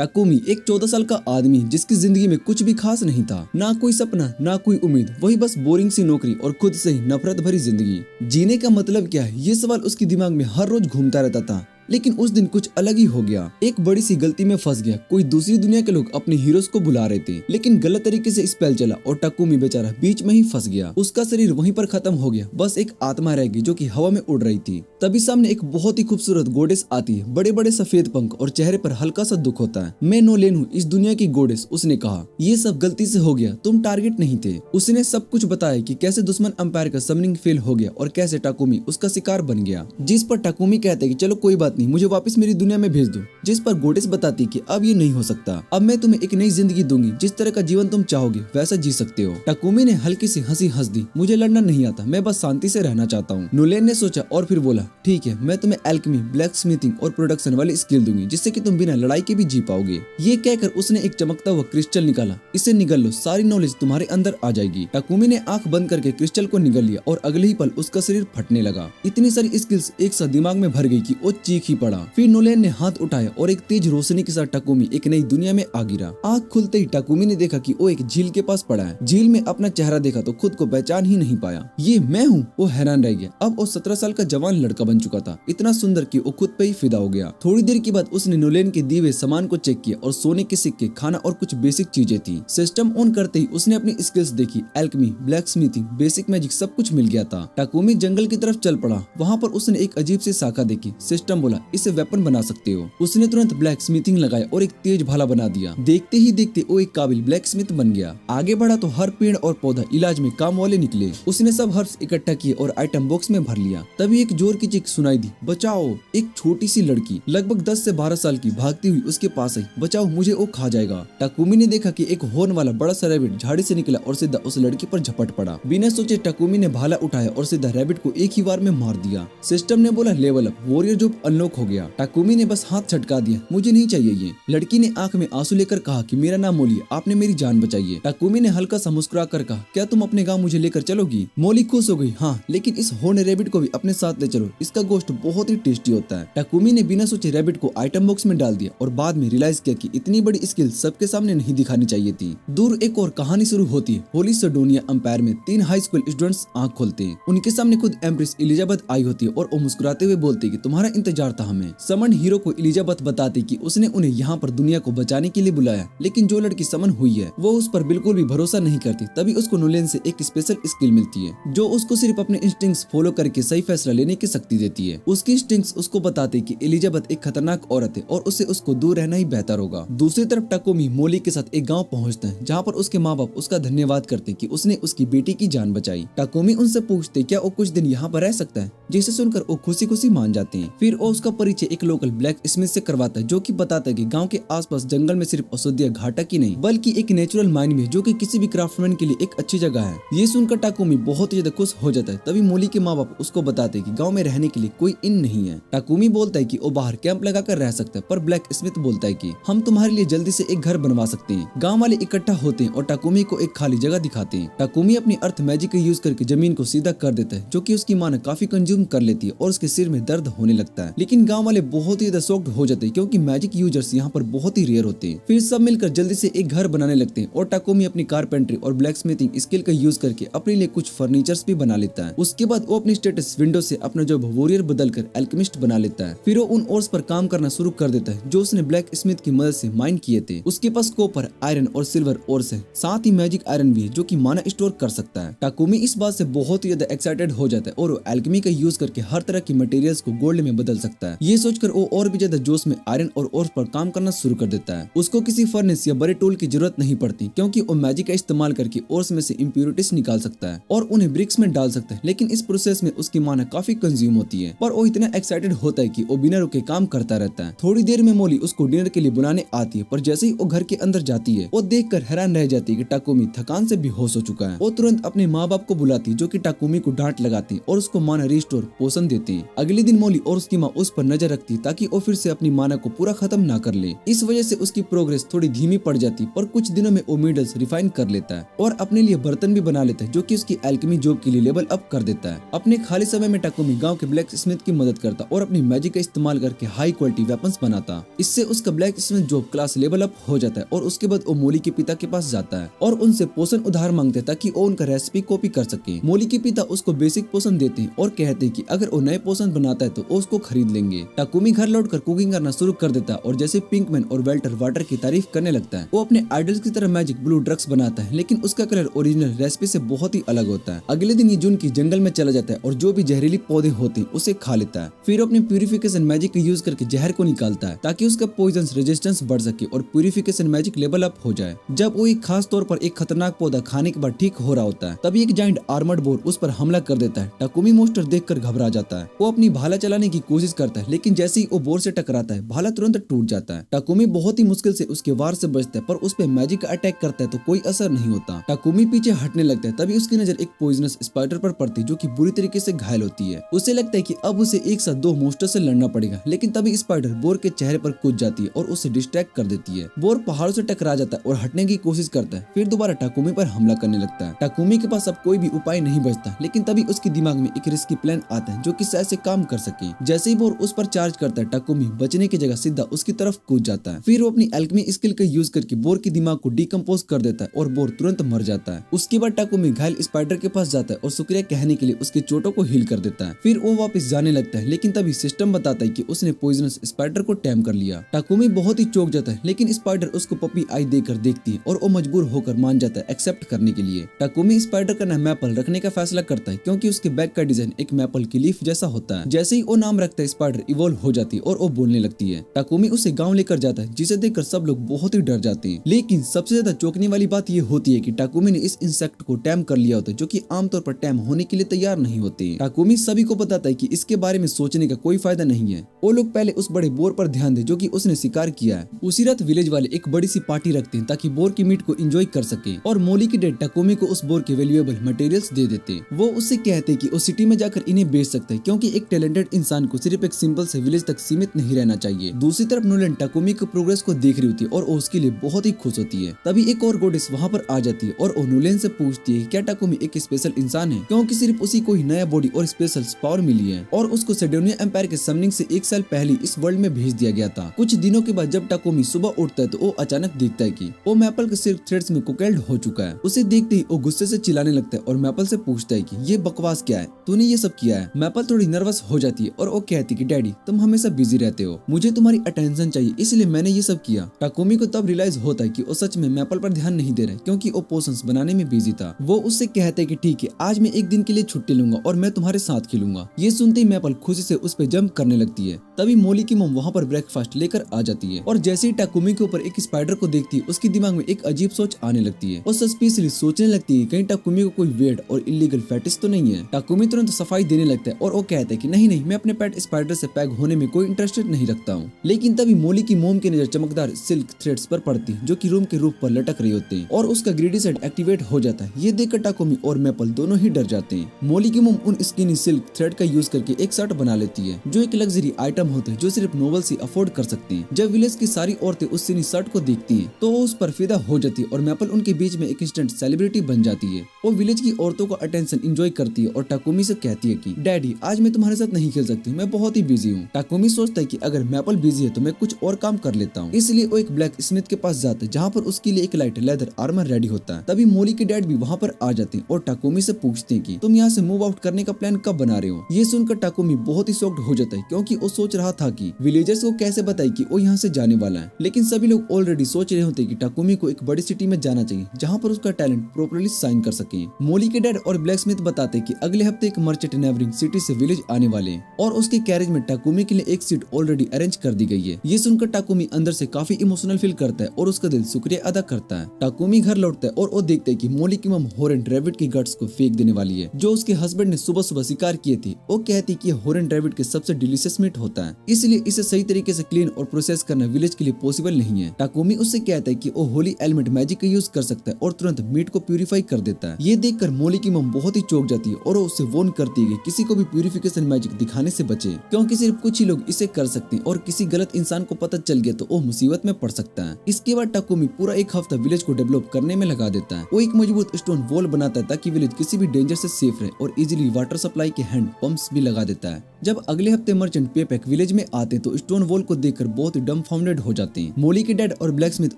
Takumi एक 14 साल का आदमी जिसकी जिंदगी में कुछ भी खास नहीं था, ना कोई सपना ना कोई उम्मीद, वही बस बोरिंग सी नौकरी और खुद से ही नफरत भरी जिंदगी। जीने का मतलब क्या है, ये सवाल उसके दिमाग में हर रोज घूमता रहता था। लेकिन उस दिन कुछ अलग ही हो गया। एक बड़ी सी गलती में फंस गया। कोई दूसरी दुनिया के लोग अपने हीरोज को बुला रहे थे, लेकिन गलत तरीके से स्पेल चला और टाकुमी बेचारा बीच में ही फंस गया। उसका शरीर वहीं पर खत्म हो गया, बस एक आत्मा रह गई जो कि हवा में उड़ रही थी। तभी सामने एक बहुत ही खूबसूरत गोडेस आती है, बड़े बड़े सफेद पंख और चेहरे पर हल्का सा दुख होता है। मैं नोलेन हूँ, इस दुनिया की गोडेस, उसने कहा। ये सब गलती से हो गया, तुम टारगेट नहीं थे। उसने सब कुछ बताया कि कैसे दुश्मन अंपायर का समनिंग फेल हो गया और कैसे टाकुमी उसका शिकार बन गया। जिस पर टाकुमी कहते कि चलो कोई बात नहीं, मुझे वापस मेरी दुनिया में भेज दो। जिस पर गोडेस बताती कि अब ये नहीं हो सकता, अब मैं तुम्हें एक नई जिंदगी दूंगी, जिस तरह का जीवन तुम चाहोगे वैसा जी सकते हो। टाकुमी ने हल्की सी हंसी हंस दी, मुझे लड़ना नहीं आता, मैं बस शांति से रहना चाहता हूँ। नोलेन ने सोचा और फिर बोला, ठीक है, मैं तुम्हें एल्केमी, ब्लैक स्मिथिंग और प्रोडक्शन वाली स्किल दूंगी, जिससे कि तुम बिना लड़ाई के भी जी पाओगे। ये कहकर उसने एक चमकता हुआ क्रिस्टल निकाला, इसे निगल लो, सारी नॉलेज तुम्हारे अंदर आ जाएगी। टाकुमी ने आंख बंद करके क्रिस्टल को निगल लिया और अगले ही पल उसका शरीर फटने लगा। इतनी सारी स्किल्स एक साथ दिमाग में भर गई कि वो चीख ही पड़ा। फिर नोलेन ने हाथ उठाया और एक तेज रोशनी के साथ टाकुमी एक नई दुनिया में आ गिरा। आंख खुलते ही टाकुमी ने देखा कि वो एक झील के पास पड़ा है। झील में अपना चेहरा देखा तो खुद को पहचान ही नहीं पाया। ये मैं हूँ, वो हैरान रह गया। अब वो 17 साल का जवान लड़का बन चुका था, इतना सुंदर कि वो खुद पे ही फिदा हो गया। थोड़ी देर के बाद उसने नोलेन के दिए हुए सामान को चेक किया और सोने के सिक्के, खाना और कुछ बेसिक चीजें थी। सिस्टम ऑन करते ही उसने अपनी स्किल्स देखी, alchemy, black smithing, basic magic, सब कुछ मिल गया था। टाकुमी जंगल की तरफ चल पड़ा। वहाँ पर उसने एक अजीब सी शाखा देखी। सिस्टम बोला, इसे वेपन बना सकते हो। उसने तुरंत ब्लैक स्मिथिंग लगाया और एक तेज भाला बना दिया। देखते ही देखते वो एक काबिल ब्लैक स्मिथ बन गया। आगे बढ़ा तो हर पेड़ और पौधा इलाज में काम वाले निकले। उसने सब हर्ब्स इकट्ठा किए और आइटम बॉक्स में भर लिया। तभी एक जोर की चीख सुनाई दी, बचाओ। एक छोटी सी लड़की लगभग 10 से 12 साल की भागती हुई उसके पास आई, बचाओ, मुझे वो खा जाएगा। टाकुमी ने देखा कि एक हॉर्न वाला बड़ा सा रैबिट झाड़ी से निकला और सीधा उस लड़की पर झपट पड़ा। बिना सोचे टाकुमी ने भाला उठाया और सीधा रैबिट को एक ही बार में मार दिया। सिस्टम ने बोला, level up, warrior job unlock हो गया। टाकुमी ने बस हाथ छटका दिया, मुझे नहीं चाहिए ये। लड़की ने आंख में आंसू लेकर कहा कि मेरा नाम मोली, आपने मेरी जान बचाई है। टाकुमी ने हल्का सा मुस्कुरा कर कहा, क्या तुम अपने गांव मुझे लेकर चलोगी? मोली खुश हो गई, हाँ, लेकिन इस हॉर्न रैबिट को भी अपने साथ ले चलो, इसका गोश्त बहुत ही टेस्टी होता है। टाकुमी ने बिना सोचे रैबिट को आइटम बॉक्स में डाल दिया और बाद में रियलाइज किया कि इतनी बड़ी स्किल सबके सामने नहीं दिखानी चाहिए थी। दूर एक और कहानी शुरू होती है। होली सिडोनिया अंपायर में 3 हाई स्कूल स्टूडेंट्स आंख खोलते हैं। उनके सामने खुद एम्प्रेस एलिजाबेथ आई होती है और वो मुस्कुराते हुए बोलती है कि तुम्हारा इंतजार था हमें। समन हीरो को एलिजाबेथ बताती कि उसने उन्हें यहाँ पर दुनिया को बचाने के लिए बुलाया, लेकिन जो लड़की समन हुई है वो उस पर बिल्कुल भी भरोसा नहीं करती। तभी उसको नोलेन से एक स्पेशल स्किल मिलती है जो उसको सिर्फ अपने इंस्टिंक्ट्स फॉलो करके सही फैसला लेने की शक्ति देती है। उसकी इंस्टिंक्ट्स उसको बताते कि एलिजाबेथ एक खतरनाक औरत है और उससे उसको दूर रहना ही बेहतर होगा। दूसरी तरफ टाकुमी मोली के साथ एक गाँव पहुँचता है जहाँ पर उसके माँ बाप उसका धन्यवाद करते कि उसने उसकी बेटी की जान बचाई। टाकुमी उनसे पूछते क्या वो कुछ दिन यहाँ पर रह सकता है, जिसे सुनकर वो खुशी खुशी मान जाते हैं। फिर वो उसका परिचय एक लोकल ब्लैक स्मिथ से करवाता है जो कि बताता है कि गांव के आसपास जंगल में सिर्फ औषधीय घाटक ही नहीं बल्कि एक नेचुरल माइन भी है जो कि किसी भी क्राफ्टमैन के लिए एक अच्छी जगह है। ये सुनकर टाकुमी बहुत ही ज्यादा खुश हो जाता है। तभी मोली के माँ बाप उसको बताते हैं कि गांव में रहने के लिए कोई इन नहीं है। टाकुमी बोलता है कि वो बाहर कैंप लगाकर रह सकता है, पर ब्लैक स्मिथ बोलता है कि हम तुम्हारे लिए जल्दी से एक घर बनवा सकते हैं। गाँव वाले इकट्ठा होते हैं और टाकुमी को एक खाली जगह दिखाते हैं। टाकुमी अपनी अर्थ मैजिक का यूज करके जमीन को सीधा कर देता है जो कि उसकी माँ ने काफी कंज्यूम कर लेती है और उसके सिर में दर्द होने लगता है। लेकिन गाँव वाले बहुत ही ज्यादा शॉक्ड हो जाते हैं क्योंकि मैजिक यूजर्स यहाँ पर बहुत ही रेयर होते हैं। फिर सब मिलकर जल्दी से एक घर बनाने लगते हैं और टाकुमी अपनी कारपेंटरी और ब्लैक स्मिथिंग स्किल का यूज करके अपने लिए कुछ फर्नीचर्स भी बना लेता है। उसके बाद वो अपनी स्टेटस विंडो से अपना जॉब वॉरियर बदलकर एल्केमिस्ट बना लेता है। फिर वो उन ओर्स पर काम करना शुरू कर देता है जो उसने ब्लैक स्मिथ की मदद से माइन किए थे। उसके पास कॉपर, आयरन और सिल्वर ओर्स है, साथ ही मैजिक आयरन भी है जो कि माना स्टोर कर सकता है। टाकुमी इस बात से बहुत ही ज्यादा एक्साइटेड हो जाता है और वो एल्केमी का यूज करके हर तरह की मटेरियल्स को गोल्ड में बदल सकता है। ये सोचकर वो और भी ज्यादा जोश में आयरन और ओर्स पर काम करना शुरू कर देता है। उसको किसी फर्नेस या बड़े टूल की जरूरत नहीं पड़ती क्योंकि वो मैजिक का इस्तेमाल करके ओर्स में से इंप्योरिटीज निकाल सकता है और उन्हें ब्रिक्स में डाल सकता है। लेकिन इस प्रोसेस में उसकी माना काफी कंज्यूम होती है, पर वो इतना एक्साइटेड होता है कि वो बिना रुके काम करता रहता है। थोड़ी देर में मोली उसको डिनर के लिए बुलाने आती है, पर जैसे ही वो घर के अंदर जाती है वो देखकर हैरान रह जाती है कि टाकुमी थकान से बेहोश हो चुका है। वो तुरंत अपने माँ बाप को बुलाती है जो कि टाकुमी को डांट लगाती है और उसको माना रिस्टोर पोषण देती है। अगले दिन मोली और उसकी माँ उस पर नजर रखती ताकि वो फिर से अपनी माना को पूरा खत्म ना कर ले। इस वजह से उसकी प्रोग्रेस थोड़ी धीमी पड़ जाती, पर कुछ दिनों में वो मीडल्स रिफाइन कर लेता है और अपने लिए बर्तन भी बना लेता है जो कि उसकी एल्केमी जॉब के लिए लेवल अप कर देता है। अपने खाली समय में टाकुमी गांव होकर ब्लैक स्मिथ की मदद करता और अपनी मैजिक का इस्तेमाल करके हाई क्वालिटी वेपन्स बनाता। इससे उसका black Smith job class level up हो जाता है और उसके बाद वो मोली के पिता के पास जाता है और उनसे पोषण उधार मांगते हैं ताकि वो उनका रेसिपी कॉपी कर सके। मोली के पिता उसको बेसिक पोषण देते हैं और कहते हैं कि अगर वो नए पोषण बनाता है तो वो उसको खरीद लेंगे। टाकुमी घर लौटकर कुकिंग करना शुरू कर देता है और जैसे पिंकमैन और वेल्टर वाटर की तारीफ करने लगता है। वो अपने आइडल्स की तरह मैजिक ब्लू ड्रग्स बनाता है, लेकिन उसका कलर ओरिजिनल रेसिपी से बहुत ही अलग होता है। अगले दिन ये जून की जंगल में चला जाता है और जो भी जहरीली पौधे होते हैं उसे खा लेता है। फिर अपने प्यूरिफिकेशन मैजिक का यूज करके जहर को निकालता है ताकि उसका पॉइजन रेजिस्टेंस बढ़ सके और प्यूरिफिकेशन मैजिक लेवल अप हो जाए। जब वो एक खास तौर पर एक खतरनाक पौधा खाने के बाद ठीक हो रहा होता है, तभी एक जाइंट आर्मर्ड बोर उस पर हमला कर देता है। टाकुमी मोस्टर देखकर घबरा जाता है। वो अपनी भाला चलाने की कोशिश करता है, लेकिन जैसे ही वो बोर से टकराता है भाला तुरंत टूट जाता है। टाकुमी बहुत ही मुश्किल से उसके वार से बचता है, पर उस पे मैजिक का अटैक करता है तो कोई असर नहीं होता। टाकुमी पीछे हटने लगता है, तभी उसकी नजर एक पॉइजनस स्पाइडर पर पड़ती है जो कि बुरी तरीके से घायल होती है। उसे लगता है कि अब उसे एक साथ दो मोस्टर से लड़ना पड़ेगा, लेकिन तभी स्पाइडर बोर के चेहरे पर कूद जाती है और उसे डिस्ट्रैक्ट कर देती है। बोर पहाड़ों से टकरा जाता है और हटने की कोशिश करता है, फिर दोबारा टाकुमी पर हमला करने लगता है। टाकुमी के पास अब कोई भी उपाय नहीं बचता, लेकिन तभी उसके दिमाग में एक रिस्की प्लान आता है जो कि शायद से काम कर सके। जैसे ही बोर उस पर चार्ज करता है, टाकुमी बचने की जगह सीधा उसकी तरफ कूद जाता है। फिर वो अपनी एल्केमी स्किल का यूज करके बोर के दिमाग को डिकम्पोज कर देता है और बोर तुरंत मर जाता है। उसके बाद टाकुमी घायल स्पाइडर के पास जाता है और शुक्रिया कहने के लिए उसके चोटों को हील कर देता है। फिर वो वापस जाने लगता है, लेकिन तभी सिस्टम बताता है कि उसने पॉइजनस स्पाइडर को टैम कर लिया। टाकुमी बहुत ही चौंक जाता है, लेकिन स्पाइडर उसको पपी आई देकर देखती है और वो मजबूर होकर मान जाता है एक्सेप्ट करने के लिए। टाकुमी स्पाइडर का नाम मैपल रखने का फैसला करता है क्योंकि उसके बैक का डिजाइन एक मैपल की लीफ जैसा होता है। जैसे ही वो नाम रखता है, स्पाइडर इवॉल्व हो जाती है और वो बोलने लगती है। टाकुमी उसे गांव लेकर जाता है, जिसे देखकर सब लोग बहुत ही डर जाते हैं। लेकिन सबसे ज्यादा चौंकने वाली बात ये होती है कि टाकुमी ने इस इंसेक्ट को टैम कर लिया होता है, जो कि आमतौर पर टैम होने के लिए तैयार नहीं होते। टाकुमी सभी को बताता है कि इसके बारे में सोचने का कोई फायदा नहीं है। वो लोग पहले उस बड़े बोर पर ध्यान दे जो कि उसने शिकार किया है। उसी रात विलेज वाले एक बड़ी सी पार्टी रखते हैं ताकि बोर की मीट को एंजॉय कर सके और मोली की डेड टाकुमी को उस बोर के वैल्यूएबल मटेरियल्स दे देते। वो उससे कहते कि वो सिटी में जाकर इन्हें बेच सकते हैं, क्योंकि एक टैलेंटेड इंसान को सिर्फ एक सिंपल से विलेज तक सीमित नहीं रहना चाहिए। दूसरी तरफ नोलन टाकुमी के प्रोग्रेस को देख रही होती है और वो उसके लिए बहुत ही खुश होती है। तभी एक और गोडेस वहाँ पर आ जाती है और वो नोलन से पूछती है क्या टाकुमी एक स्पेशल इंसान है, क्योंकि सिर्फ उसी को ही नया बॉडी और स्पेशल पावर मिली है और उसको सेडोनिया एम्पायर के समनिंग से 1 साल पहले इस वर्ल्ड में भेज दिया गया था। कुछ दिनों के बाद जब टाकुमी सुबह उठता है तो वो अचानक देखता है कि वो मैपल के सिर्फ थ्रेड्स में कोकेल्ड हो चुका है। उसे देखते ही वो गुस्से से चिल्लाने लगता है और मैपल से पूछता है कि ये बकवास क्या है, तूने ये सब किया है। मैपल थोड़ी नर्वस हो जाती है और वो कहती कि डैडी तुम हमेशा बिजी रहते हो, मुझे तुम्हारी अटेंशन चाहिए, इसलिए मैंने ये सब किया। टाकुमी को तब रियलाइज होता है कि वो सच में मैपल पर ध्यान नहीं दे रहे, क्योंकि वो पोशंस बनाने में बिजी था। वो उससे कहता है कि ठीक है, आज मैं एक दिन के लिए छुट्टी लूंगा और मैं तुम्हारे साथ खेलूंगा। ये सुनते ही मैपल खुशी से उस पर जंप करने लगती है। तभी मोली की मॉम वहाँ पर ब्रेकफास्ट लेकर आ जाती है और जैसे ही टाकुमी के ऊपर एक स्पाइडर को देखती है, उसके दिमाग में एक अजीब सोच आने लगती है। वो सस्पिशियसली सोचने लगती है कहीं टाकुमी को कोई वेड और इलीगल फैटिस तो नहीं है। टाकुमी तुरंत सफाई देने लगता है और वो कहता है कि नहीं नहीं, मैं अपने पेट स्पाइडर से पैक होने में कोई इंटरेस्टेड नहीं रखता हूँ। लेकिन तभी मोली की मोम की नजर चमकदार सिल्क थ्रेड्स पर पड़ती है जो कि रूम के रूफ पर लटक रही होते हैं और उसका ग्रीडी साइड एक्टिवेट हो जाता है। ये देखकर टाकुमी और मैपल दोनों ही डर जाते हैं। मोली की मोम उन स्किनी सिल्क थ्रेड का यूज करके एक शर्ट बना लेती है जो एक लग्जरी आइटम होता है जो सिर्फ नोबल से अफोर्ड कर सकते हैं। जब विलेज की सारी औरतें उस सिनी शर्ट को देखती हैं तो वो उस पर फिदा हो जाती है और मैपल उनके बीच में एक इंस्टेंट सेलिब्रिटी बन जाती है। वो विलेज की औरतों का अटेंशन एंजॉय करती है और टाकुमी से कहती है कि डैडी आज मैं तुम्हारे साथ नहीं खेल सकती, मैं बहुत ही बिजी हूँ। टाकुमी सोचता है कि अगर मैपल बिजी है तो मैं कुछ और काम कर लेता हूँ, इसलिए वो एक ब्लैक स्मिथ के पास जाता है जहाँ पर उसके लिए एक लाइट लेदर आर्मर रेडी होता है। तभी मोली के डैड भी वहाँ पर आ जाते हैं और टाकुमी से पूछते हैं कि तुम यहाँ से मूव आउट करने का प्लान कब बना रहे हो। ये सुनकर टाकुमी बहुत ही शॉक्ड हो जाता है, क्योंकि वो सोच रहा था कि विलेजर्स को कैसे बताए कि वो यहाँ से जाने वाला है। लेकिन सभी लोग ऑलरेडी सोच रहे होते कि टाकुमी को एक बड़ी सिटी में जाना चाहिए जहाँ पर उसका टैलेंट प्रॉपर्ली साइन कर सके। मोली के डैड और ब्लैक स्मिथ बताते कि अगले हफ्ते एक मर्चेंट नेबरिंग सिटी से विलेज आने वाले हैं और उसके कैरेज में टाकुमी के लिए एक सीट ऑलरेडी अरेंज कर दी गई है। ये सुनकर टाकुमी अंदर से काफी इमोशनल फील करता है और उसका दिल शुक्रिया अदा करता है। टाकुमी घर लौटता है और वो देखता है कि मोली की मम हॉरेंड रैबिट की गट्स को फेंक देने वाली है जो उसके हस्बैंड ने सुबह सुबह शिकार किए थे। वो कहती कि हॉरेंड रैबिट के सबसे डिलीशियस मीट होता है, इसलिए इसे सही तरीके से क्लीन और प्रोसेस करना विलेज के लिए पॉसिबल नहीं है। टाकुमी उससे कहता है कि वो होली एलिमेंट मैजिक का यूज कर सकता है और तुरंत मीट को प्यूरिफाई कर देता है। ये देखकर मोली की मम बहुत ही चौंक जाती है और वो उससे वॉर्न करती है कि किसी को भी प्यूरिफिकेशन मैजिक दिखाने से बचे, क्योंकि सिर्फ कुछ ही लोग इसे कर सकते हैं और किसी गलत इंसान को पता चल गया तो वो मुसीबत में पड़ सकता है। इसके बाद टाकुमी पूरा एक हफ्ता विलेज को डेवलप करने में लगा देता है। वो एक मजबूत स्टोन वॉल बनाता है ताकि विलेज किसी भी डेंजर से सेफ रहे और इजीली वाटर सप्लाई के हैंड पंप बम्स भी लगा देता है। जब अगले हफ्ते मर्चेंट पेपैक विलेज में आते तो स्टोन वॉल को देखकर बहुत ही डम्फाउंडेड हो जाते हैं। मोली के डैड और ब्लैकस्मिथ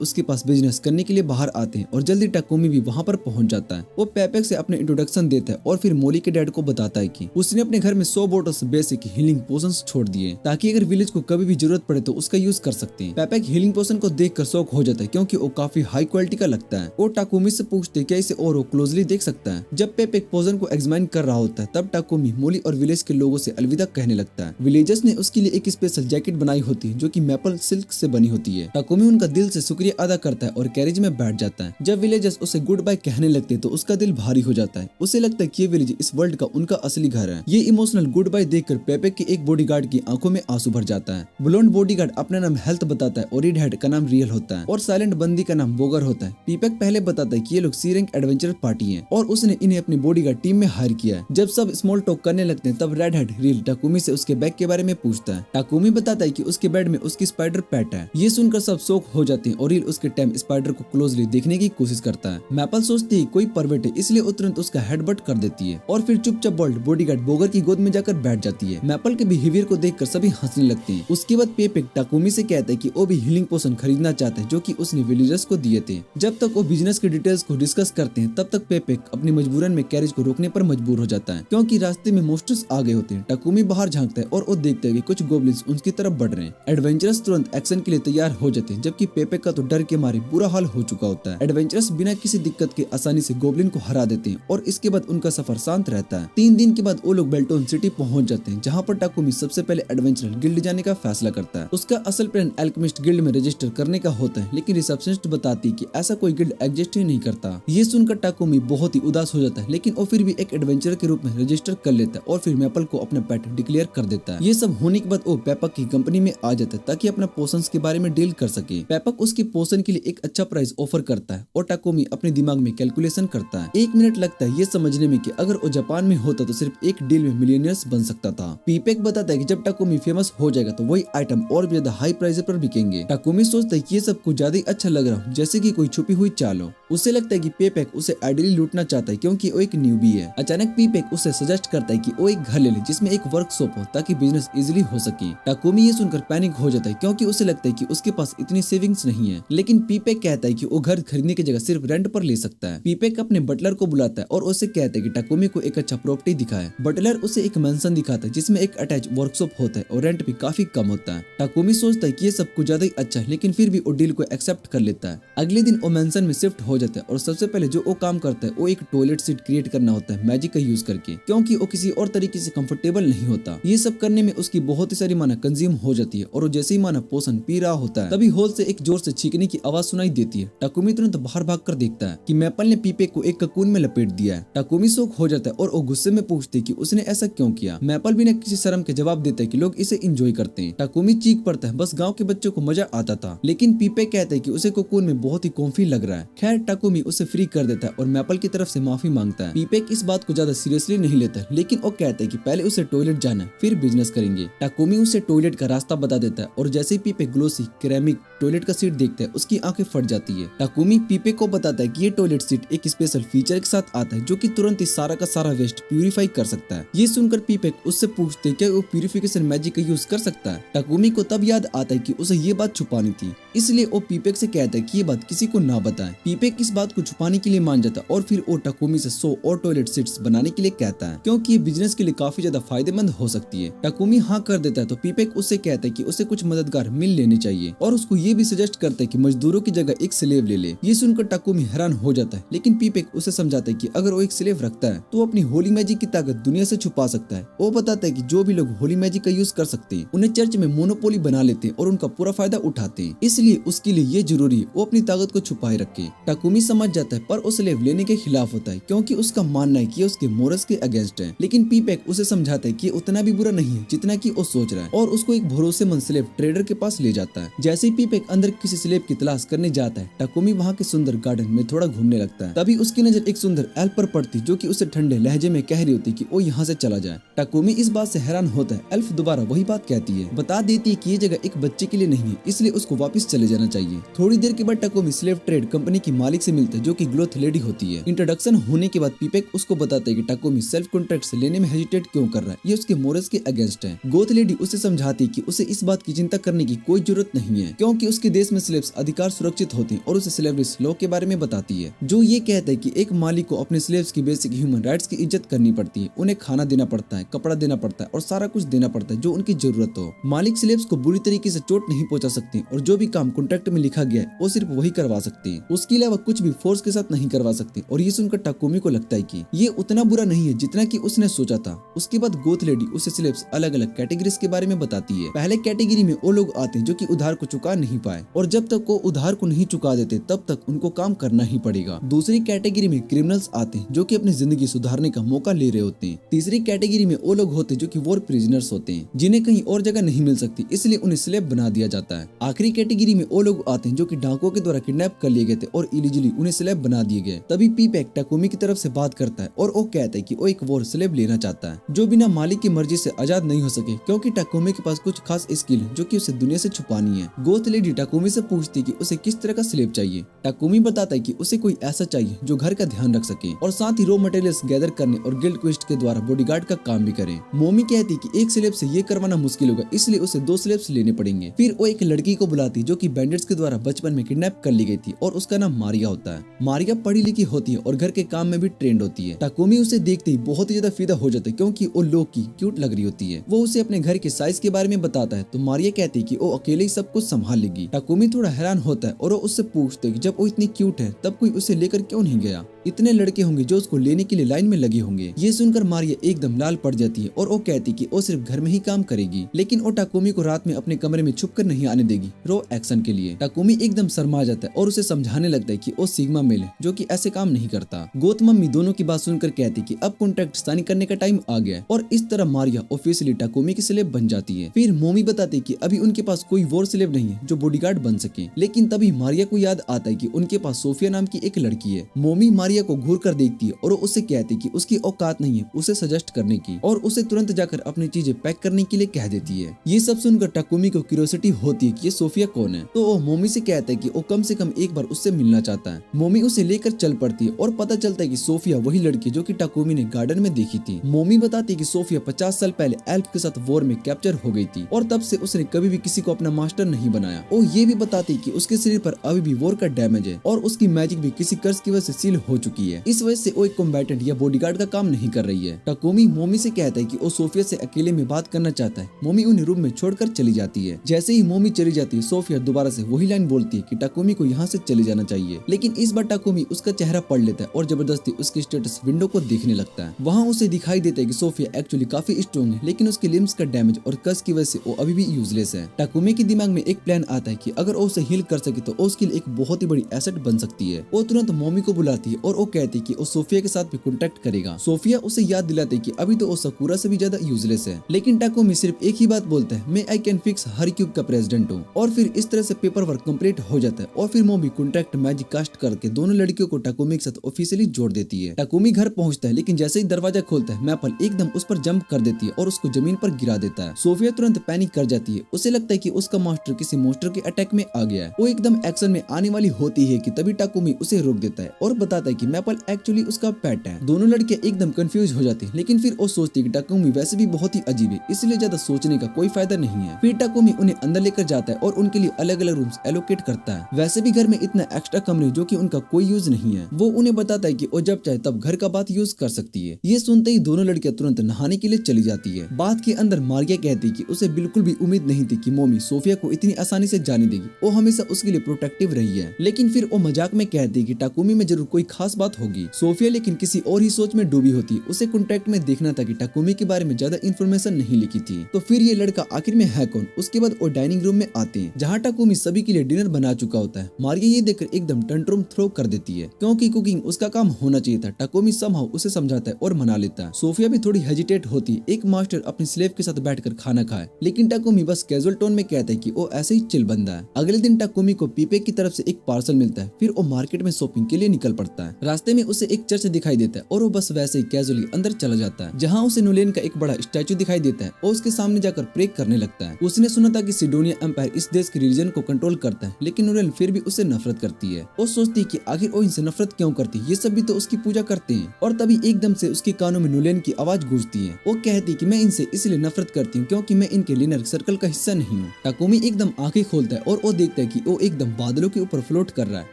उसके पास बिजनेस करने के लिए बाहर आते हैं और जल्दी टाकुमी भी वहाँ पर पहुंच जाता है। वो पेपैक से अपने इंट्रोडक्शन देता है और फिर मोली के डैड को बताता है कि उसने अपने घर में 100 बोटल्स बेसिक हीलिंग पोशंस छोड़ दिए ताकि अगर विलेज को कभी भी जरूरत पड़े तो उसका यूज कर सकते हैं। पेपैक हीलिंग पोशन को देखकर शॉक हो जाता है क्योंकि वो काफी हाई क्वालिटी का लगता है। वो टाकुमी से पूछते हैं क्या इसे और वो क्लोजली देख सकता है। जब पेपैक पोशन को एग्जामिन कर रहा होता है तब टाकुमी मोली और विलेज के लोगों से अलविदा कहने लगता है। विलेजर्स ने उसके लिए एक स्पेशल जैकेट बनाई होती है जो कि मैपल सिल्क से बनी होती है। टाकुमी उनका दिल से शुक्रिया अदा करता है और कैरेज में बैठ जाता है। जब विलेजर्स उसे गुड बाय कहने लगते हैं तो उसका दिल भारी हो जाता है। उसे लगता है कि ये विलेज इस वर्ल्ड का उनका असली घर है। ये इमोशनल गुड बाय देखकर पेपैक के एक बॉडीगार्ड की आंखों में आंसू भर जाता है। ब्लोंड बॉडीगार्ड अपना नाम हेल्थ बताता है और रेड हेड का नाम रियल होता है और साइलेंट बंदी का नाम बोगर होता है। पेपैक पहले बताता है कि ये लोग सी रैंक एडवेंचर पार्टी है और उसने इन्हें अपनी बॉडीगार्ड टीम में हायर किया है। जब सब स्मॉल टॉक करने लगते हैं तब रेड हेड रियल टाकुमी से उसके बैग के बारे में पूछता है। टाकुमी बताता है कि उसके बेड में उसकी स्पाइडर पेट है। ये सुनकर सब शॉक हो जाते हैं और रियल उसके टाइम स्पाइडर को क्लोजली देखने की कोशिश करता है। मैपल सोचती है कोई परवेट है इसलिए वो तुरंत उसका हेडबट कर देती है और फिर चुपचाप बोल्ड बॉडीगार्ड बोगर की गोद में जाकर बैठ जाती है। मैपल के बिहेवियर को देखकर सभी हंसने लगते हैं। उसके बाद पेपैक टाकुमी से कहता है कि वो भी हीलिंग पोशन खरीदना चाहता है जो कि उसने विलेजर्स को दिए थे। जब तक वो बिजनेस के डिटेल्स को डिस्कस करते हैं तब तक पेपैक अपनी मजबूरन में कैरेज को रोकने पर मजबूर हो जाता है क्योंकि रास्ते में मोस्टर्स आ गए होते हैं। टाकुमी बाहर झांकता है और वो देखता है कि कुछ गोब्लिन्स उनकी तरफ बढ़ रहे हैं। एडवेंचरस तुरंत एक्शन के लिए तैयार हो जाते हैं जबकि पेपैक का तो डर के मारे बुरा हाल हो चुका होता है। एडवेंचरस बिना किसी दिक्कत के आसानी से गोब्लिन को हरा देते हैं और इसके बाद उनका सफर शांत रहता है। 3 दिन के बाद वो लोग बेल्टोन सिटी पहुंच जाते हैं जहाँ पर टाकुमी सबसे पहले एडवेंचरल गिल्ड जाने का फैसला करता है। उसका असल प्लान एल्केमिस्ट गिल्ड में रजिस्टर करने का होता है लेकिन रिसेप्शनिस्ट बताती है कि ऐसा कोई गिल्ड एग्जिस्ट ही नहीं करता। ये सुनकर टाकुमी बहुत ही उदास हो जाता है लेकिन वो फिर भी एक एडवेंचर के रूप में रजिस्टर कर लेता है और फिर मैपल को अपना पेट डिक्लेयर कर देता है। ये सब होने के बाद वो पेपैक की कंपनी में आ जाता है ताकि अपना पोशंस के बारे में डील कर सके। पेपैक उसके पोशन के लिए एक अच्छा प्राइस ऑफर करता है और टाकुमी अपने दिमाग में कैलकुलेशन करता है। 1 मिनट लगता है ये समझने में कि अगर वो जापान में होता तो सिर्फ एक डील में मिलियनियर्स बन सकता था। पेपैक बताता है कि जब टाकुमी फेमस हो जाएगा तो वही आइटम और भी ज्यादा हाई प्राइस पर बिकेंगे। टाकुमी सोचता है कि ये सब कुछ ज्यादा ही अच्छा लग रहा हो जैसे कि कोई छुपी हुई चाल हो। उसे लगता है कि पेपैक उसे आइडियली लूटना चाहता है क्योंकि वो एक न्यूबी है। अचानक पेपैक उसे सजेस्ट करता है कि वो एक घर ले ले जिसमें एक वर्कशॉप हो ताकि बिजनेस इजीली हो सके। टाकुमी ये सुनकर पैनिक हो जाता है क्योंकि उसे लगता है कि उसके पास इतनी सेविंग्स नहीं है। लेकिन पेपैक कहता है कि वो घर खरीदने की जगह सिर्फ रेंट पर ले सकता है। पेपैक अपने बटलर को बुलाता है और उसे कहता है कि टाकुमी को एक अच्छा प्रॉपर्टी दिखाए। बटलर उसे एक मेंशन दिखाता है जिसमें एक अटैच वर्कशॉप होता है और रेंट भी काफी कम होता है। टाकुमी सोचता है कि ये सब कुछ ज्यादा ही अच्छा है लेकिन फिर भी वो डील को एक्सेप्ट कर लेता है। अगले दिन वो मेंशन में शिफ्ट हो जाता है और सबसे पहले जो वो काम करता है वो एक टॉयलेट सीट क्रिएट करना होता है मैजिक का यूज करके क्योंकि वो किसी और तरीके से कंफर्टेबल नहीं होता। ये सब करने में उसकी बहुत ही सारी माना कंज्यूम हो जाती है और वो जैसे ही माना पोषण पी रहा होता है तभी होल से एक जोर से छींकने की आवाज सुनाई देती है। टाकुमी तुरंत बाहर भागकर देखता है कि मैपल ने पेपैक को एक ककून में लपेट दिया है। टाकुमी शॉक हो जाता है और वो गुस्से में पूछते कि उसने ऐसा क्यों किया। मैपल बिना किसी शर्म के जवाब देता है कि लोग इसे एंजॉय करते हैं। टाकुमी चीख पड़ता है बस गाँव के बच्चों को मजा आता था। लेकिन पेपैक कहता है कि उसे ककून में बहुत ही कॉम्फी लग रहा है। खैर टाकुमी उसे फ्री कर देता है और मैपल की तरफ से माफी मांगता है। पेपैक इस बात को ज्यादा सीरियसली नहीं लेता लेकिन वो कहता है कि पहले उसे टॉयलेट जाना फिर बिजनेस करेंगे। टाकुमी उसे टॉयलेट का रास्ता बता देता है और जैसे ही पेपैक ग्लोसी केरेमिक टॉयलेट का सीट देखता है उसकी आंखें फट जाती है। टाकुमी पेपैक को बताता है कि ये टॉयलेट सीट एक स्पेशल फीचर के साथ आता है जो कि तुरंत ही सारा का सारा वेस्ट प्यूरिफाई कर सकता है। ये सुनकर पेपैक उससे पूछते हैं क्या वो प्यूरिफिकेशन मैजिक का यूज कर सकता है। टाकुमी को तब याद आता है कि उसे ये बात छुपानी थी इसलिए वो पेपैक से कहता है कि ये बात किसी को ना बताए। पेपैक इस बात को छुपाने के लिए मान जाता है और फिर वो टाकुमी से 100 और टॉयलेट सीट्स बनाने के लिए कहता है क्योंकि ये बिजनेस के लिए काफी ज्यादा फायदेमंद हो सकती है। टाकुमी हाँ कर देता है तो पेपैक उससे कहता है कि उसे कुछ मददगार मिल लेने चाहिए और उसको ये भी सजेस्ट करता है कि मजदूरों की जगह एक स्लेव ले ले। ये सुनकर टाकुमी हैरान हो जाता है लेकिन पेपैक उसे समझाता है कि अगर वो एक स्लेव रखता है तो वो अपनी होली मैजिक की ताकत दुनिया से छुपा सकता है। वो बताता है कि जो भी लोग होली मैजिक का यूज कर सकते हैं उन्हें चर्च में मोनोपोली बना लेते हैं और उनका पूरा फायदा उठाते हैं, इसलिए उसके लिए ये जरूरी है वो अपनी ताकत को छुपाए रखे। टाकुमी समझ जाता है पर वो स्लेव लेने के खिलाफ होता है क्योंकि उसका मानना है कि उसके मोरल्स के अगेंस्ट है। लेकिन पेपैक उसे समझाता है कि उतना भी बुरा नहीं है जितना कि वो सोच रहा है और उसको एक भरोसेमंद स्लेव ट्रेडर के पास ले जाता है। जैसे ही पेपैक अंदर किसी स्लेव की तलाश करने जाता है टाकुमी वहाँ के सुंदर गार्डन में थोड़ा घूमने लगता है। तभी उसकी नजर एक सुंदर एल्फ पर पड़ती जो कि उसे ठंडे लहजे में कह रही होती कि वो यहाँ से चला जाए। टाकुमी इस बात से हैरान होता है। एल्फ दोबारा वही बात कहती है, बता देती है कि ये जगह एक बच्चे के लिए नहीं है इसलिए उसको वापस चले जाना चाहिए। थोड़ी देर के बाद टाकुमी स्लेव ट्रेड कंपनी की मालिक मालिक से मिलता है जो कि ग्लोथ लेडी होती है। इंट्रोडक्शन होने के बाद पीपेक उसको बताता है कि टाकोमी सेल्फ कॉन्ट्रैक्ट्स लेने में हेजिटेट क्यों कर रहा है, ये उसके मोरल्स के अगेंस्ट है। गोथ लेडी उसे समझाती कि उसे इस बात की चिंता करने की कोई जरूरत नहीं है क्योंकि उसके देश में स्लेव्स अधिकार सुरक्षित होते हैं और उसे स्लेवरीज लॉ के बारे में बताती है जो ये कहता है कि एक मालिक को अपने स्लेव्स की बेसिक ह्यूमन राइट्स की इज्जत करनी पड़ती है। उन्हें खाना देना पड़ता है, कपड़ा देना पड़ता है और सारा कुछ देना पड़ता है जो उनकी जरूरत हो। मालिक स्लेव्स को बुरी तरीके से चोट नहीं पहुंचा सकते और जो भी काम कॉन्ट्रैक्ट में लिखा गया है वो सिर्फ वही करवा सकते हैं। उसके अलावा कुछ भी फोर्स के साथ नहीं करवा सकते और ये सुनकर टाकोमी को लगता है कि ये उतना बुरा नहीं है जितना कि उसने सोचा था। उसके बाद गोथ लेडी उसे स्लेव्स अलग अलग कैटेगरीज के बारे में बताती है। पहले कैटेगरी में वो लोग आते हैं जो कि उधार को चुका नहीं पाए और जब तक वो उधार को नहीं चुका देते तब तक उनको काम करना ही पड़ेगा। दूसरी कैटेगरी में क्रिमिनल्स आते हैं जो कि अपनी जिंदगी सुधारने का मौका ले रहे होते हैं। तीसरी कैटेगरी में वो लोग होते हैं जो कि वॉर प्रिजनर्स होते हैं जिन्हें कहीं और जगह नहीं मिल सकती, इसलिए उन्हें स्लेव बना दिया जाता है। आखिरी कैटेगरी में वो लोग आते हैं जो कि डाकुओं के द्वारा किडनैप कर लिए गए थे और इलीगली उन्हें स्लेव बना दिए गए। तभी पीपेक टाकोमी की तरफ से बात करता है और वो कहता है कि वो एक वॉर स्लेव लेना चाहता है जो बिना मालिक की मर्जी से आजाद नहीं हो सके क्योंकि टाकोमी के पास कुछ खास स्किल है जो कि उसे दुनिया से छुपानी है। गोथ लेडी टाकोमी से पूछती है कि उसे किस तरह का स्लेव चाहिए। टाकोमी बताता है कि उसे कोई ऐसा चाहिए जो घर का ध्यान रख सके और साथ ही रॉ मटेरियल्स गैदर करने और गिल्ड क्वेस्ट के द्वारा बॉडीगार्ड का काम भी करे। मोमी कहती कि एक स्लेव से ये करवाना मुश्किल होगा, इसलिए उसे 2 स्लेव्स लेने पड़ेंगे। फिर वो एक लड़की को बुलाती जो कि बैंडिट्स के द्वारा बचपन में किडनैप कर ली गई थी और उसका नाम मारिया होता है। मारिया पढ़ी लिखी होती है और घर के काम में भी ट्रेंड होती है। टाकोमी उसे देखते ही बहुत ही ज्यादा फिदा हो जाता है क्योंकि वो लोग की क्यूट लग रही होती है। वो उसे अपने घर के साइज के बारे में बताता है तो मारिया कहती है कि वो अकेले ही सब कुछ संभाल लेगी। टाकोमी थोड़ा हैरान होता है और वो उससे पूछते है कि जब वो इतनी क्यूट है तब कोई उसे लेकर क्यों नहीं गया, इतने लड़के होंगे जो उसको लेने के लिए लाइन में लगे होंगे। ये सुनकर मारिया एकदम लाल पड़ जाती है और वो कहती कि वो सिर्फ घर में ही काम करेगी, लेकिन वो टाकोमी को रात में अपने कमरे में छुपकर नहीं आने देगी रॉ एक्शन के लिए। टाकोमी एकदम शर्मा जाता है और उसे समझाने लगता है कि वो सिग्मा मेल है जो कि ऐसे काम नहीं करता। गोथ मम्मी दोनों की बात सुनकर कहती कि अब कॉन्ट्रैक्ट साइन करने का टाइम आ गया है और इस तरह मारिया ऑफिशियली टाकोमी की स्लेव बन जाती है। फिर मोमी बताती कि अभी उनके पास कोई वॉर स्लेव नहीं है जो बॉडीगार्ड बन सके, लेकिन तभी मारिया को याद आता है कि उनके पास सोफिया नाम की एक लड़की है। मोमी मारिया को घूर कर देखती है और वो उससे कहती कि उसकी औकात नहीं है उसे सजेस्ट करने की और उसे तुरंत जाकर अपनी चीजें पैक करने के लिए कह देती है। ये सब सुनकर टाकोमी को क्यूरियोसिटी होती है कि ये सोफिया कौन है, तो वो मोमी से कहता है कि वो कम से कम एक बार उससे मिलना चाहता है। मोमी उसे लेकर चल पड़ती है और पता चलता है कि सोफिया वही लड़की जो कि टाकोमी ने गार्डन में देखी थी। मोमी बताती है कि सोफिया 50 साल पहले एल्फ के साथ वॉर में कैप्चर हो गई थी और तब से उसने कभी भी किसी को अपना मास्टर नहीं बनाया। वो ये भी बताती कि उसके शरीर पर अभी भी वॉर का डैमेज है और उसकी मैजिक भी किसी कर्ज की वजह से सील हो चुकी है। इस वजह से वो एक कॉम्बैटेंट या बॉडीगार्ड का काम नहीं कर रही है। टाकोमी मोमी से कहता है कि वो सोफिया से अकेले में बात करना चाहता है। मोमी उन्हें रूम में छोड़कर चली जाती है। जैसे ही मोमी चली जाती है सोफिया दोबारा से वही लाइन बोलती है कि टाकोमी को यहाँ से चले जाना चाहिए, लेकिन इस बार टाकोमी उसका चेहरा पढ़ लेता है और जबरदस्ती उसके स्टेटस विंडो को देखने लगता है। वहाँ उसे दिखाई देता है कि सोफिया एक्चुअली काफी स्ट्रॉन्ग है, लेकिन उसके लिम्स का डैमेज और कस की वजह से वो अभी भी यूजलेस है। टाकोमी के दिमाग में एक प्लान आता है कि अगर वो उसे हील कर सके तो उसके लिए एक बहुत ही बड़ी एसेट बन सकती है। वो तुरंत मोमी को बुलाती है और वो कहती है कि वो सोफिया के साथ भी कॉन्टेक्ट करेगा। सोफिया उसे याद दिलाती है कि अभी तो वो साकुरा से भी ज्यादा यूजलेस है, लेकिन टाकोमी सिर्फ एक ही बात बोलता है, मैं I can fix her cube का प्रेसिडेंट हूँ। और फिर इस तरह से पेपर वर्क कंप्लीट हो जाता है और फिर मोमी कॉन्ट्रैक्ट मैजिक कास्ट करके दोनों लड़कियों को टाकोमी के साथ ऑफिशियली जोड़ देती है। टाकोमी घर पहुंचता है, लेकिन जैसे ही दरवाजा खोलता है मैपल एकदम उस पर जंप कर देती है और उसको जमीन पर गिरा देता है। सोफिया तुरंत पैनिक कर जाती है, उसे लगता है कि उसका मास्टर किसी मॉन्स्टर के अटैक में आ गया है। वो एकदम एक्शन में आने वाली होती है कि तभी टाकोमी उसे रोक देता है और बताता है कि मैपल एक्चुअली उसका पेट है। दोनों लड़के एकदम कंफ्यूज हो जाते हैं, लेकिन फिर वो सोचती है कि टाकोमी वैसे भी बहुत ही अजीब है, इसलिए ज्यादा सोचने का कोई फायदा नहीं है। फिर टाकोमी उन्हें अंदर लेकर जाता है और उनके लिए अलग अलग रूम्स एलोकेट करता है। वैसे भी घर में इतना एक्स्ट्रा कमरे जो कि उनका कोई यूज नहीं है। वो उन्हें बताता है कि वो जब चाहे तब घर का बात यूज कर सकती है। ये सुनते ही दोनों लड़कियां तुरंत नहाने के लिए चली जाती है। बात के अंदर मारिया कहती है कि उसे बिल्कुल भी उम्मीद नहीं थी कि मोमी सोफिया को इतनी आसानी से जाने देगी। वो हमेशा उसके लिए प्रोटेक्टिव रही है, लेकिन फिर वो मजाक में कहती है कि टाकोमी में जरूर कोई खास बात होगी। सोफिया लेकिन किसी और ही सोच में डूबी होती। उसे कॉन्ट्रैक्ट में देखना था कि टाकोमी के बारे में ज्यादा इन्फॉर्मेशन नहीं लिखी थी। तो फिर ये लड़का आखिर में है कौन? उसके बाद वो डाइनिंग रूम में आते हैं जहाँ टाकोमी सभी के लिए डिनर बना चुका होता है। मारिया ये देखकर एकदम टंट्रम थ्रो कर देती है क्योंकि कुकिंग उसका काम होना चाहिए था। टाकोमी समहाउ उसे समझाता है और मना लेता है। सोफिया भी थोड़ी हेजिटेट होती है, एक मास्टर अपनी स्लेव के साथ बैठकर खाना खाए, लेकिन टाकोमी बस कैजुअल टोन में कहता है कि वो ऐसे ही चिल बंदा है। अगले दिन टाकोमी को पीपेक की तरफ से एक पार्सल मिलता है। फिर वो मार्केट में शॉपिंग के लिए निकल पड़ता है। रास्ते में उसे एक चर्च दिखाई देता है और वो बस वैसे ही कैजुअली अंदर चला जाता है, जहाँ उसे नोलेन का एक बड़ा स्टैचू दिखाई देता है और उसके सामने जाकर प्रे करने लगता है। उसने सुना था कि सिडोनिया एम्पायर इस देश के रिलीजन को कंट्रोल करता है, लेकिन नोलेन फिर भी उससे नफरत करती है। वो सोचती है कि आखिर वो इनसे नफरत क्यों करती है, ये सब भी तो उसकी पूजा करते हैं। और तभी एकदम से उसके कानों में नोलैन की आवाज गूंजती है। वो कहती है कि मैं इनसे इसलिए नफरत करती हूँ क्योंकि मैं इनके लिनर सर्कल का हिस्सा नहीं हूँ। टाकुमी एकदम आंखें खोलता है और वो देखता है कि वो एकदम बादलों के ऊपर फ्लोट कर रहा है।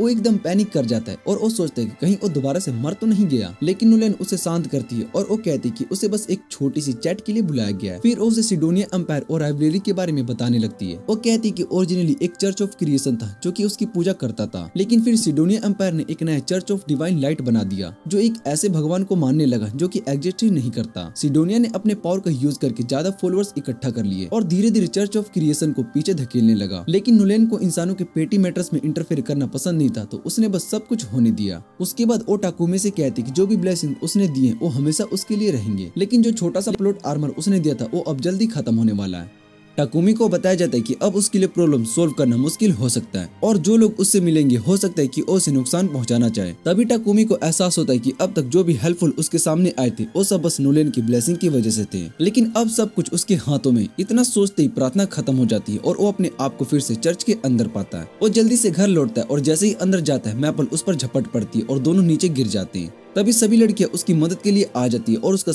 वो एकदम पैनिक कर जाता है और वो सोचता है कि कहीं वो दोबारा से मर तो नहीं गया। लेकिन नोलैन उसे शांत करती है और वो कहती है कि उसे बस एक छोटी सी चैट के लिए बुलाया गया है। फिर उसे सिडोनिया एम्पायर और राइवलरी के बारे में बताने लगती है। वो कहती है कि ओरिजिनली एक चर्च ऑफ क्रिएशन था जो कि उसकी पूजा करता था, लेकिन फिर सिडोनिया एम्पायर ने एक नया चर्च ऑफ डिवाइन लाइट बना दिया जो एक ऐसे भगवान को मानने लगा जो कि एग्जिस्ट ही नहीं करता। सिडोनिया ने अपने पावर का यूज करके ज्यादा फॉलोअर्स इकट्ठा कर लिए और धीरे धीरे चर्च ऑफ क्रिएशन को पीछे धकेलने लगा। लेकिन नोलैन को इंसानों के पेटी मैटर्स में इंटरफेयर करना पसंद नहीं था, तो उसने बस सब कुछ होने दिया। उसके बाद वो टाकुमी से कहती कि जो भी ब्लेसिंग उसने दिए वो हमेशा उसके लिए रहेंगे, लेकिन जो छोटा सा प्लॉट आर्मर उसने दिया था वो अब जल्दी खत्म होने वाला है। टाकुमी को बताया जाता है कि अब उसके लिए प्रॉब्लम सोल्व करना मुश्किल हो सकता है और जो लोग उससे मिलेंगे हो सकता है कि वो उसे नुकसान पहुंचाना चाहे। तभी टाकुमी को एहसास होता है कि अब तक जो भी हेल्पफुल उसके सामने आए थे वो सब बस नोलैन की ब्लेसिंग की वजह से थे, लेकिन अब सब कुछ उसके हाथों में। इतना सोचते ही प्रार्थना खत्म हो जाती है और वो अपने आप को फिर से चर्च के अंदर पाता है। वो जल्दी से घर लौटता है और जैसे ही अंदर जाता है मैपल उस पर झपट पड़ती है और दोनों नीचे गिर जाते हैं। तभी सभी लड़कियां उसकी मदद के लिए आ जाती है और उसका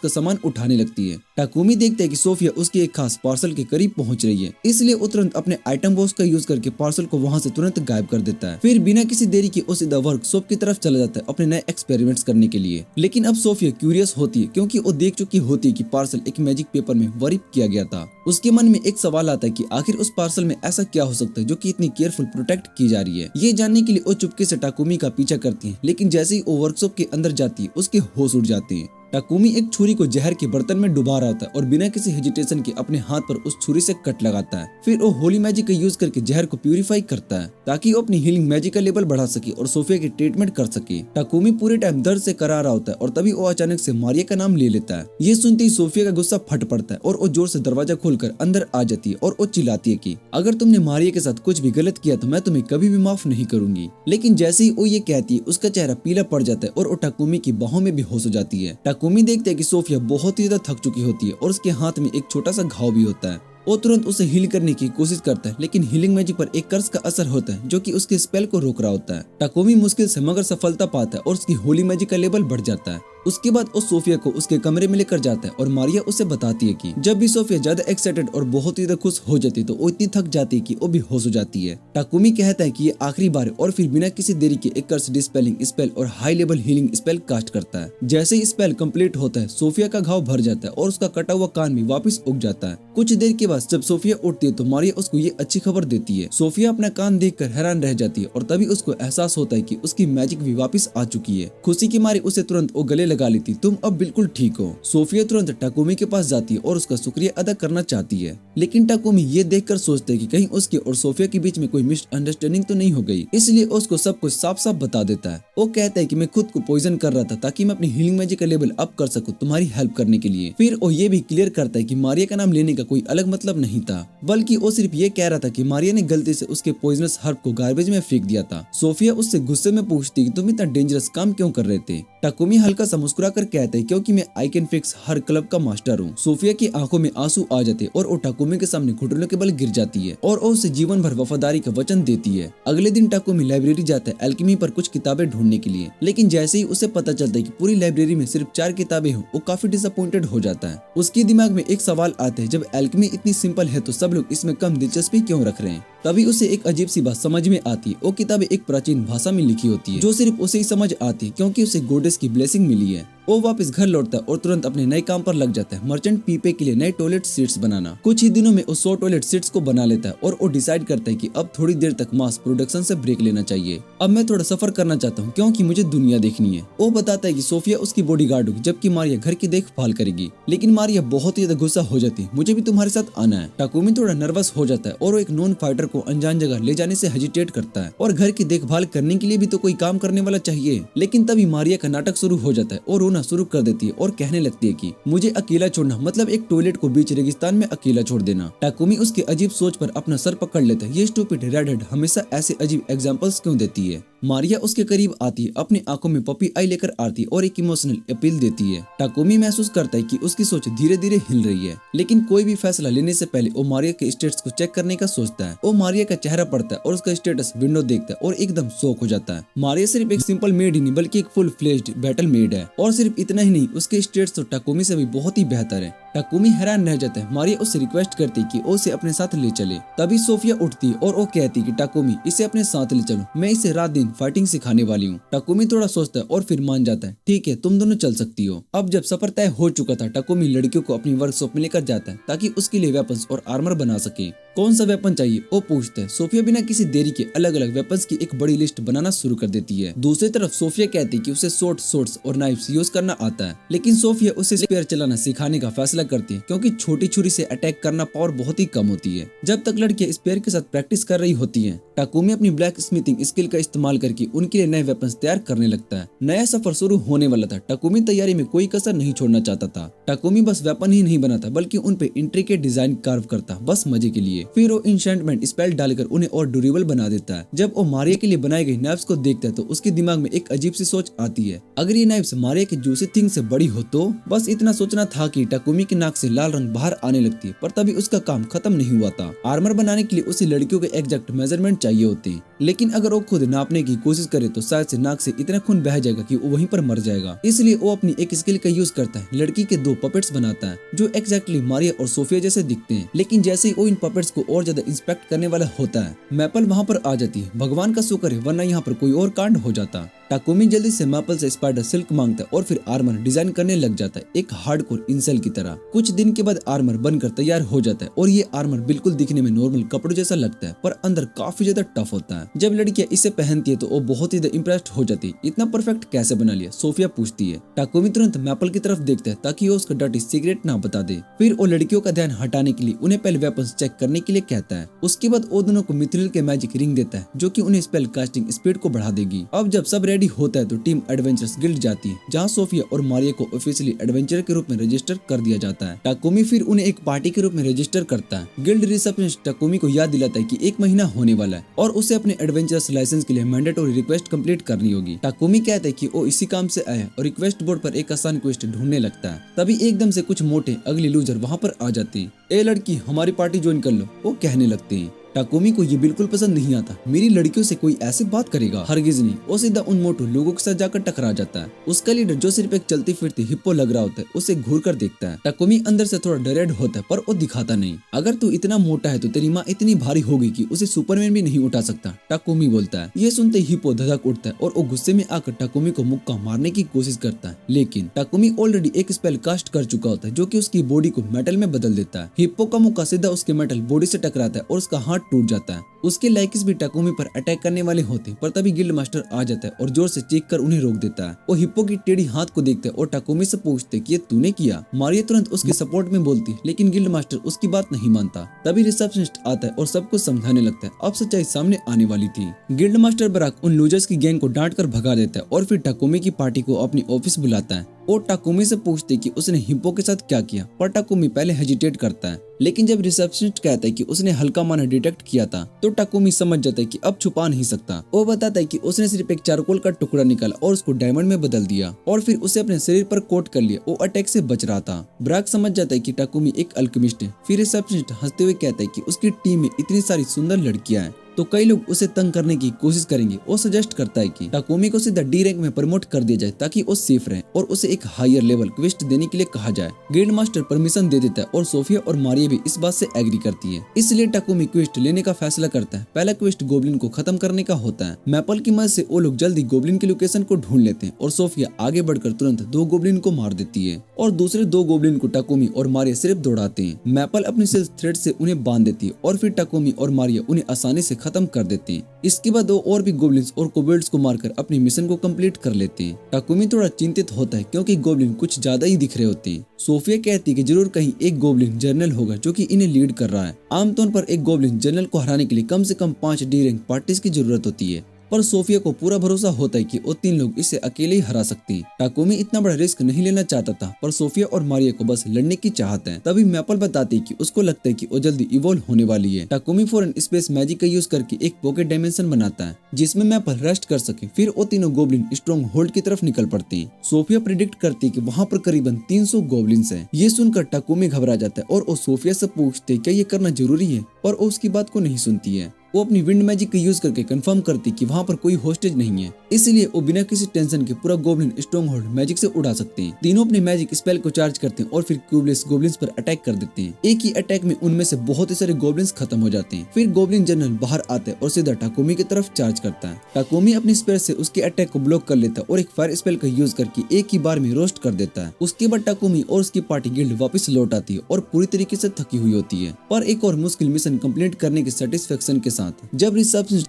सामान उठाने लगती है। टाकुमी देखता है कि सोफिया उसके एक खास पार्सल के करीब पहुंच रही है, इसलिए वो तुरंत अपने आइटम बॉक्स का यूज करके पार्सल को वहां से तुरंत गायब कर देता है। फिर बिना किसी देरी के वो सीधा वर्कशॉप की तरफ चला जाता है अपने नए एक्सपेरिमेंट्स करने के लिए। लेकिन अब सोफिया क्यूरियस होती है क्योंकि वो देख चुकी होती है कि पार्सल एक मैजिक पेपर में वरिप किया गया था। उसके मन में एक सवाल आता है कि आखिर उस पार्सल में ऐसा क्या हो सकता है जो कि इतनी केयरफुल प्रोटेक्ट की जा रही है। ये जानने के लिए वो चुपके से टाकुमी का पीछा करती है, लेकिन जैसे ही वो वर्कशॉप के अंदर जाती है उसके होश उड़ जाते हैं। टाकुमी एक छुरी को जहर के बर्तन में डुबा रहा होता है और बिना किसी हेजिटेशन के अपने हाथ पर उस छुरी से कट लगाता है। फिर वो होली मैजिक का यूज करके जहर को प्यूरिफाई करता है ताकि वो अपनी हीलिंग मैजिक का लेवल बढ़ा सके और सोफिया की ट्रीटमेंट कर सके। टाकुमी पूरे टाइम दर्द से करा रहा होता है और तभी वो अचानक से मारिया का नाम ले लेता है। ये सुनते ही सोफिया का गुस्सा फट पड़ता है और वो जोर से दरवाजा खोलकर अंदर आ जाती है और वो चिल्लाती है कि अगर तुमने मारिया के साथ कुछ भी गलत किया तो मैं तुम्हें कभी भी माफ नहीं करूंगी। लेकिन जैसे ही वो ये कहती है उसका चेहरा पीला पड़ जाता है और वो टाकुमी की बाहों में बेहोश हो जाती है। टाकुमी देखते है कि सोफिया बहुत ही ज्यादा थक चुकी होती है और उसके हाथ में एक छोटा सा घाव भी होता है। वो तुरंत उसे हील करने की कोशिश करता है, लेकिन हीलिंग मैजिक पर एक कर्स का असर होता है जो कि उसके स्पेल को रोक रहा होता है। टाकुमी मुश्किल से मगर सफलता पाता है और उसकी होली मैजिक का लेवल बढ़ जाता है। उसके बाद वो सोफिया को उसके कमरे में लेकर जाता है और मारिया उसे बताती है कि जब भी सोफिया ज्यादा एक्साइटेड और बहुत ही ज्यादा खुश हो जाती है तो वो इतनी थक जाती है कि वो बेहोश हो जाती है। टाकुमी कहता है कि ये आखिरी बार है और फिर बिना किसी देरी के एक कर्स डिस्पेलिंग स्पेल और high level healing spell cast करता है। जैसे ही स्पेल कंप्लीट होता है सोफिया का घाव भर जाता है और उसका कटा हुआ कान भी वापस उग जाता है। कुछ देर के बाद जब सोफिया उठती है तो मारिया उसको ये अच्छी खबर देती है। सोफिया अपना कान देखकर हैरान रह जाती है और तभी उसको एहसास होता है कि उसकी मैजिक भी वापस आ चुकी है। खुशी के मारे उसे तुरंत वो गले लगा लेती, तुम अब बिल्कुल ठीक हो। सोफिया तुरंत टाकुमी के पास जाती है और उसका शुक्रिया अदा करना चाहती है, लेकिन टाकुमी ये देखकर सोचते है कि कहीं उसके और सोफिया के बीच में कोई मिसअंडरस्टैंडिंग तो नहीं हो गई, इसलिए उसको सब कुछ साफ साफ बता देता है। वो कहता है कि मैं खुद को पॉइजन कर रहा था ताकि मैं अपनी हीलिंग मैजिक का लेवल अप कर सकूं तुम्हारी हेल्प करने के लिए। फिर वो ये भी क्लियर करता है कि मारिया का नाम लेने का कोई अलग मतलब नहीं था, बल्कि वो सिर्फ ये कह रहा था कि मारिया ने गलती से उसके पॉइजनस हर्ब को गार्बेज में फेंक दिया था। सोफिया उससे गुस्से में पूछती कि तुम इतना डेंजरस काम क्यों कर रहे थे। टाकुमी हल्का सा मुस्कुरा कर कहते हैं क्योंकि मैं I can fix her club का मास्टर हूँ। सोफिया की आंखों में आंसू आ जाते और वो टाकुमी के सामने घुटनों के बल गिर जाती है और वो उसे जीवन भर वफादारी का वचन देती है। अगले दिन टाकुमी लाइब्रेरी जाता है एल्केमी पर कुछ किताबें ढूंढने के लिए, लेकिन जैसे ही उसे पता चलता है कि पूरी लाइब्रेरी में सिर्फ 4 किताबें हो, वो काफी डिसअपॉइंटेड हो जाता है। उसके दिमाग में एक सवाल आता है, जब एल्केमी इतनी सिंपल है तो सब लोग इसमें कम दिलचस्पी क्यों रख रहे हैं। तभी उसे एक अजीब सी बात समझ में आती है। वो किताबें एक प्राचीन भाषा में लिखी होती है जो सिर्फ उसे ही समझ आती है क्योंकि उसे गॉडेस की ब्लेसिंग मिली है। वो वापस घर लौटता है और तुरंत अपने नए काम पर लग जाता है, मर्चेंट पीपे के लिए नए टॉयलेट सीट्स बनाना। कुछ ही दिनों में वो 100 टॉयलेट सीट्स को बना लेता है और वो डिसाइड करता है कि अब थोड़ी देर तक मास प्रोडक्शन से ब्रेक लेना चाहिए। अब मैं थोड़ा सफर करना चाहता हूँ क्योंकि मुझे दुनिया देखनी है। वो बताता है कि सोफिया उसकी बॉडीगार्ड होगी जबकि मारिया घर की देखभाल करेगी, लेकिन मारिया बहुत ही ज्यादा गुस्सा हो जाती है, मुझे भी तुम्हारे साथ आना है। टाकुमी थोड़ा नर्वस हो जाता है और वो एक नॉन फाइटर को अनजान जगह ले जाने से हेजिटेट करता है और घर की देखभाल करने के लिए भी तो कोई काम करने वाला चाहिए। लेकिन तभी मारिया का नाटक शुरू हो जाता है और रोना शुरू कर देती है और कहने लगती है कि मुझे अकेला छोड़ना मतलब एक टॉयलेट को बीच रेगिस्तान में अकेला छोड़ देना। टाकुमी उसके अजीब सोच पर अपना सर पकड़ लेता है, ये स्टूपिड रेडहेड हमेशा ऐसे अजीब एग्जांपल्स क्यों देती है। मारिया उसके करीब आती है, अपनी आंखों में पपी आई लेकर आती है और एक इमोशनल अपील देती है। टाकुमी महसूस करता है कि उसकी सोच धीरे धीरे हिल रही है, लेकिन कोई भी फैसला लेने से पहले वो मारिया के स्टेटस को चेक करने का सोचता है। वो मारिया का चेहरा पढ़ता है और उसका स्टेटस विंडो देखता है और एकदम शॉक हो जाता है। मारिया सिर्फ एक सिंपल मेड ही नहीं बल्कि एक फुल फ्लेज्ड बैटल मेड है, और सिर्फ इतना ही नहीं, उसके स्टेट्स तो टाकुमी से भी बहुत ही बेहतर है। टाकुमी हैरान रह जाता है। मारिया उससे रिक्वेस्ट करती है कि वो उसे अपने साथ ले चले। तभी सोफिया उठती है और वो कहती है कि टाकुमी, इसे अपने साथ ले चलो, मैं इसे रात दिन फाइटिंग सिखाने वाली हूँ। टाकुमी थोड़ा सोचता है और फिर मान जाता है, ठीक है, तुम दोनों चल सकती हो। अब जब सफर तय हो चुका था, टाकुमी लड़कियों को अपनी वर्कशॉप में लेकर जाता है ताकि उसके लिए वेपन्स और आर्मर बना सके। कौन सा वेपन चाहिए वो पूछता है। सोफिया बिना किसी देरी के अलग अलग वेपन्स की एक बड़ी लिस्ट बनाना शुरू कर देती है। दूसरी तरफ सोफिया कहती है कि उसे सोर्ड्स और नाइफ्स यूज करना आता है, लेकिन सोफिया उसे स्पेयर चलाना सिखाने का फैसला करती है क्योंकि छोटी छुरी से अटैक करना पावर बहुत ही कम होती है। जब तक लड़कियां स्पेयर के साथ प्रैक्टिस कर रही होती हैं, टाकुमी अपनी ब्लैक स्मिथिंग स्किल का इस्तेमाल करके उनके लिए नए वेपन्स तैयार करने लगता है। नया सफर शुरू होने वाला था। टाकुमी तैयारी में कोई कसर नहीं छोड़ना चाहता था। टाकुमी बस वेपन ही नहीं बनाता बल्कि उन पे इंट्रिकेट डिजाइन कार्व करता, बस मजे के लिए। फिर वो एन्चेंटमेंट स्पेल डालकर उन्हें और ड्यूरेबल बना देता है। जब वो मारिया के लिए बनाई गई नाइफ्स को देखता है तो उसके दिमाग में एक अजीब सी सोच आती है, अगर ये नाइफ्स मारिया की जूसी थिंग से बड़ी हो तो। बस इतना सोचना था कि टाकुमी की नाक से लाल रंग बाहर आने लगती है, पर तभी उसका काम खत्म नहीं हुआ था। आर्मर बनाने के लिए उसे लड़कियों के एग्जैक्ट मेजरमेंट चाहिए होते हैं, लेकिन अगर वो खुद नापने की कोशिश करे तो शायद से नाक से इतना खून बह जाएगा कि वो वहीं पर मर जाएगा। इसलिए वो अपनी एक स्किल का यूज करता है। लड़की के 2 पपेट्स बनाता है जो एग्जैक्टली मारिया और सोफिया जैसे दिखते हैं, लेकिन जैसे ही वो इन पपेट्स को और ज्यादा इंस्पेक्ट करने वाला होता है, मैपल वहाँ पर आ जाती है। भगवान का शुक्र है, वरना यहाँ पर कोई और कांड हो जाता। टाकुमी जल्दी से मैपल से स्पाइडर सिल्क मांगता है और फिर आर्मर डिजाइन करने लग जाता है, एक हार्डकोर इंसेल की तरह। कुछ दिन के बाद आर्मर बनकर तैयार हो जाता है और ये आर्मर बिल्कुल दिखने में नॉर्मल कपड़ों जैसा लगता है, पर अंदर काफी ज्यादा टफ होता है। जब लड़कियां इसे पहनती है तो वो बहुत ही इम्प्रेस्ड हो जाती है। इतना परफेक्ट कैसे बना लिया, सोफिया पूछती है। टाकुमी तुरंत मैपल की तरफ देखता है ताकि वो उसका डर्टी सीक्रेट ना बता दे। फिर वो लड़कियों का ध्यान हटाने के लिए उन्हें पहले वेपन्स चेक करने के लिए कहता है। उसके बाद वो दोनों को मिथ्रिल के मैजिक रिंग देता है जो कि उन्हें स्पेल कास्टिंग स्पीड को बढ़ा देगी। अब जब सब रेडी होता है तो टीम एडवेंचर्स गिल्ड जाती है, जहाँ सोफिया और मारिया को ऑफिशियली एडवेंचर के रूप में रजिस्टर कर दिया जाता है। टाकुमी फिर उन्हें एक पार्टी के रूप में रजिस्टर करता है। गिल्ड रिसेप्शनिस्ट टाकुमी को याद दिलाता है कि 1 महीना होने वाला है और उसे अपने एडवेंचर्स लाइसेंस के लिए मैंडेटरी रिक्वेस्ट कंप्लीट करनी होगी। टाकुमी कहता है कि वो इसी काम से आया और रिक्वेस्ट बोर्ड पर एक आसान क्वेस्ट ढूंढने लगता है। तभी एकदम से कुछ मोटे अगली लूजर वहाँ पर आ जाते हैं। ए लड़की, हमारी पार्टी ज्वाइन कर लो, वो कहने लगते हैं। टाकुमी को ये बिल्कुल पसंद नहीं आता। मेरी लड़कियों से कोई ऐसे बात करेगा, हरगिज नहीं। वो सीधा उन मोटू लोगों के साथ जाकर टकरा जाता है। उसका लीडर जो सिर्फ एक चलती फिरती हिप्पो लग रहा होता है, उसे घूर कर देखता है। टाकुमी अंदर से थोड़ा डरेड होता है पर वो दिखाता नहीं। अगर तू इतना मोटा है तो तेरी माँ इतनी भारी होगी कि उसे सुपरमैन भी नहीं उठा सकता, टाकुमी बोलता है। ये सुनते हिप्पो धधक उठता है और वो गुस्से में आकर टाकुमी को मुक्का मारने की कोशिश करता है, लेकिन टाकुमी ऑलरेडी एक स्पेल कास्ट कर चुका होता है जो कि उसकी बॉडी को मेटल में बदल देता है। हिप्पो का मुक्का सीधा उसके मेटल बॉडी से टकराता है और उसका हाथ टूट जाता है। उसके लाइकिस भी टाकुमी पर अटैक करने वाले होते हैं, पर तभी गिल्ड मास्टर आ जाता है और जोर से चीख कर उन्हें रोक देता है। वो हिप्पो की टेढ़ी हाथ को देखते हैं और टाकुमी से पूछते कि ये तूने किया। मारिया तुरंत उसके सपोर्ट में बोलती है, लेकिन गिल्ड मास्टर उसकी बात नहीं मानता। तभी रिसेप्शनिस्ट आता है और सबको समझाने लगता है। अब सच्चाई सामने आने वाली थी। गिल्ड मास्टर बराक उन लूजर्स की गैंग को डांट कर भगा देता है और फिर टाकुमी की पार्टी को अपनी ऑफिस बुलाता है और टाकुमी से पूछते कि उसने हिप्पो के साथ क्या किया, पर टाकुमी पहले हेजिटेट करता है। लेकिन जब रिसेप्शनिस्ट कहता है कि उसने हल्का माना डिटेक्ट किया था तो टाकुमी समझ जाता है कि अब छुपा नहीं सकता। वो बताता है कि उसने सिर्फ एक चारकोल का टुकड़ा निकाला और उसको डायमंड में बदल दिया और फिर उसे अपने शरीर पर कोट कर लिया। वो अटैक से बच रहा था। ब्राक समझ जाता है कि टाकुमी एक अल्केमिस्ट है। फिर रिसेप्शनिस्ट हंसते हुए कहता है कि उसकी टीम में इतनी सारी सुंदर लड़कियां हैं तो कई लोग उसे तंग करने की कोशिश करेंगे। वो सजेस्ट करता है कि टाकुमी को सीधा डी रैंक में प्रमोट कर दिया जाए ताकि वो सेफ रहे और उसे एक हायर लेवल क्वेस्ट देने के लिए कहा जाए। गिल्ड मास्टर परमिशन दे देता है और सोफिया और मारिया भी इस बात से एग्री करती है। इसलिए टाकुमी क्वेस्ट लेने का फैसला करता है। पहला क्वेस्ट गोब्लिन को खत्म करने का होता है। मैपल की मदद से वो लोग जल्दी गोब्लिन की लोकेशन को ढूंढ लेते हैं और सोफिया आगे बढ़कर तुरंत 2 गोब्लिन को मार देती है और दूसरे 2 गोब्लिन को टाकुमी और मारिया सिर्फ दौड़ाते हैं। मैपल अपनी सेल्स थ्रेड से उन्हें बांध देती है और फिर टाकुमी और मारिया उन्हें आसानी से खत्म कर देते हैं। इसके बाद वो और भी गोब्लिन्स और कोबल्ट्स को मारकर अपनी मिशन को कंप्लीट कर लेते हैं। टाकुमी थोड़ा चिंतित होता है क्योंकि गोब्लिन कुछ ज्यादा ही दिख रहे होते हैं। सोफिया कहती है कि जरूर कहीं एक गोब्लिन जनरल होगा जो कि इन्हें लीड कर रहा है। आमतौर पर एक गोब्लिन जनरल को हराने के लिए कम से कम 5 डी रैंक पार्टीज की जरूरत होती है, पर सोफिया को पूरा भरोसा होता है कि वो तीन लोग इसे अकेले ही हरा सकती हैं। टाकुमी इतना बड़ा रिस्क नहीं लेना चाहता था, पर सोफिया और मारिया को बस लड़ने की चाहत है। तभी मैपल बताती है कि उसको लगता है कि वो जल्दी इवॉल्व होने वाली है। टाकुमी फौरन स्पेस मैजिक का यूज करके एक पॉकेट डायमेंशन बनाता है जिसमें मैपल रेस्ट कर सके। फिर वो तीनों गोब्लिन स्ट्रॉन्ग होल्ड की तरफ निकल पड़ते हैं। सोफिया प्रिडिक्ट करती है कि वहाँ पर करीबन 300 गोब्लिन्स हैं। ये सुनकर टाकुमी घबरा जाता है और वो सोफिया से पूछते क्या ये करना जरूरी है, पर वो उसकी बात को नहीं सुनती है। वो अपनी विंड मैजिक का यूज करके कंफर्म करती कि वहाँ पर कोई होस्टेज नहीं है, इसलिए वो बिना किसी टेंशन के पूरा गोब्लिन स्ट्रॉन्ग होल्ड मैजिक से उड़ा सकते हैं। तीनों अपने मैजिक स्पेल को चार्ज करते हैं और फिर क्यूबलेस गोब्लिन्स पर अटैक कर देते हैं। एक ही अटैक में उनमें से बहुत ही सारे गोब्लिन्स खत्म हो जाते हैं। फिर गोब्लिन जनरल बाहर आता है और सीधा टाकुमी की तरफ चार्ज करता है। टाकुमी अपनी स्पेल से उसके अटैक को ब्लॉक कर लेता है और एक फायर स्पेल का यूज करके एक ही बार में रोस्ट कर देता है। उसके बाद टाकुमी और उसकी पार्टी गिल्ड वापस लौट आती है और पूरी तरीके से थकी हुई होती है, पर एक और मुश्किल मिशन कंप्लीट करने के सेटिस्फेक्शन के साथ। जब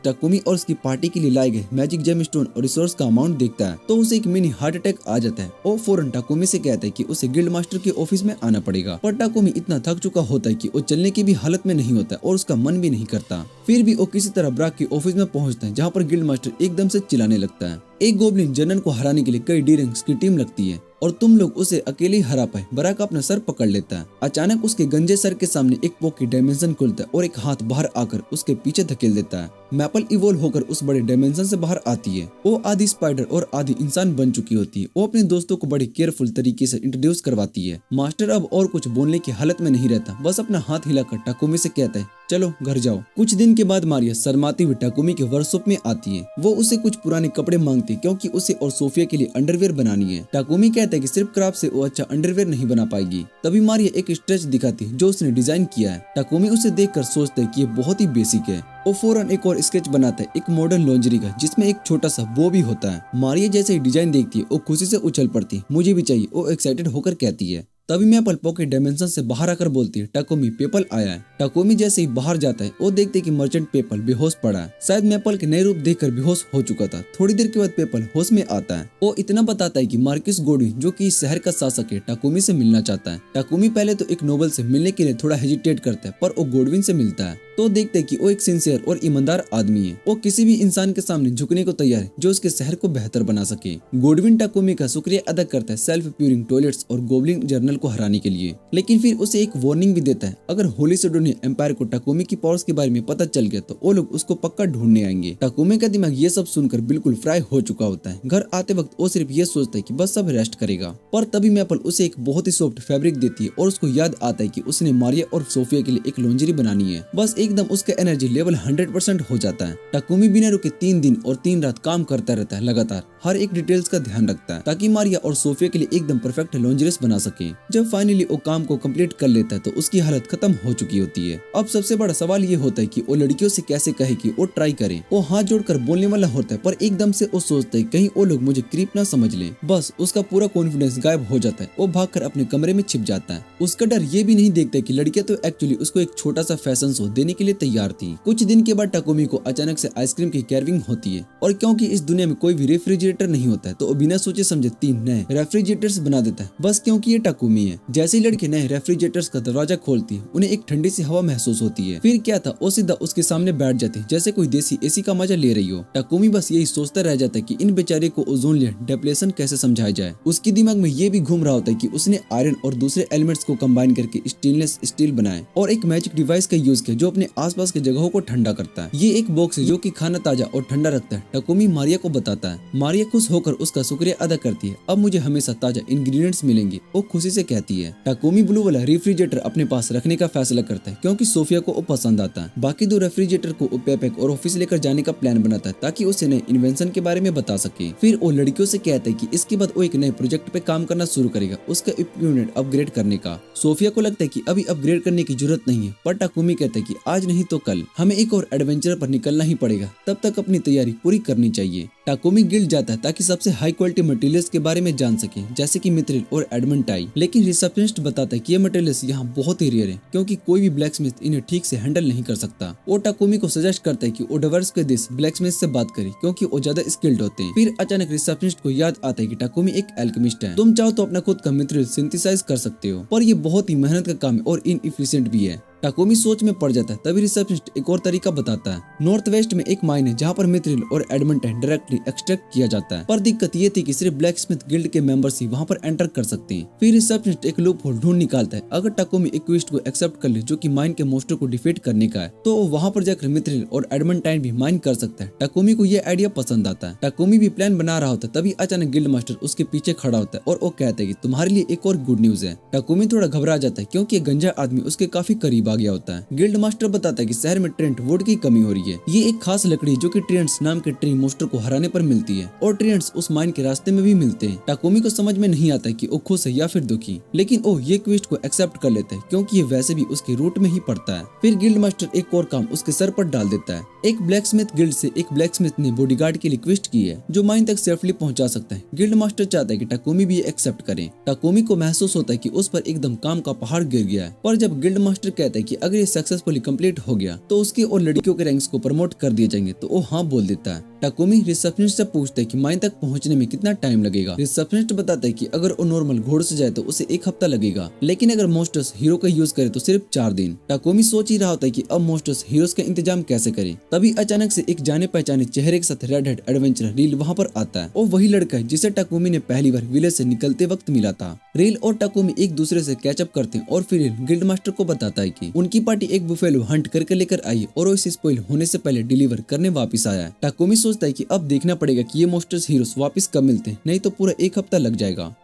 टाकुमी और उसकी पार्टी के लिए लाए गए मैजिक जेम स्टोन और रिसोर्स का अमाउंट देखता है तो उसे एक मिनी हार्ट अटैक आ जाता है। वो फौरन टाकुमी से कहता है कि उसे गिल्ड मास्टर के ऑफिस में आना पड़ेगा, पर टाकुमी इतना थक चुका होता है कि वो चलने की भी हालत में नहीं होता और उसका मन भी नहीं करता। फिर भी वो किसी तरह ब्राक के ऑफिस में पहुंचता है जहाँ पर गिल्ड मास्टर एकदम से चिल्लाने लगता है। एक गोब्लिन जनरल को हराने के लिए कई डी-रैंक्स की टीम लगती है और तुम लोग उसे अकेले ही हरा पाए। ब्राक अपना सर पकड़ लेता है। अचानक उसके गंजे सर के सामने एक पॉकेट डायमेंशन खुलता है और एक हाथ बाहर आकर उसके पीछे धकेल देता है। मैपल इवॉल्व होकर उस बड़े डायमेंशन से बाहर आती है। वो आधी स्पाइडर और आधी इंसान बन चुकी होती है। वो अपने दोस्तों को बड़ी केयरफुल तरीके से इंट्रोड्यूस करवाती है। मास्टर अब और कुछ बोलने की हालत में नहीं रहता, बस अपना हाथ हिलाकर टाकुमी से कहता है चलो घर जाओ। कुछ दिन के बाद मारिया शर्माती हुई टाकुमी के वर्कशॉप में आती है। वो उसे कुछ पुराने कपड़े मांगती है क्योंकि उसे और सोफिया के लिए अंडरवेयर बनानी है। टाकुमी कहता है कि सिर्फ क्राफ्ट से वो अच्छा अंडरवेयर नहीं बना पाएगी। तभी मारिया एक स्ट्रेच दिखाती है जो उसने डिजाइन किया है। टाकुमी उसे देखकर सोचता है कि ये बहुत ही बेसिक है। वो फौरन एक और स्केच बनाता है एक मॉडर्न लॉन्जरी का जिसमें एक छोटा सा बो भी होता है। मारिया जैसे ही डिजाइन देखती है वो खुशी से उछल पड़ती है, मुझे भी चाहिए। वो एक्साइटेड होकर कहती है। तभी मैपल पॉकेट डायमेंशन से बाहर आकर बोलती है टाकुमी पेपल आया है। टाकुमी जैसे ही बाहर जाता है वो देखते कि मर्चेंट पेपल बेहोश पड़ा है। शायद मैपल के नए रूप देखकर बेहोश हो चुका था। थोड़ी देर के बाद पेपल होश में आता है। वो इतना बताता है कि मार्किस गोडविन जो कि इस शहर का शासक है टाकुमी से मिलना चाहता है। टाकुमी पहले तो एक नोबल से मिलने के लिए थोड़ा हेजिटेट करता है, पर वो गोडविन से मिलता है तो देखते हैं कि वो एक सिंसियर और ईमानदार आदमी है। वो किसी भी इंसान के सामने झुकने को तैयार है जो उसके शहर को बेहतर बना सके। गोडविन टाकुमी का शुक्रिया अदा करता है सेल्फ प्यूरिंग टॉयलेट्स और गोब्लिन जर्नल को हराने के लिए, लेकिन फिर उसे एक वार्निंग भी देता है अगर होली सिडोनिया एम्पायर को टाकुमी की पावर्स के बारे में पता चल गया तो वो लोग उसको पक्का ढूंढने आएंगे। टाकुमी का दिमाग ये सब सुनकर बिल्कुल फ्राई हो चुका होता है। घर आते वक्त वो सिर्फ ये सोचता है कि बस सब रेस्ट करेगा, पर तभी मैपल उसे एक बहुत ही सॉफ्ट फैब्रिक देती है और उसको याद आता है कि उसने मारिया और सोफिया के लिए एक लॉन्जरी बनानी है। बस एकदम उसका एनर्जी लेवल 100% हो जाता है। टाकुमी बिना रुके 3 दिन और 3 रात काम करता रहता है। लगातार हर एक डिटेल्स का ध्यान रखता है ताकि मारिया और सोफिया के लिए एकदम परफेक्ट लॉन्जरीज बना सके। जब फाइनली वो काम को कंप्लीट कर लेता है तो उसकी हालत खत्म हो चुकी होती है। अब सबसे बड़ा सवाल ये होता है कि वो लड़कियों से कैसे कहे कि वो ट्राई करे। वो हाथ जोड़कर बोलने वाला होता है, पर एकदम से वो सोचता है कहीं वो लोग मुझे क्रीप ना समझ लें। बस उसका पूरा कॉन्फिडेंस गायब हो जाता है। वो भागकर अपने कमरे में छिप जाता है। उसका डर ये भी नहीं देखता कि लड़कियां तो एक्चुअली उसको एक छोटा सा फैशन शो देने के लिए तैयार थी। कुछ दिन के बाद टाकुमी को अचानक से आइसक्रीम की क्रेविंग होती है और क्योंकि इस दुनिया में कोई भी रेफ्रिजरेटर नहीं होता है तो वो बिना सोचे समझे 3 नए रेफ्रिजरेटर्स बना देता है, बस क्योंकि ये टाकुमी है। जैसे ही लड़की नए रेफ्रिजरेटर्स का दरवाजा खोलती है उन्हें एक ठंडी सी हवा महसूस होती है। फिर क्या था, वो सीधा उसके सामने बैठ जाती है जैसे कोई देसी एसी का मजा ले रही हो। टाकुमी बस यही सोचता रह जाता है कि इन बेचारे को ओजोन लेयर डिप्लेशन कैसे समझाया जाए। उसके दिमाग में ये भी घूम रहा होता है कि उसने आयरन और दूसरे एलिमेंट्स को कंबाइन करके स्टेनलेस स्टील बनाए और एक मैजिक डिवाइस का यूज किया जो अपने आसपास के जगहों को ठंडा करता है। ये एक बॉक्स है जो कि खाना ताजा और ठंडा रखता है। टाकुमी मारिया को बताता है। मारिया खुश होकर उसका शुक्रिया अदा करती है। अब मुझे हमेशा ताजा इंग्रेडिएंट्स मिलेंगे, वो खुशी से कहती है। टाकुमी ब्लू वाला रेफ्रिजरेटर अपने पास रखने का फैसला करता है क्योंकि सोफिया को वो पसंद आता है। बाकी 2 रेफ्रिजरेटर को पेपेक और ऑफिस लेकर जाने का प्लान बनाता है ताकि उसे नए इन्वेंशन के बारे में बता सके। फिर वो लड़कियों से कहता है कि इसके बाद वो एक नए प्रोजेक्ट पे काम करना शुरू करेगा, उसका इक्विपमेंट अपग्रेड करने का। सोफिया को लगता है कि अभी अपग्रेड करने की जरूरत नहीं है, पर टाकुमी कहता है कि आज नहीं तो कल हमें एक और एडवेंचर पर निकलना ही पड़ेगा, तब तक अपनी तैयारी पूरी करनी चाहिए। टाकुमी गिल्ड जाता है ताकि सबसे हाई क्वालिटी मटेरियल्स के बारे में जान सके जैसे कि मिथ्रिल और एडमंटाई, लेकिन रिसेप्शनिस्ट बताता है कि ये मटेरियल्स यहाँ बहुत ही रेयर है क्योंकि कोई भी ब्लैकस्मिथ इन्हें ठीक से हैंडल नहीं कर सकता। वो टाकुमी को सजेस्ट करता है कि वो ओडवर्स के देश ब्लैकस्मिथ से बात करे क्योंकि वो ज्यादा स्किल्ड होते हैं। फिर अचानक रिसेप्शनिस्ट को याद आता है कि टाकुमी एक एल्केमिस्ट है, तुम चाहो तो अपना खुद का मिथ्रिल सिंथेसाइज कर सकते हो, पर ये बहुत ही मेहनत का काम है और इनएफिशिएंट भी है। टाकोमी सोच में पड़ जाता है। तभी रिसेप्शनिस्ट एक और तरीका बताता है। नॉर्थ वेस्ट में एक माइन है जहाँ पर मिथ्रिल और एडमंटाइन डायरेक्टली एक्सट्रैक्ट किया जाता है, पर दिक्कत ये थी कि सिर्फ ब्लैक स्मिथ गिल्ड के मेंबर्स ही वहाँ पर एंटर कर सकते हैं। फिर रिसेप्शनिस्ट एक लूप होल ढूंढ निकालता है। अगर टाकोमी एक क्वेस्ट को एक्सेप्ट कर ले जो कि माइन के मोस्टर को डिफीट करने का है, तो वहाँ पर जाकर मिथ्रिल और एडमंटाइन भी माइन कर सकता है। टाकोमी को ये आइडिया पसंद आता है। टाकोमी भी प्लान बना रहा होता है, तभी अचानक गिल्ड मास्टर उसके पीछे खड़ा होता है और वो कहता है कि तुम्हारे लिए एक और गुड न्यूज है। टाकोमी थोड़ा घबरा जाता है क्योंकि एक गंजा आदमी उसके काफी करीब आ गया होता है। गिल्ड मास्टर बताता है कि शहर में ट्रेंट वुड की कमी हो रही है। ये एक खास लकड़ी जो कि ट्रेंट्स नाम के ट्री मोस्टर को हराने पर मिलती है और ट्रेंट्स उस माइन के रास्ते में भी मिलते हैं। टाकोमी को समझ में नहीं आता कि वो खुश है या फिर दुखी, लेकिन वो ये क्वेस्ट को एक्सेप्ट कर लेता है क्योंकि ये वैसे भी उसके रूट में ही पड़ता है। फिर गिल्ड मास्टर एक और काम उसके सर पर डाल देता है। एक ब्लैक स्मिथ गिल्ड से एक ब्लैक स्मिथ ने बॉडीगार्ड की रिक्वेस्ट की है जो माइन तक सेफली पहुंचा सकता है। गिल्ड मास्टर चाहता है कि टाकोमी भी ये एक्सेप्ट करे। टाकोमी को महसूस होता है कि उस पर एकदम काम का पहाड़ गिर गया है, पर जब गिल्ड मास्टर कहता है कि अगर ये सक्सेसफुली कंप्लीट हो गया तो उसके और लड़कियों के रैंक्स को प्रमोट कर दिए जाएंगे, तो वो हाँ बोल देता है। टाकोमी रिसेप्शनिस्ट से पूछता है कि माइन तक पहुंचने में कितना टाइम लगेगा। रिसेप्शनिस्ट बताता है कि अगर वो नॉर्मल घोड़े से जाए तो उसे 1 हफ्ता लगेगा, लेकिन अगर मोस्टर्स हीरो का यूज करे तो सिर्फ 4 दिन। टाकोमी सोच ही रहा होता है कि अब मोस्टर्स हीरोज का इंतजाम कैसे करे। तभी अचानक से एक जाने पहचाने चेहरे के साथ रेड हेड एडवेंचरर रील वहाँ पर आता है। वो वही लड़का है जिसे टाकोमी ने पहली बार विलेज से निकलते वक्त मिला था। रील और टाकोमी एक दूसरे से कैचअप करते हैं और फिर रील गिल्ड मास्टर को बताता है कि उनकी पार्टी एक बुफेलो हंट करके लेकर आई और वो इसे स्पॉइल होने से पहले डिलीवर करने वापस आया है। टाकोमी सोचता है कि अब देखना पड़ेगा कि ये मोस्टर्स हीरोज वापस कब मिलते हैं, नहीं तो पूरा 1 हफ्ता लग जाएगा।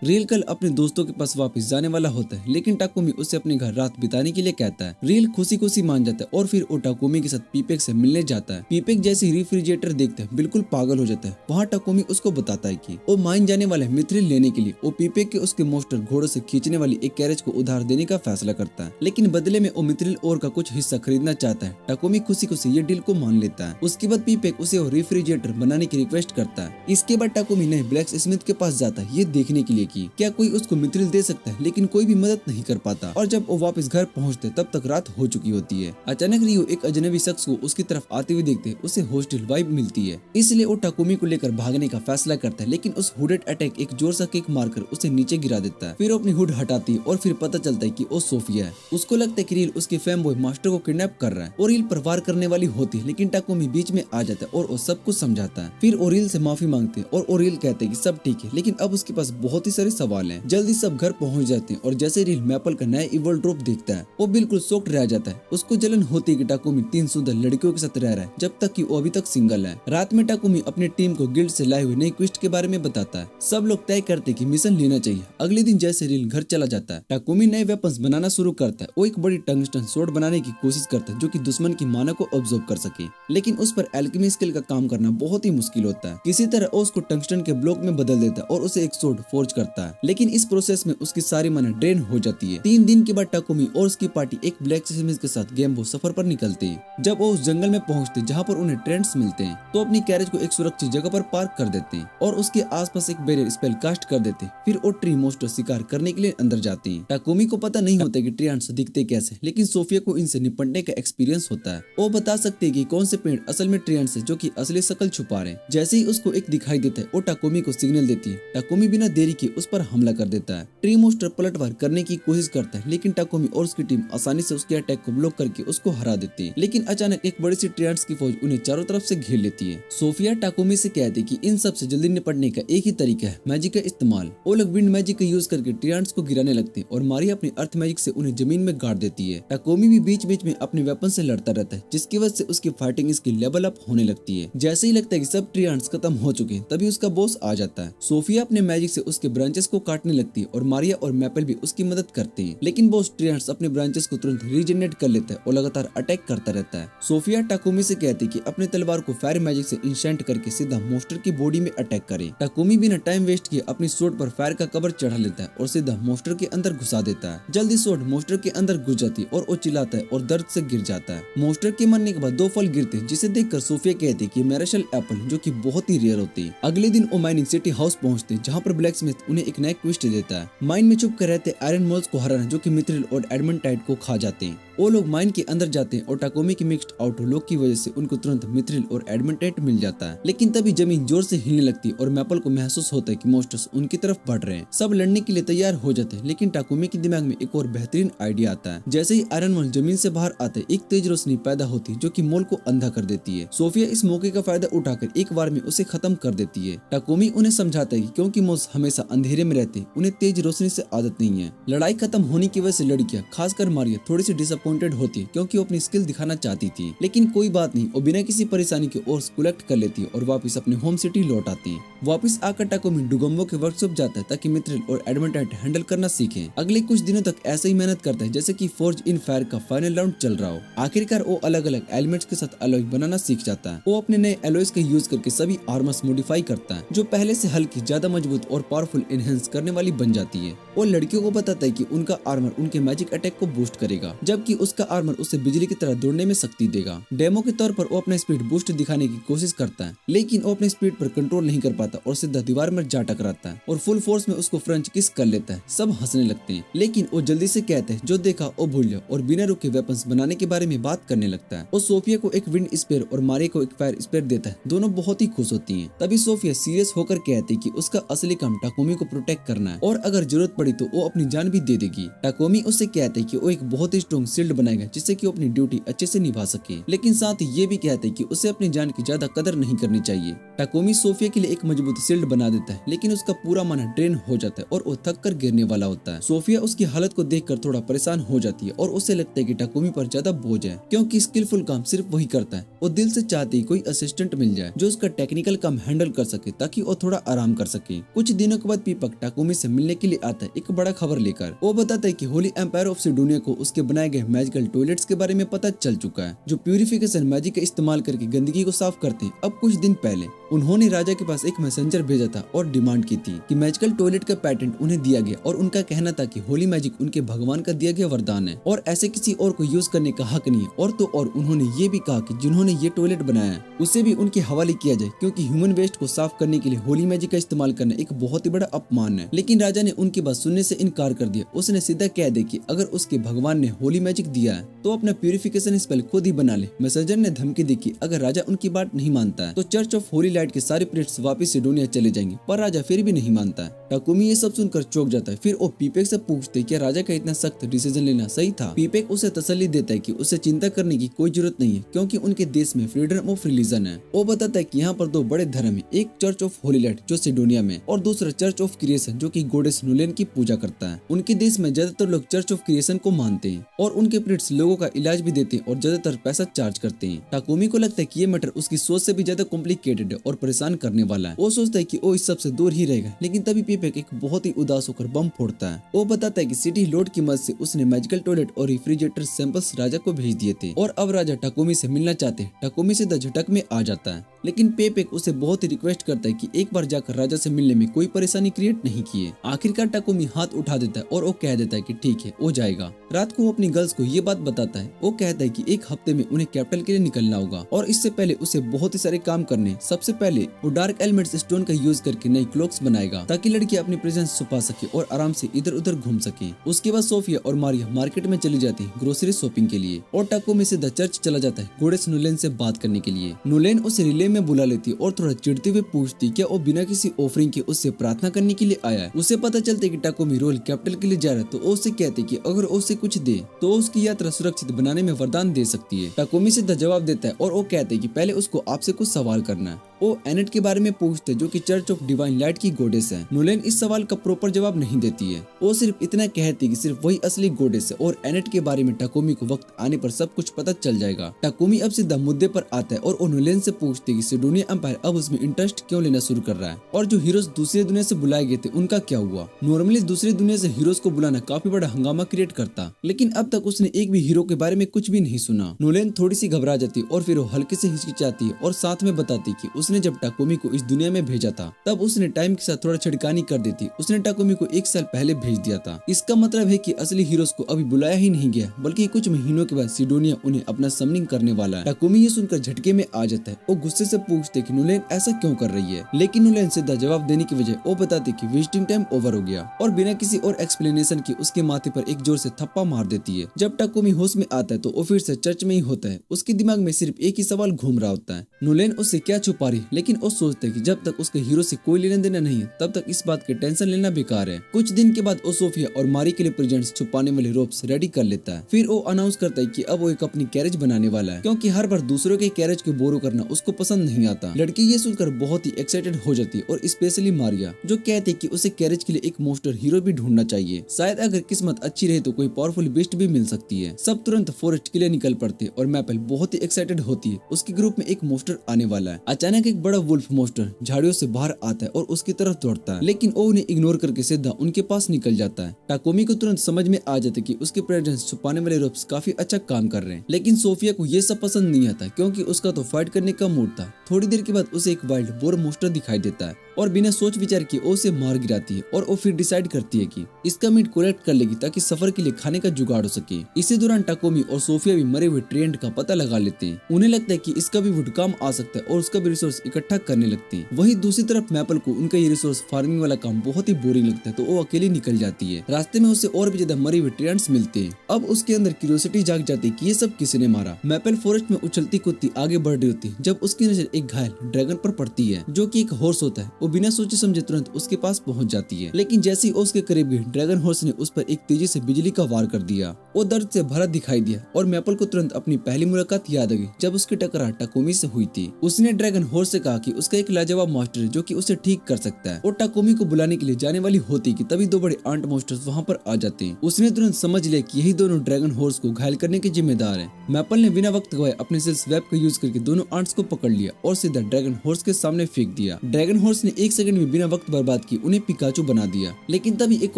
रील कल अपने दोस्तों के पास वापस जाने वाला होता है, लेकिन टाकोमी उसे अपने घर रात बिताने के लिए कहता है। रील खुशी खुशी मान जाता है और फिर वो टाकोमी के साथ पीपेक से मिलने जाता है। पीपेक जैसे रेफ्रिजरेटर देखता है बिल्कुल पागल हो जाता है। वहाँ टाकोमी उसको बताता है कि वो माइन जाने वाला है मिथ्रिल लेने के लिए। वो पीपेक के उसके मोस्टर घोड़ों से खींचने वाली एक कैरेज को उधार देने का फैसला करता है, लेकिन बदले में वो मिथ्रिल और का कुछ हिस्सा खरीदना चाहता है। टाकोमी खुशी खुशी ये डील को मान लेता है। उसके बाद पीपेक उसे रेफ्रिजरेटर बनाने की रिक्वेस्ट करता है। इसके बाद टाकोमी नए ब्लैक स्मिथ के पास जाता है ये देखने के लिए कि क्या कोई को मिथ्रिल दे सकता है, लेकिन कोई भी मदद नहीं कर पाता। और जब वो वापस घर पहुंचते तब तक रात हो चुकी होती है। अचानक रियो एक अजनबी शख्स को उसकी तरफ आते हुए देखते उसे हॉस्टिल वाइब मिलती है, इसलिए वो टाकोमी को लेकर भागने का फैसला करता है, लेकिन उस हुडेड अटैक एक जोर सा किक मारकर उसे नीचे गिरा देता है। फिर वो अपनी हुड हटाती है और फिर पता चलता है कि वो सोफिया है। उसको लगता है कि रील उसके फेम बॉय मास्टर को किडनैप कर रहा है और रील पर वार करने वाली होती है, लेकिन टाकोमी बीच में आ जाता है और वो सब कुछ समझाता है। फिर ओरिल से माफी मांगते हैं और ओरिल कहते हैं कि सब ठीक है, लेकिन अब उसके पास बहुत ही सारे सवाल हैं। जल्दी सब घर पहुंच जाते हैं और जैसे रील मैपल का नया इवल ड्रॉप देखता है वो बिल्कुल शॉक्ड रह जाता है। उसको जलन होती है कि टाकोमी 3 सुंदर लड़कियों के साथ रह रहा है जब तक कि वो अभी तक सिंगल है। रात में टाकोमी अपनी टीम को गिल्ड से लाए हुए नई क्वेस्ट के बारे में बताता है। सब लोग तय करते कि मिशन लेना चाहिए। अगले दिन जैसे रील घर चला जाता है, टाकोमी नए वेपन्स बनाना शुरू करता है। वो एक बड़ी टंगस्टन स्वॉर्ड बनाने की कोशिश करता है जो कि दुश्मन की माना को ऑब्जर्व कर सके, लेकिन उस पर एल्केमी स्किल का काम करना बहुत ही मुश्किल होता है। किसी तरह वो उसको टंगस्टन के ब्लॉक में बदल देता है और उसे एक स्वॉर्ड फोर्ज करता है, लेकिन इस प्रोसेस में उसकी सारी माना ड्रेन हो जाती है। 3 दिन के बाद टाकोमी और उसकी पार्टी एक ब्लैक स्मिथ के साथ गेम्बो सफर पर निकलते हैं। जब वो उस जंगल में पहुंचते जहां पर उन्हें ट्रेंट्स मिलते हैं, तो अपनी कैरेज को एक सुरक्षित जगह पर पार्क कर देते हैं और उसके आसपास एक बैरियर स्पेल कास्ट कर देते हैं। फिर वो ट्री मोस्टर शिकार करने के लिए अंदर जाते हैं। टाकोमी को पता नहीं होता कि ट्रियांट्स दिखते कैसे, लेकिन सोफिया को इनसे निपटने का एक्सपीरियंस होता है। वो बता सकते हैं कि कौन से पेड़ असल में ट्रियांट्स है जो कि असली शकल छुपा रहे हैं। जैसे ही उसको एक दिखाई देता है वो टाकोमी को सिग्नल देती है। टाकोमी बिना देरी के उस पर हमला कर देता है। ट्री मोस्टर पलटवार करने की कोशिश करता है, लेकिन टाकोमी और उसकी टीम आसानी से उसके अटैक को ब्लॉक करके उसको हरा देती है। लेकिन अचानक एक बड़ी सी ट्रियांट्स की फौज उन्हें चारों तरफ से घेर लेती है। सोफिया टाकोमी से कहती है कि इन सब से जल्दी निपटने का एक ही तरीका है, मैजिक का इस्तेमाल। वो लोग विंड मैजिक का यूज करके ट्रियांट्स को गिराने लगते हैं और मारिया अपनी अर्थ मैजिक से उन्हें जमीन में गाड़ देती है। टाकोमी भी बीच बीच में अपने वेपन से लड़ता रहता है, जिसकी वजह से उसकी फाइटिंग स्किल लेवल अप होने लगती है। जैसे ही लगता है कि सब ट्रियांट्स खत्म हो चुके हैं, तभी उसका बॉस आ जाता है। सोफिया अपने मैजिक से उसके ब्रांचेस को काटने लगती है और मारिया और मैपल भी उसकी मदद करते हैं, लेकिन बॉस ट्रियांट्स अपने ब्रांचेस को तुरंत रीजनरेट कर लेता है और लगातार अटैक करता रहता है। सोफिया टाकोमी से कहती है कि अपने तलवार को फायर मैजिक से इंशेंट करके सीधा मोस्टर की बॉडी में अटैक करे। टाकोमी बिना टाइम वेस्ट किए अपनी स्वॉर्ड पर फायर का कवर चढ़ा लेता है और सीधा मोस्टर के अंदर घुसा देता है। जल्दी स्वॉर्ड मोस्टर के अंदर घुस जाती है और वो चिल्लाता है और दर्द से गिर जाता है। मोस्टर के मरने के बाद 2 फल गिरते हैं, जिसे देखकर सोफिया कहती है कि मैरेशल एप्पल, जो कि बहुत ही रेयर होती है। अगले दिन वो माइनिंग सिटी हाउस पहुंचते हैं, जहाँ पर ब्लैक स्मिथ उन्हें एक नया क्वेस्ट देता है। माइन में छुप कर रहते आयरन मोल्स को हराना, जो कि मिथ्रिल और एडमंटाइट को खा जाते हैं। वो लोग माइन के अंदर जाते हैं और टाकोमी की मिक्स्ड आउटलुक की वजह से उनको तुरंत मिथ्रिल और एडमेंटेट मिल जाता है। लेकिन तभी जमीन जोर से हिलने लगती है और मैपल को महसूस होता है कि मॉन्स्टर्स उनकी तरफ बढ़ रहे हैं। सब लड़ने के लिए तैयार हो जाते हैं, लेकिन टाकोमी के दिमाग में एक और बेहतरीन आइडिया आता है। जैसे ही आयरन मैन जमीन से बाहर आते हैं, एक तेज रोशनी पैदा होती है जो कि मॉल को अंधा कर देती है। सोफिया इस मौके का फायदा उठाकर एक बार में उसे खत्म कर देती है। टाकोमी उन्हें समझाता है कि क्योंकि मॉल्स हमेशा अंधेरे में रहते हैं, उन्हें तेज रोशनी से आदत नहीं है। लड़ाई खत्म होने की वजह से लड़कियां, खासकर मारिया, थोड़ी सी डिसअपॉइंटेड होती है क्योंकि वो अपनी स्किल दिखाना चाहती थी। लेकिन कोई बात नहीं, वो बिना किसी परेशानी के ओर्स कलेक्ट कर लेती है और वापस अपने होम सिटी लौट आती है। वापस आकर टाकोमी डुगम्बो के वर्कशॉप जाता है ताकि मिथ्रिल और एडमेंटेट हैंडल करना सीखे। अगले कुछ दिनों तक ऐसे ही मेहनत करता है जैसे कि फोर्ज इन फायर का फाइनल राउंड चल रहा हो। आखिरकार वो अलग अलग एलिमेंट्स के साथ अलॉय बनाना सीख जाता है। वो अपने नए एलॉयज का यूज करके सभी आर्मर्स मॉडिफाई करता है, जो पहले से हल्की, ज्यादा मजबूत और पावरफुल एनहेंस करने वाली बन जाती है। वो लड़कियों को बताता है कि उनका आर्मर उनके मैजिक अटैक को बूस्ट करेगा, जबकि उसका आर्मर उसे बिजली की तरह दौड़ने में शक्ति देगा। डेमो के तौर पर वो अपना स्पीड बूस्ट दिखाने की कोशिश करता है, लेकिन वो अपने स्पीड पर कंट्रोल नहीं कर पाता और सीधा दीवार में जा टकराता है और फुल फोर्स में उसको फ्रेंच किस कर लेता है। सब हंसने लगते हैं, लेकिन वो जल्दी से कहते हैं जो देखा वो भूल जाओ और बिना रुके वेपन्स बनाने के बारे में बात करने लगता है। वो सोफिया को एक विंड स्पेयर और मारिया को एक फायर स्पेयर देता है। दोनों बहुत ही खुश होती हैं। तभी सोफिया सीरियस होकर कहती है कि उसका असली काम टाकोमी को प्रोटेक्ट करना है और अगर जरूरत पड़ी तो वो अपनी जान भी दे देगी। टाकोमी उससे कहते हैं कि वो एक बहुत ही स्ट्रॉन्ग शील्ड बनाएगा जिससे कि वो अपनी ड्यूटी अच्छे से निभा सके, लेकिन साथ ही ये भी कहते हैं कि उसे अपनी जान की ज्यादा कदर नहीं करनी चाहिए। टाकोमी सोफिया के लिए एक मजबूत शील्ड बना देता है, लेकिन उसका पूरा मन ड्रेन हो जाता है और वो थक कर गिरने वाला होता है। सोफिया उसकी हालत को देखकर थोड़ा परेशान हो जाती है और उसे लगता है कि टाकोमी पर ज्यादा बोझ है, क्योंकि स्किलफुल काम सिर्फ वही करता है। वो दिल से चाहती है कोई असिस्टेंट मिल जाए जो उसका टेक्निकल काम हैंडल कर सके ताकि वो थोड़ा आराम कर सके। कुछ दिनों के बाद पीपक टाकोमी से मिलने के लिए आता है एक बड़ा खबर लेकर। वो बताता है कि होली एम्पायर ऑफ सिडोनिया को उसके बनाए गए मैजिकल टॉयलेट्स के बारे में पता चल चुका है, जो प्यूरिफिकेशन मैजिक का इस्तेमाल करके गंदगी को साफ करते हैं। अब कुछ दिन पहले उन्होंने राजा के पास एक मैसेंजर भेजा था और डिमांड की थी कि मैजिकल टॉयलेट का पैटेंट उन्हें दिया गया और उनका कहना था कि होली मैजिक उनके भगवान का दिया गया वरदान है और ऐसे किसी और को यूज करने का हक नहीं है। और तो और उन्होंने ये भी कहा कि जिन्होंने ये टॉयलेट बनाया है उसे भी उनके हवाले किया जाए, क्योंकि ह्यूमन वेस्ट को साफ करने के लिए होली मैजिक का इस्तेमाल करना एक बहुत ही बड़ा अपमान है। लेकिन राजा ने उनकी बात सुनने से इनकार कर दिया। उसने सीधा कह दिया कि अगर उसके भगवान ने होली मैजिक दिया है तो अपना प्यूरिफिकेशन स्पेल खुद ही बना ले। मैसेंजर ने धमकी दी कि अगर राजा उनकी बात नहीं मानता है तो चर्च ऑफ होली लाइट के सारे प्रीस्ट्स वापस सिडोनिया चले जाएंगे, पर राजा फिर भी नहीं मानता है। टाकोमी ये सब सुनकर चौंक जाता है। फिर वो पीपेक से पूछते कि राजा का इतना सख्त डिसीजन लेना सही था। पीपेक उसे तसल्ली देता है कि उसे चिंता करने की कोई जरूरत नहीं है, क्योंकि उनके देश में फ्रीडम ऑफ रिलीजन है। वो बताता है कि यहाँ पर दो बड़े धर्म है, एक चर्च ऑफ होली लाइट जो सिडोनिया में और दूसरा चर्च ऑफ क्रिएशन जो कि गॉडेस नूलेन की पूजा करता है। उनके देश में ज्यादातर लोग चर्च ऑफ क्रिएशन को मानते हैं और उनके प्रीस्ट्स लोगों का इलाज भी देते हैं और ज्यादातर पैसा चार्ज करते हैं। टाकोमी को लगता है कि ये मैटर उसकी सोच से भी ज्यादा कॉम्प्लिकेटेड है और परेशान करने वाला है। वो सोचता है कि वो इस सब से दूर ही रहेगा, लेकिन तभी पीपेक एक बहुत ही उदास होकर बम फोड़ता है। वो बताता है कि सिटी लॉर्ड की मदद से उसने मैजिकल टॉयलेट और रेफ्रिजरेटर सैंपल्स राजा को भेज दिए थे और अब राजा टाकोमी से मिलना चाहते हैं। टाकोमी सीधा झटक में आ जाता है, लेकिन पेपेक उसे बहुत ही रिक्वेस्ट करता है कि एक बार जाकर राजा से मिलने में कोई परेशानी क्रिएट नहीं किए। आखिरकार टाकोमी हाथ उठा देता है और वो कह देता है कि ठीक है, वो जाएगा। रात को वो अपनी गर्ल्स को ये बात बताता है। वो कहता है कि एक हफ्ते में उन्हें कैपिटल के लिए निकलना होगा और इससे पहले उसे बहुत ही सारे काम करने। सबसे पहले वो डार्क एलिमेंट्स स्टोन का यूज करके नई क्लॉक्स बनाएगा ताकि लड़की अपनी प्रेजेंस छुपा सके और आराम से इधर उधर घूम सके। उसके बाद सोफिया और मारिया मार्केट में चली जाती है ग्रोसरी शॉपिंग के लिए और टाकोमी सीधा चर्च चला जाता है गॉडेस नूलेन से बात करने के लिए। नूलेन उसे रिले में बुला लेती है और थोड़ा चिढ़ते हुए पूछती क्या वो बिना किसी ऑफरिंग के उससे प्रार्थना करने के लिए आया है। उसे पता चलता है कि टाकोमी रॉयल कैपिटल के लिए जा रहा है, तो वो उससे कहते कि अगर उसे कुछ दे तो उसकी यात्रा सुरक्षित बनाने में वरदान दे सकती है। टाकोमी सीधा जवाब देता है और वो कहते हैं कि पहले उसको आपसे कुछ सवाल करना है। वो एनेट के बारे में पूछते जो कि चर्च ऑफ डिवाइन लाइट की गॉडेस है। नूलेन इस सवाल का प्रॉपर जवाब नहीं देती है। वो सिर्फ इतना कहती कि सिर्फ वही असली गॉडेस है और एनेट के बारे में टाकोमी को वक्त आने पर सब कुछ पता चल जाएगा। टाकोमी अब सीधा मुद्दे पर आता है और वो नूलेन से पूछते कि सिडोनिया एम्पायर अब उसमें इंटरेस्ट क्यों लेना शुरू कर रहा है और जो हीरोज दूसरी दुनिया से बुलाए गए थे उनका क्या हुआ। नॉर्मली दूसरी दुनिया से हीरोज को बुलाना काफी बड़ा हंगामा क्रिएट करता, लेकिन अब तक उसने एक भी हीरो के बारे में कुछ भी नहीं सुना। नूलेन थोड़ी सी घबरा जाती और फिर वो हल्के से हिचकिचाती है और साथ में बताती कि उसने उसने जब टाकोमी को इस दुनिया में भेजा था तब उसने टाइम के साथ थोड़ा छिड़कानी कर दी थी। उसने टाकोमी को 1 साल पहले भेज दिया था। इसका मतलब है कि असली हीरोज को अभी बुलाया ही नहीं गया, बल्कि कुछ महीनों के बाद सिडोनिया उन्हें अपना समनिंग करने वाला है। टाकोमी ये सुनकर झटके में आ जाता है। वो गुस्से से पूछते कि नोलैन ऐसा क्यों कर रही है, लेकिन नोलैन सीधा जवाब देने की वजह वो बताती कि वेस्टिंग टाइम ओवर हो गया और बिना किसी और एक्सप्लेनेशन के उसके माथे पर एक जोर से थप्पा मार देती है। जब टाकोमी होश में आता है तो वो फिर से चर्च में ही होता है। उसके दिमाग में सिर्फ एक ही सवाल घूम रहा होता है, नोलैन उससे क्या छुपा रही, लेकिन वो सोचता है कि जब तक उसके हीरो से कोई लेना देना नहीं है तब तक इस बात की टेंशन लेना बेकार है। कुछ दिन के बाद वो सोफिया और मारी के लिए प्रेजेंट्स छुपाने वाले रोप्स रेडी कर लेता है। फिर वो अनाउंस करता है कि अब वो एक अपनी कैरेज बनाने वाला है, क्योंकि हर बार दूसरों के कैरेज को बोरो करना उसको पसंद नहीं आता। लड़की ये सुनकर बहुत ही एक्साइटेड हो जाती है, और स्पेशली मारिया जो कहती है कि उसे कैरेज के लिए एक मोस्टर हीरो भी ढूंढना चाहिए। शायद अगर किस्मत अच्छी रहे तो कोई पावरफुल बीस्ट भी मिल सकती है। सब तुरंत फॉरेस्ट के लिए निकल पड़ते और मैपल बहुत ही एक्साइटेड होती है। उसके ग्रुप में एक मोस्टर आने वाला है। अचानक एक बड़ा वुल्फ मोस्टर झाड़ियों से बाहर आता है और उसकी तरफ दौड़ता है, लेकिन वो उन्हें इग्नोर करके सीधा उनके पास निकल जाता है। टाकोमी को तुरंत समझ में आ जाता है कि उसके प्रेजेंस छुपाने वाले रोप्स काफी अच्छा काम कर रहे हैं, लेकिन सोफिया को ये सब पसंद नहीं आता क्योंकि उसका तो फाइट करने का मूड था। थोड़ी देर के बाद उसे एक वाइल्ड बोर मोस्टर दिखाई देता है और बिना सोच विचार किए उसे मार गिराती है, और वो फिर डिसाइड करती है कि इसका मीट कलेक्ट कर लेगी ताकि सफर के लिए खाने का जुगाड़ हो सके। इसी दौरान टाकोमी और सोफिया भी मरे हुए ट्रेंड का पता लगा लेते हैं। उन्हें लगता है कि इसका भी वुड काम आ सकता है और उसका भी रिसोर्स इकट्ठा करने लगते हैं। वहीं दूसरी तरफ मैपल को उनका ये रिसोर्स फार्मिंग वाला काम बहुत ही बोरिंग लगता है, तो वो अकेली निकल जाती है। रास्ते में उसे और भी ज्यादा मरे हुए ट्रेंड्स मिलते हैं। अब उसके अंदर क्यूरियोसिटी जाग जाती है कि ये सब किसने मारा। मैपल फॉरेस्ट में उछलती कूदती आगे बढ़ रही होती है जब उसकी नजर एक घायल ड्रैगन पर पड़ती है जो कि एक हॉर्स होता है। वो बिना सोचे समझे तुरंत उसके पास पहुंच जाती है, लेकिन जैसे ही उसके करीब गई ड्रैगन हॉर्स ने उस पर एक तेजी से बिजली का वार कर दिया। वो दर्द से भरा दिखाई दिया और मैपल को तुरंत अपनी पहली मुलाकात याद आ गई जब उसकी टकरार टाकोमी से हुई थी। उसने ड्रैगन हॉर्स से कहा कि उसका एक लाजवाब मास्टर है जो कि उसे ठीक कर सकता है। और टाकोमी को बुलाने के लिए जाने वाली होती कि तभी 2 बड़े आंट मास्टर्स वहां पर आ जाते हैं। उसने तुरंत समझ लिया कि यही दोनों ड्रैगन हॉर्स को घायल करने के जिम्मेदार हैं। मैपल ने बिना वक्त गवाए अपने सेल्स वेब का यूज करके दोनों आंट्स को पकड़ लिया और सीधा ड्रैगन हॉर्स के सामने फेंक दिया। ड्रैगन हॉर्स ने 1 सेकंड में बिना वक्त बर्बाद की उन्हें पिकाचू बना दिया, लेकिन तभी एक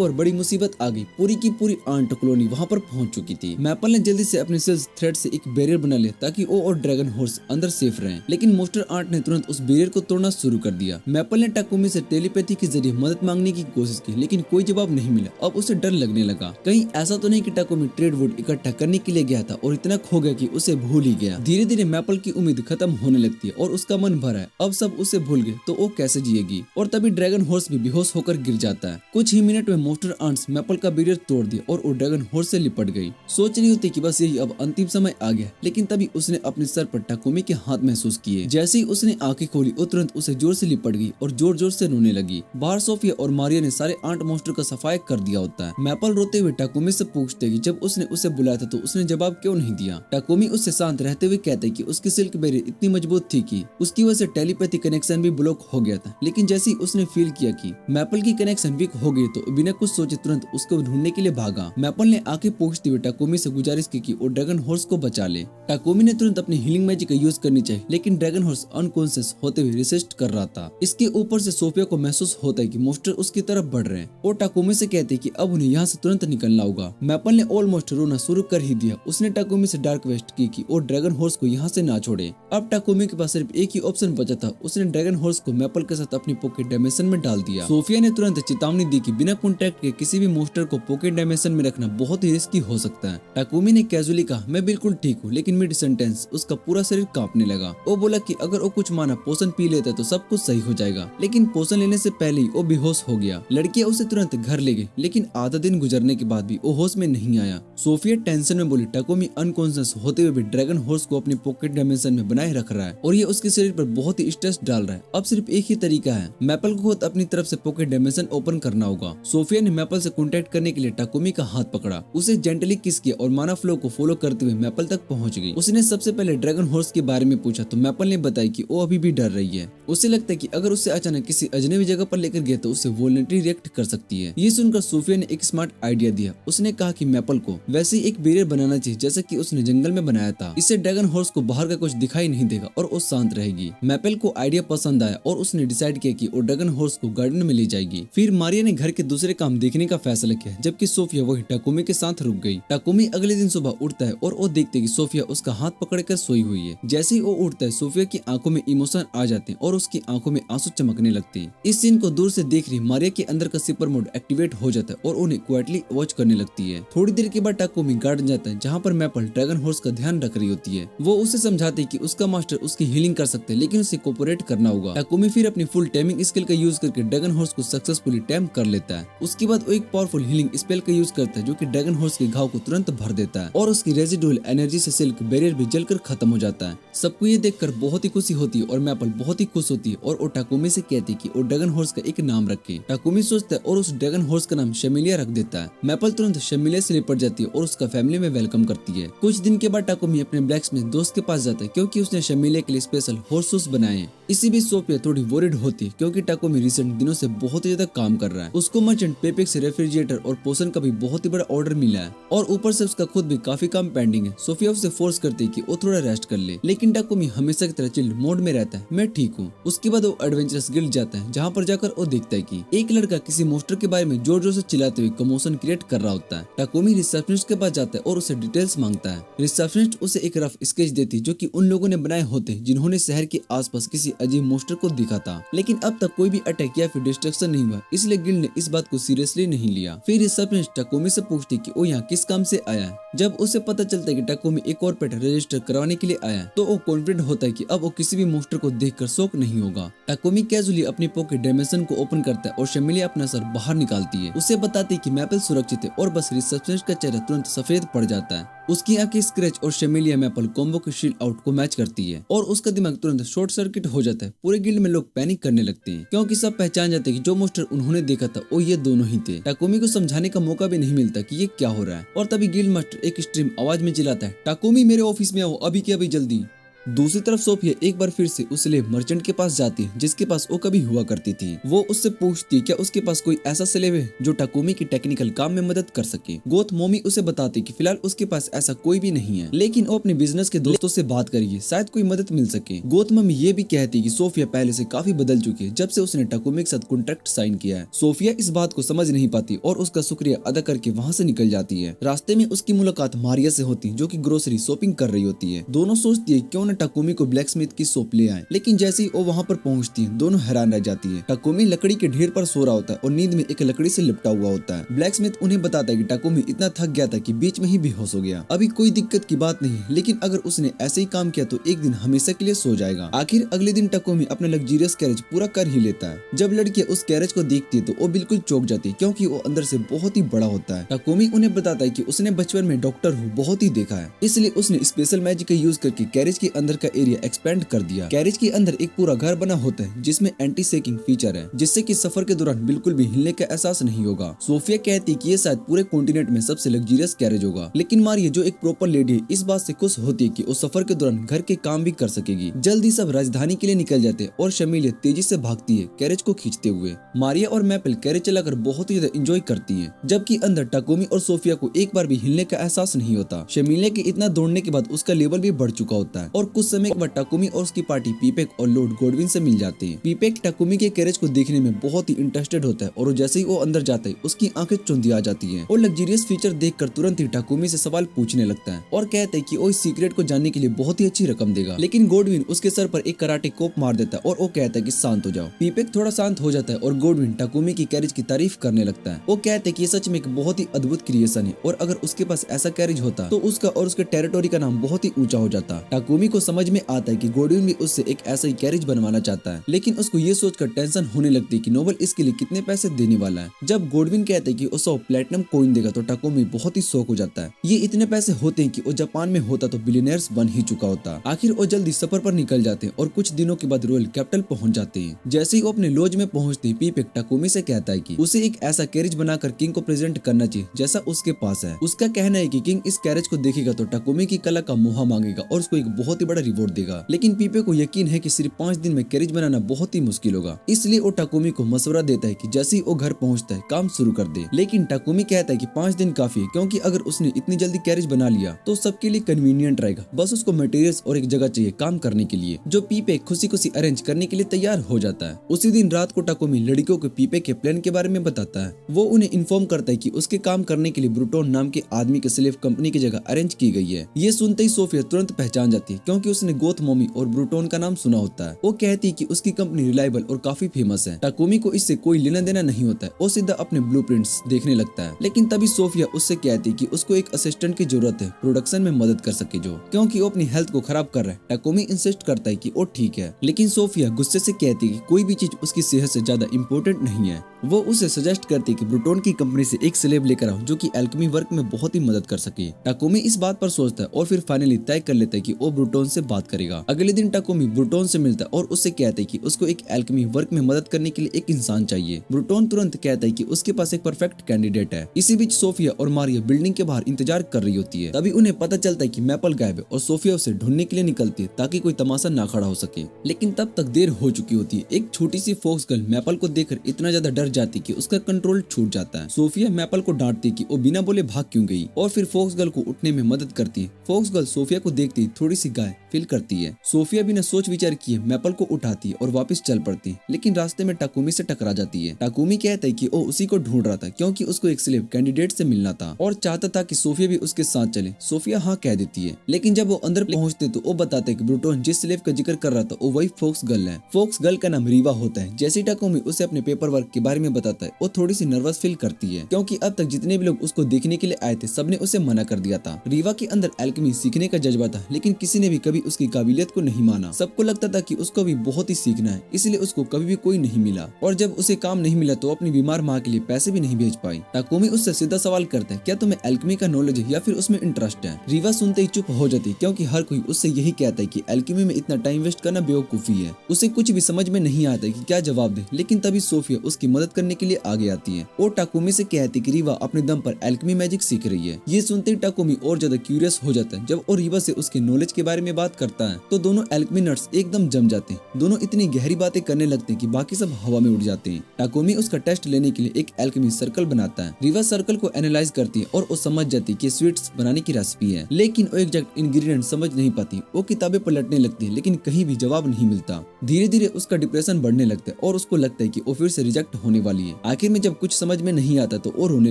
और बड़ी मुसीबत आ गई। पूरी की पूरी आंट कॉलोनी वहां पर पहुंच चुकी थी। मैपल ने जल्दी से अपने सेल्स थ्रेड से एक बैरियर बना लिया ताकि वो और ड्रैगन हॉर्स अंदर सेफ रहें, लेकिन मोस्टर आंट ने तुरंत उस बैरियर को तोड़ना शुरू कर दिया। मैपल ने टाकोमी से टेलीपैथी के जरिए मदद मांगने की कोशिश की, लेकिन कोई जवाब नहीं मिला। अब उसे डर लगने लगा, कहीं ऐसा तो नहीं कि टाकोमी ट्रेड वुड इकट्ठा करने के लिए गया था और इतना खो गया कि उसे भूल ही गया। धीरे धीरे मैपल की उम्मीद खत्म होने लगती है और उसका मन भरा है। अब सब उसे भूल गए तो वो कैसे जिएगी। और तभी ड्रैगन हॉर्स भी बेहोश होकर गिर जाता है। कुछ ही मिनट में मोस्टर आंट्स मैपल का बैरियर तोड़ दिया और वो ड्रैगन हॉर्स से लिपट गई। सोच रही होती कि बस यही अब अंतिम समय आ गया, लेकिन तभी उसने अपने सर पर टाकोमी के हाथ महसूस किए। जैसे ही उसने आंखें खोली वो तुरंत उसे जोर से लिपट गई और जोर जोर से रोने लगी। बाहर सोफिया और मारिया ने सारे आंट मोस्टर का सफाया कर दिया होता है। मैपल रोते हुए टाकोमी से पूछते कि जब उसने उसे बुलाया था तो उसने जवाब क्यों नहीं दिया। टाकोमी उससे शांत रहते हुए कहते कि उसकी सिल्क बैरियर इतनी मजबूत थी कि उसकी वजह से टेलीपैथी कनेक्शन भी ब्लॉक हो गया था, लेकिन जैसे ही उसने फील किया कि मैपल की कनेक्शन वीक हो गई तो बिना कुछ सोचे तुरंत उसको ढूंढने के लिए भागा। मैपल ने आके पूछते हुए टाकोमी से गुजारिश की कि वो ड्रैगन हॉर्स को बचा ले। टाकोमी ने तुरंत अपनी हीलिंग मैजिक का यूज करनी चाहिए, लेकिन ड्रैगन हॉर्स अनकॉन्शियस होते हुए रेसिस्ट कर रहा था। इसके ऊपर से सोफिया को महसूस होता है कि मोस्टर उसकी तरफ बढ़ रहे हैं और टाकोमी से कहते कि अब उन्हें यहाँ से तुरंत निकलना होगा। मैपल ने ऑलमोस्ट रोना शुरू कर ही दिया। उसने टाकोमी से डार्क वेस्ट की कि वो ड्रैगन हॉर्स को यहाँ से ना छोड़े। अब टाकोमी के पास सिर्फ एक ही ऑप्शन बचा था। उसने ड्रैगन हॉर्स को मैपल के साथ अपनी पॉकेट डायमेंशन में डाल दिया। सोफिया ने तुरंत चेतावनी दी कि बिना कॉन्टैक्ट के किसी भी मोस्टर को पॉकेट डायमेंशन में रखना बहुत ही रिस्की हो सकता है। टाकोमी ने कैजुअली कहा मैं बिल्कुल ठीक हूँ, लेकिन मिड सेंटेंस उसका पूरा शरीर कांपने लगा। वो बोला कि अगर वो कुछ माना पोषण पी लेता तो सब कुछ सही हो जाएगा, लेकिन पोषण लेने से पहले ही वो बेहोश हो गया। लड़कियां उसे तुरंत घर ले गई, लेकिन आधा दिन गुजरने के बाद भी वो होश में नहीं आया। सोफिया टेंशन में बोली टाकोमी अनकॉन्शियस होते हुए भी ड्रैगन हॉर्स को अपनी पॉकेट डायमेंशन में बनाए रख रहा है और ये उसके शरीर पर बहुत ही स्ट्रेस डाल रहा है। अब सिर्फ एक ही तरीका है, मैपल को खुद अपनी तरफ से पॉकेट डायमेंशन ओपन करना होगा। सोफिया ने मैपल से कॉन्टेक्ट करने के लिए टाकोमी का हाथ पकड़ा, उसे जेंटली किस किया और माना फ्लो को फॉलो करते हुए मैपल तक पहुंच गई। उसने सबसे पहले ड्रैगन हॉर्स के बारे में पूछा तो मैपल ने बताया कि वो अभी भी डर रही है। उसे लगता है कि अगर उसे अचानक किसी अजनबी जगह पर लेकर गया तो उसे वोलेंटरी रिएक्ट कर सकती है। ये सुनकर सोफिया ने एक स्मार्ट आइडिया दिया। उसने कहा कि मैपल को वैसे ही एक बैरियर बनाना चाहिए जैसा कि उसने जंगल में बनाया था। इससे ड्रैगन हॉर्स को बाहर का कुछ दिखाई नहीं देगा और वो शांत रहेगी। मैपल को आइडिया पसंद आया और उसने डिसाइड किया कि वो ड्रैगन हॉर्स को गार्डन में ले जाएगी। फिर मारिया ने घर के दूसरे काम देखने का फैसला किया, जबकि सोफिया वही टाकोमी के साथ रुक गई। टाकोमी अगले दिन सुबह उठता है और वो देखते कि सोफिया उसका हाथ पकड़कर सोई हुई है। जैसे ही वो उठता है सोफिया की आंखों में इमोशन आ जाते हैं और और उसकी आंखों में आंसू चमकने लगते हैं। इस सीन को दूर से देख रही मारिया के अंदर का सुपर मोड एक्टिवेट हो जाता है और उन्हें क्वाइटली वॉच करने लगती है। थोड़ी देर के बाद टाकोमी गार्डन जाता है जहाँ पर मैपल ड्रैगन हॉर्स का ध्यान रख रही होती है। वो उसे समझाती है कि उसका मास्टर उसकी हीलिंग कर सकते हैं लेकिन उसे कोऑपरेट करना होगा। टाकोमी फिर अपनी फुल टैमिंग स्किल का यूज करके ड्रैगन हॉर्स को सक्सेसफुली टैम कर लेता है। उसके बाद वो एक पावरफुल हीलिंग स्पेल का यूज करता है जो कि ड्रैगन हॉर्स के घाव को तुरंत भर देता है और उसकी रेजिडुअल एनर्जी से सिल्क बैरियर भी जलकर खत्म हो जाता है। सबको ये देखकर बहुत ही खुशी होती है और मैपल बहुत ही खुश होती है और वो टाकोमी से कहती है कि वो ड्रैगन हॉर्स का एक नाम रखे। टाकोमी सोचता है और उस ड्रैगन हॉर्स का नाम शमिलिया रख देता है। मैपल तुरंत शमिलिया से लिपट जाती है और उसका फैमिली में वेलकम करती है। कुछ दिन के बाद टाकोमी अपने ब्लैक्समिथ दोस्त के पास जाता है क्योंकि उसने शमिलिया के लिए स्पेशल हॉर्स शूज बनाए हैं। इसी बीच सोफिया थोड़ी वरीड होती है क्योंकि टाकोमी रिसेंट दिनों से बहुत ही ज्यादा काम कर रहा है। उसको मर्चेंट पेपेक्स से रेफ्रिजरेटर और पोषण का भी बहुत ही बड़ा ऑर्डर मिला है और ऊपर से उसका खुद भी काफी काम पेंडिंग है। सोफिया उसे फोर्स करती है कि वो थोड़ा रेस्ट कर ले लेकिन टाकोमी हमेशा की तरह चिल्ड मोड में रहता है, मैं ठीक हूँ। उसके बाद वो एडवेंचरस गिल्ड जाता है जहाँ पर जाकर वो देखता है कि एक लड़का किसी मोस्टर के बारे में जोर जोर से चिल्लाते हुए कमोशन क्रिएट कर रहा होता है। टाकोमी रिसेप्शनिस्ट के पास जाता है और उसे डिटेल्स मांगता है। रिसेप्शनिस्ट उसे एक रफ स्केच देती जो कि उन लोगों ने बनाए होते जिन्होंने शहर के आसपास किसी अजीब मोस्टर को देखा था, लेकिन अब तक कोई भी अटैक या फिर डिस्ट्रक्शन नहीं हुआ, इसलिए गिल्ड ने इस बात को सीरियसली नहीं लिया। फिर रिसेप्शनिस्ट टाकोमी से पूछती कि वो यहाँ किस काम से आया है। जब उसे पता चलता है कि टाकोमी एक और पेट रजिस्टर करवाने के लिए आया है तो वो कॉन्फिडेंट होता है कि अब वो किसी भी मोस्टर को देखकर शॉक नहीं होगा। टाकोमी कैजुअली अपनी पॉकेट डायमेंशन को ओपन करता है और शमिलिया अपना सर बाहर निकालती है। उसे बताती है कि मैपल सुरक्षित है और बस रिसेप्शनिस्ट का चेहरा तुरंत सफेद पड़ जाता है। उसकी आंखें स्क्रैच और शमिलिया मैपल कॉम्बो के शील्ड आउट को मैच करती है और उसका दिमाग तुरंत शॉर्ट सर्किट हो जाता है। पूरे गिल्ड में लोग पैनिक करने लगते हैं क्योंकि सब पहचान जाते हैं कि जो मोस्टर उन्होंने देखा था वो ये दोनों ही थे। टाकोमी को समझाने का मौका भी नहीं मिलता कि ये क्या हो रहा है और तभी गिल्ड मास्टर एक एक्सट्रीम आवाज में चिल्लाता है, टाकोमी मेरे ऑफिस में आओ अभी के अभी जल्दी। दूसरी तरफ सोफिया एक बार फिर से उस स्लेव मर्चेंट के पास जाती है जिसके पास वो कभी हुआ करती थी। वो उससे पूछती है क्या उसके पास कोई ऐसा स्लेव है जो टाकोमी की टेक्निकल काम में मदद कर सके। गोथ मोमी उसे बताती कि फिलहाल उसके पास ऐसा कोई भी नहीं है लेकिन वो अपने बिजनेस के दोस्तों से बात करिए, शायद कोई मदद मिल सके। गोथ मम्मी ये भी कहती कि सोफिया पहले से काफी बदल चुकी है जब से उसने टाकोमी के साथ कॉन्ट्रैक्ट साइन किया है। सोफिया इस बात को समझ नहीं पाती और उसका शुक्रिया अदा करके वहाँ से निकल जाती है। रास्ते में उसकी मुलाकात मारिया से होती है जो कि ग्रोसरी शॉपिंग कर रही होती है। दोनों सोचती है क्यों न टाकोमी को ब्लैक स्मिथ की शॉप ले आए, लेकिन जैसे ही वो वहाँ पर पहुँचती है दोनों हैरान रह जाती है। टाकोमी लकड़ी के ढेर पर सो रहा होता है और नींद में एक लकड़ी से लिपटा हुआ होता है। ब्लैक स्मिथ उन्हें बताता है कि टाकोमी इतना थक गया था कि बीच में ही बेहोश हो गया। अभी कोई दिक्कत की बात नहीं, लेकिन अगर उसने ऐसे ही काम किया तो एक दिन हमेशा के लिए सो जाएगा। आखिर अगले दिन टाकोमी अपना लग्जरियस कैरेज पूरा कर ही लेता है। जब लड़कियां उस कैरेज को देखती है तो वो बिल्कुल चौंक जाती है क्योंकि वो अंदर से बहुत ही बड़ा होता है। टाकोमी उन्हें बताता है कि उसने बचपन में डॉक्टर हु बहुत ही देखा है, इसलिए उसने स्पेशल मैजिक का यूज करके कैरेज के अंदर का एरिया एक्सपेंड कर दिया। कैरेज के अंदर एक पूरा घर बना होता है जिसमें एंटी सेकिंग फीचर है जिससे कि सफर के दौरान बिल्कुल भी हिलने का एहसास नहीं होगा। सोफिया कहती है कि ये शायद पूरे कॉन्टिनेंट में सबसे लग्जरियस कैरेज होगा, लेकिन मारिया जो एक प्रॉपर लेडी है इस बात से खुश होती है कि वो सफर के दौरान घर के काम भी कर सकेगी। जल्दी सब राजधानी के लिए निकल जाते हैं और शमिलिया तेजी से भागती है कैरेज को खींचते हुए। मारिया और मैपल कैरेज चलाकर बहुत ही ज्यादा एंजॉय करती है, जबकि अंदर टाकोमी और सोफिया को एक बार भी हिलने का एहसास नहीं होता। शमिलिया के इतना दौड़ने के बाद उसका लेवल भी बढ़ चुका होता है और कुछ समय के बाद टाकोमी और उसकी पार्टी पीपेक और लॉर्ड गोडविन से मिल जाते हैं। पीपेक टाकोमी के कैरेज को देखने में बहुत ही इंटरेस्टेड होता है और जैसे ही वो अंदर जाता है उसकी आंखें चुंधिया जाती हैं और लग्जरियस फीचर देखकर तुरंत ही टाकोमी से सवाल पूछने लगता है और कहता है कि वो इस सीक्रेट को जानने के लिए बहुत ही अच्छी रकम देगा। लेकिन गोडविन उसके सर पर एक कराटे कोप मार देता है और वो कहता है कि शांत हो जाओ। पीपेक थोड़ा शांत हो जाता है और गोडविन टाकोमी की कैरेज की तारीफ करने लगता है। वो कहते हैं कि ये सच में एक बहुत ही अद्भुत क्रिएशन है और अगर उसके पास ऐसा कैरेज होता तो उसका और उसके टेरिटोरी का नाम बहुत ही ऊंचा हो जाता। टाकोमी को समझ में आता है कि गोडविन भी उससे एक ऐसा ही कैरेज बनवाना चाहता है, लेकिन उसको ये सोचकर टेंशन होने लगती है कि नोबल इसके लिए कितने पैसे देने वाला है। जब गोडविन कहते हैं कि वो 100 प्लेटिनम कॉइन देगा तो टाकोमी बहुत ही शौक हो जाता है। ये इतने पैसे होते हैं कि वो जापान में होता तो बिलियनर्स बन ही चुका होता। आखिर वो जल्दी सफर पर निकल जाते हैं और कुछ दिनों के बाद रॉयल कैपिटल पहुंच जाते हैं। जैसे ही वो अपने लॉज में पहुंचते ही पीपेक टाकोमी से कहता है कि उसे एक ऐसा कैरेज बनाकर किंग को प्रेजेंट करना चाहिए जैसा उसके पास है। उसका कहना है कि किंग इस कैरेज को देखेगा तो टाकोमी की कला का मुहा मांगेगा और उसको एक बहुत ही बड़ा रिवॉर्ड देगा। लेकिन पीपेक को यकीन है कि सिर्फ 5 दिन में कैरेज बनाना बहुत ही मुश्किल होगा, इसलिए वो टाकोमी को मशवरा देता है कि जैसे ही वो घर पहुंचता है काम शुरू कर दे। लेकिन टाकोमी कहता है कि 5 दिन काफी है क्योंकि अगर उसने इतनी जल्दी कैरेज बना लिया तो सबके लिए कन्वीनियंट रहेगा, बस उसको मटेरियल्स और एक जगह चाहिए काम करने के लिए, जो पीपेक खुशी खुशी अरेंज करने के लिए तैयार हो जाता है। उसी दिन रात को टाकोमी लड़कियों को पीपेक के प्लान के बारे में बताता है। वो उन्हें इन्फॉर्म करता है कि उसके काम करने के लिए ब्रूटोन नाम के आदमी के स्लेव कंपनी की जगह अरेंज की गई है। ये सुनते ही सोफिया तुरंत पहचान जाती है क्योंकि क्योंकि उसने गोथ मोमी और ब्रूटोन का नाम सुना होता है। वो कहती है कि उसकी कंपनी रिलायबल और काफी फेमस है। टाकुमी को इससे कोई लेना देना नहीं होता है। वो सीधा अपने ब्लूप्रिंट्स देखने लगता है। लेकिन तभी सोफिया उससे कहती है कि उसको एक असिस्टेंट की जरूरत है प्रोडक्शन में मदद कर सके जो, क्योंकि वो अपनी हेल्थ को खराब कर रहा है। टाकुमी इंसिस्ट करता है कि वो ठीक है, लेकिन सोफिया गुस्से से कहती है कि कोई भी चीज उसकी सेहत से ज्यादा इम्पोर्टेंट नहीं है। वो उसे सजेस्ट करती है कि ब्रूटोन की कंपनी से एक स्लेव लेकर आओ जो कि एल्केमी वर्क में बहुत ही मदद कर सके। टाकुमी इस बात पर सोचता है और फिर फाइनली तय कर लेता है कि वो ब्रूटोन से बात करेगा। अगले दिन टाकुमी ब्रूटोन से मिलता है और उससे कहता है कि उसको एक एल्केमी वर्क में मदद करने के लिए एक इंसान चाहिए। ब्रूटोन तुरंत कहता है कि उसके पास एक परफेक्ट कैंडिडेट है। इसी बीच सोफिया और मारिया बिल्डिंग के बाहर इंतजार कर रही होती है। तभी उन्हें पता चलता है कि मैपल गायब है और सोफिया उसे ढूंढने के लिए निकलती है ताकि कोई तमाशा ना खड़ा हो सके। लेकिन तब तक देर हो चुकी होती है। एक छोटी सी फॉक्स गर्ल मैपल को देखकर इतना ज्यादा डर जाती कि उसका कंट्रोल छूट जाता है। सोफिया मैपल को डांटती कि वो बिना बोले भाग क्यों गई और फिर फॉक्स गर्ल को उठने में मदद करती है। फॉक्स गर्ल सोफिया को देखती थोड़ी सी गाय फील करती है। सोफिया बिना सोच विचार किए मैपल को उठाती है और वापस चल पड़ती है, लेकिन रास्ते में टाकुमी से टकरा जाती है। टाकुमी कहता है कि वो उसी को ढूंढ रहा था क्योंकि उसको एक स्लेव कैंडिडेट से मिलना था और चाहता था कि सोफिया भी उसके साथ चले। सोफिया हाँ कह देती है, लेकिन जब वो अंदर पहुंचते तो वो बताते हैं कि ब्रूटोन जिस स्लेव का जिक्र कर रहा था वो वही फॉक्स गर्ल है। फॉक्स गर्ल का नाम रीवा होता है। जैसे टाकुमी उसे अपने पेपर वर्क के बारे में बताता है वो थोड़ी सी नर्वस फील करती है क्योंकि अब तक जितने भी लोग उसको देखने के लिए आए थे सबने उसे मना कर दिया था। रीवा के अंदर एल्केमी सीखने का जज्बा था, लेकिन किसी ने भी कभी उसकी काबिलियत को नहीं माना। सबको लगता था कि उसको भी बहुत ही सीखना है, इसलिए उसको कभी भी कोई नहीं मिला और जब उसे काम नहीं मिला तो अपनी बीमार माँ के लिए पैसे भी नहीं भेज पाई। टाकुमी उससे सीधा सवाल करता है, क्या तुम्हें एल्केमी का नॉलेज है या फिर उसमें इंटरेस्ट है? रीवा सुनते ही चुप हो जाती क्योंकि हर कोई उससे यही कहता है कि एल्केमी में इतना टाइम वेस्ट करना बेवकूफी है। उसे कुछ भी समझ में नहीं आता कि क्या जवाब दे, लेकिन तभी सोफिया उसकी मदद करने के लिए आगे आती है और टाकुमी से कहती कि रीवा अपने दम पर एल्केमी मैजिक सीख रही है। ये सुनते ही टाकुमी और ज्यादा क्यूरियस हो जाता है। जब वो रीवा से उसके नॉलेज के बारे में बात करता है तो दोनों एल्केमी नर्ड्स एकदम जम जाते हैं। दोनों इतनी गहरी बातें करने लगते हैं कि बाकी सब हवा में उड़ जाते हैं। टाकुमी उसका टेस्ट लेने के लिए एक एल्केमी सर्कल बनाता है। रीवा सर्कल को एनालाइज करती है और वो समझ जाती है कि स्वीट्स बनाने की रेसिपी है, लेकिन वो एग्जैक्ट इंग्रेडिएंट समझ नहीं पाती। वो किताबें पलटने लगती है लेकिन कहीं भी जवाब नहीं मिलता। धीरे धीरे उसका डिप्रेशन बढ़ने लगता है और उसको लगता है कि वो फिर से रिजेक्ट होने वाली है। आखिर में जब कुछ समझ में नहीं आता तो वो रोने